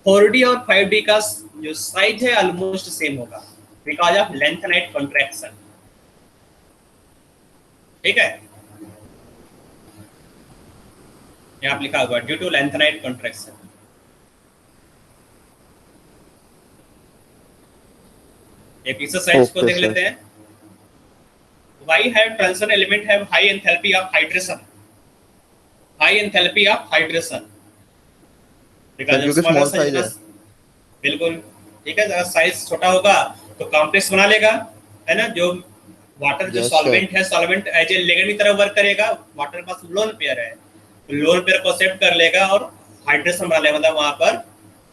4D और 5D का जो साइज है ऑलमोस्ट सेम होगा बिकॉज ऑफ लैंथेनाइट कॉन्ट्रैक्शन, ठीक है, यहाँ लिखा हुआ ड्यू टू लैंथेनाइट कॉन्ट्रैक्शन। एक एक्सरसाइज को देख लेते हैं। Why have transition element have high enthalpy of hydration? High enthalpy of hydration, sir क्योंकि स्मॉल साइज है। बिल्कुल ठीक है। अगर साइज छोटा होगा तो कॉम्प्लेक्स बना लेगा, है ना। जो वाटर जो यस सर। सॉल्वेंट है, सॉल्वेंट एज ए लिगेंड की तरह वर्क करेगा। वाटर के पास लोन पेयर है तो लोन पेयर को एक्सेप्ट कर लेगा और हाइड्रेशन बना लेगा, मतलब वहां पर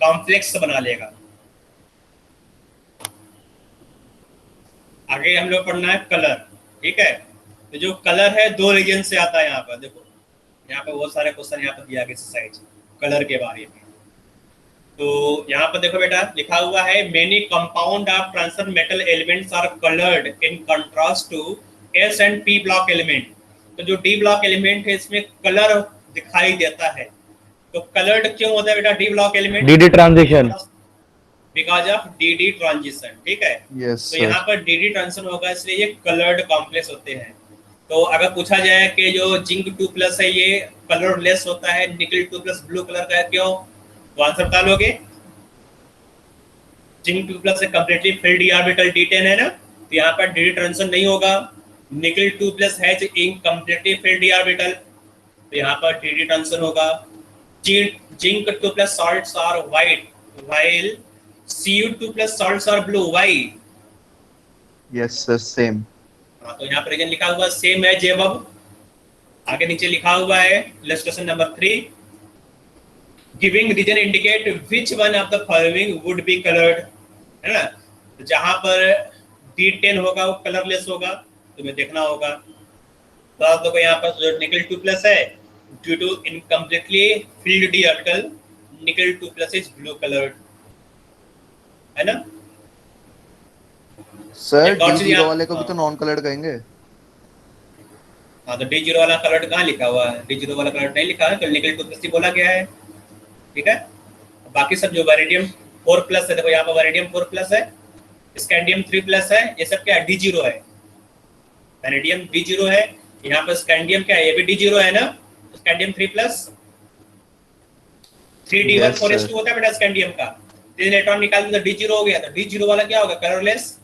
कॉम्प्लेक्स बना लेगा। आगे हम लोग पढ़ना है कलर, ठीक है। तो जो कलर है दो रीजन से आता है। यहाँ पर देखो, यहाँ पर बहुत सारे क्वेश्चन यहाँ पर दिया गया एक्सरसाइज कलर के बारे में। तो यहाँ पर देखो बेटा, लिखा हुआ है many compound of transfer metal elements are coloured in contrast to s and p block element. तो जो डी ब्लॉक एलिमेंट है इसमें कलर दिखाई देता है। तो कलर्ड क्यों होता है बेटा D block element? DD transition, because of DD transition, ठीक है। यस तो सर। यहाँ पर डीडी ट्रांजिशन होगा, इसलिए ये कलर्ड कॉम्प्लेक्स होते हैं। तो अगर पूछा जाए कि जो जिंक 2+ है ये कलरलेस होता है, निकल 2+ ब्लू कलर का है, क्यों? तो आंसर बता लोगे। Zinc 2+ completely filled d orbital d10 है ना, तो यहाँ पर डी ट्रांजिशन नहीं होगा। निकल 2+ है इनकम्प्लीटली फिल्ड d ऑर्बिटल, तो यहाँ पर डी ट्रांजिशन होगा। Zinc 2+ salts are white while Cu2+ salts are blue. Why? Yes sir same. हाँ, तो यहाँ पर रीजन लिखा हुआ सेम है जे अब आगे नीचे लिखा हुआ है illustration number 3, giving reason indicate which one of the following would be coloured, है ना। तो जहां पर D10 होगा वो कलरलेस होगा, तुम्हें देखना होगा। तो आप देखो यहाँ पर जो निकल 2+ है, due to incompletely filled d orbital, nickel 2+ is blue coloured, है ना। सर एक और चीज D0 यहाँ- वाले को भी तो नॉन कलर्ड कहेंगे। हाँ, तो D0 वाला कलर्ड कहाँ लिखा हुआ है? D0 वाला कलर्ड नहीं लिखा है, तो निकल 2+ ही बोला गया है, ठीक है। बाकी सब जो वैरेडियम 4+ है, देखो यहाँ पर वैरेडियम 4+ है, स्कैंडियम 3+ है, ये सब क्या है? D0 है। वैरेडियम D0 है, यहाँ पर स्कैंडियम क्या है? ये भी D0 है ना। Scandium 3+, 3D1 Yes, 4s2 sir. होता है बेटा स्कैंडियम का। 3 इलेक्ट्रॉन निकाल दिया तो D0 हो गया, तो D0 वाला क्या होगा? कलरलेस।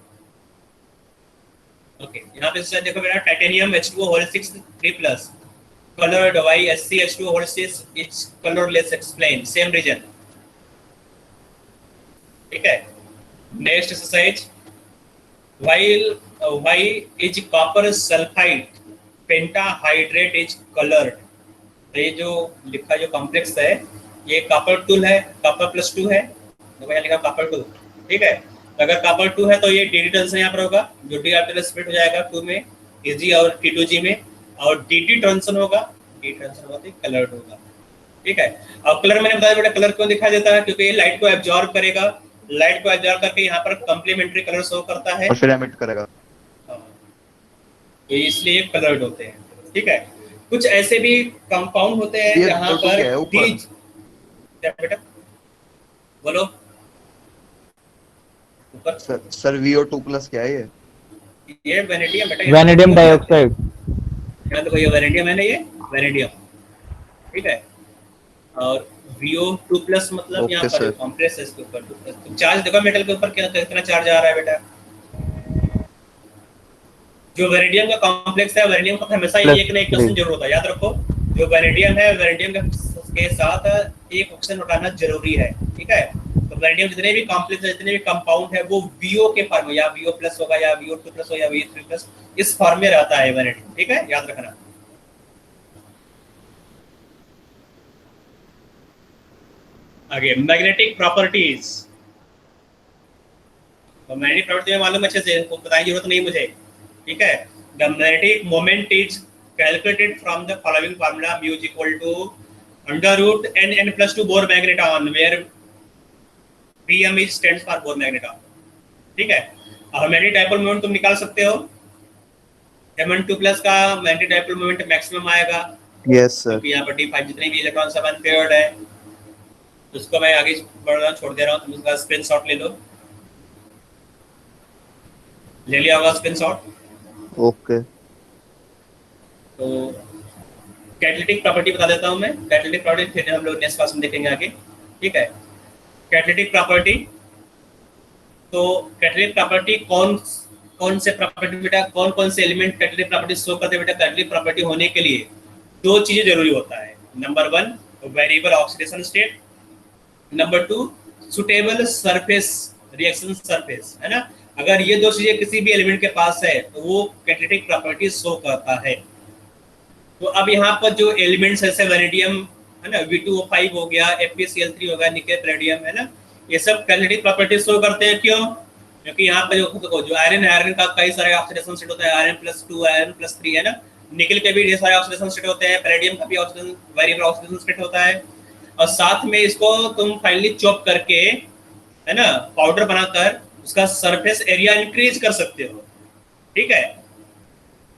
ओके, यहाँ पे सर देखो बेटा, titanium H2O whole 6 3+, colored why ScH2 whole 6 is colorless, explain, same reason, ठीक है। Next exercise, while why is copper sulfide pentahydrate is colored। तो ये जो लिखा जो कॉम्प्लेक्स है ये कॉपर 2 है, कॉपर +2 है, तो यहाँ लिखा कॉपर 2, ठीक है। तो अगर कॉपर 2 है तो ये डी ट्रांजिशन यहाँ पर होगा, जो डी ऑर्बिटल स्प्लिट हो जाएगा 2 में, Ag और T2G में, और डी ट्रांजिशन होगा, डी ट्रांजिशन होगा तो कलर्ड होगा, ठीक है। और कलर मैंने बताया बेटा, कलर क्यों दिखाई देता है? क्योंकि ये लाइट को एब्जॉर्ब करेगा, लाइट को एब्जॉर्ब करके यहाँ पर कॉम्प्लीमेंट्री कलर शो करता है, और फिर एमिट करेगा। तो इसलिए कलर्ड होते हैं, ठीक है। कुछ ऐसे भी कंपाउंड होते हैं ये जहाँ तो पर क्या है ऊपर? क्या बेटा बोलो ऊपर? सर VO2+ क्या है ये? ये वैनेडियम बेटा, वैनेडियम डाइऑक्साइड। यहाँ देखो ये वैनेडियम है ना, ये वैनेडियम, ठीक है। और VO2+ मतलब Okay, यहाँ पर sir. कॉम्प्लेक्स है इसके ऊपर। तो चार्ज देखो मेटल के ऊपर कितना चार्ज आ रहा है बेटा। जो वैनेडियम का कॉम्प्लेक्स है, वैनेडियम का हमेशा ही एक ना एक क्वेश्चन जरूर होता है, याद रखो। जो वैनेडियम है, वैनेडियम के साथ एक ऑक्सीजन उठाना जरूरी है, ठीक है। तो वैनेडियम जितने भी कॉम्प्लेक्स है, जितने भी कंपाउंड है, वो VO के फॉर्म में, या VO+ होगा, या VO2+ हो, या VO3+, इस फॉर्म में रहता है वैनेडियम, ठीक है, याद रखना। आगे मैग्नेटिक प्रॉपर्टीज। तो मैग्नेटिक प्रॉपर्टी मालूम अच्छे से, बताने की जरूरत नहीं मुझे, ठीक है। The magnetic moment is calculated from the following formula, mu is equal to √n+2 Bohr magneton, where Bm is stands for Bohr magneton, ठीक है। और मैग्नेटिक डाइपोल मोमेंट तुम निकाल सकते हो, Mn2+ का मैग्नेटिक डाइपोल मोमेंट मैक्सिमम आएगा, yes sir. क्योंकि यहाँ पर D5 जितने भी इलेक्ट्रॉन सब अनपेयर्ड है। तो उसको मैं आगे बढ़ रहा हूँ, छोड़ दे रहा हूँ, तुम उसका स्क्रीनशॉट ले लो। ले लिया होगा स्क्रीनशॉट। ओके। तो कैटालिटिक प्रॉपर्टी बता देता हूँ मैं। कैटालिटिक प्रॉपर्टी फिर हम लोग नेक्स्ट क्लास में देखेंगे आगे, ठीक है। कैटालिटिक प्रॉपर्टी, तो कैटालिटिक प्रॉपर्टी कौन से प्रॉपर्टी बेटा, कौन से एलिमेंट कैटालिटिक प्रॉपर्टी शो करते हैं बेटा? कैटालिटिक प्रॉपर्टी होने के लिए दो चीजें जरूरी होता है। Number 1 variable oxidation state, number 2 suitable surface reaction surface, है ना। अगर ये दो चीजें किसी भी एलिमेंट के पास है तो वो कैटालिटिक प्रॉपर्टी शो करता है। तो अब यहाँ पर जो एलिमेंट्स जैसे वैनेडियम है ना, V2O5 हो गया, FeCl3 हो गया, निकेल पैलेडियम, है ना, ये सब कैटालिटिक प्रॉपर्टी शो करते हैं। क्यों? क्योंकि यहाँ पर जो आयरन है, आयरन का कई सारे ऑक्सीडेशन स्टेट होता है, Iron+2 Iron+3, है ना। निकेल के भी ढेर सारे ऑक्सीडेशन स्टेट होते हैं, पैलेडियम का भी ऑक्सीडेशन वेरिएबल ऑक्सीडेशन स्टेट होता है। और साथ में इसको तुम फाइनली चॉप करके, है ना, पाउडर बनाकर उसका सरफेस एरिया इंक्रीज कर सकते हो। ठीक है,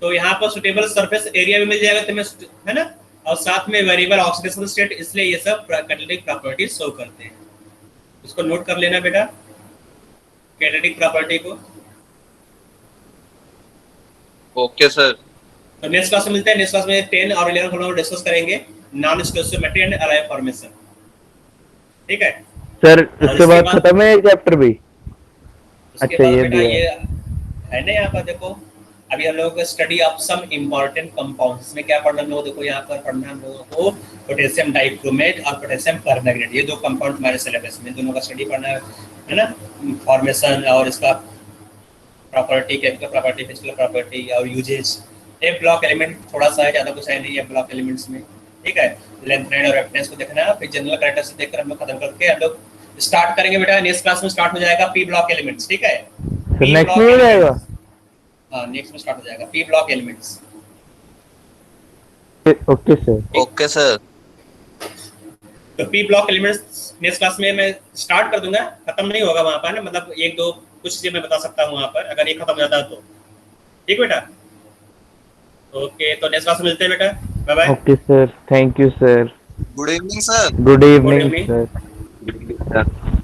तो यहाँ पर सुटेबल सरफेस एरिया भी मिल जाएगा तुम्हें, है ना, और साथ में वेरिएबल ऑक्सीडेशन स्टेट, इसलिए ये सब कैटालिटिक प्रॉपर्टी शो करते हैं। उसको नोट कर लेना बेटा, कैटालिटिक प्रॉपर्टी को। Okay sir. तो नेक्स्ट क्लास में मिलते हैं। नेक्स्ट क्लास में 10 और 11 हम लोग डिस्कस करेंगे नॉन स्टोइकोमेट्री एंड अलाइ फॉर्मेशन। ठीक है सर, उसके बाद खत्म है चैप्टर भी? अच्छा, ये भी है ना। यहाँ पर देखो, अभी हम लोग study of some important compounds में क्या पढ़ना हम लोग, देखो यहाँ पर पढ़ना हम लोगों को पोटेशियम डाइक्रोमेट और पोटेशियम परमैंगनेट, ये दो कंपाउंड हमारे सिलेबस में, दोनों का स्टडी पढ़ना है ना। फॉर्मेशन और इसका property, chemical property, physical property और यूजेज। ए ब्लॉक एलिमेंट थोड़ा सा है, ज़्यादा कुछ है नहीं है ब्लॉक एलिमेंट्स में। ठीक है, लेंथ रेड और रेफरेंस को देखना, फिर जनरल कैरेक्टरिस्टिक्स देखकर हम लोग खत्म करके हम लोग स्टार्ट करेंगे बेटा। नेक्स्ट क्लास में स्टार्ट हो जाएगा पी ब्लॉक एलिमेंट्स। ठीक है, नेक्स्ट में हो जाएगा। हाँ, नेक्स्ट में स्टार्ट हो जाएगा p block elements. Okay sir. Okay sir. तो p block elements next class में मैं स्टार्ट कर दूंगा, खत्म नहीं होगा वहां पर ना, मतलब एक दो कुछ चीजें मैं बता सकता हूँ वहां पर, अगर ये खत्म हो जाता है तो। ठीक बेटा, ओके, तो नेक्स्ट क्लास में मिलते हैं बेटा, bye bye. Okay sir, thank you sir. Good evening sir. Good evening evening. Sir. Sir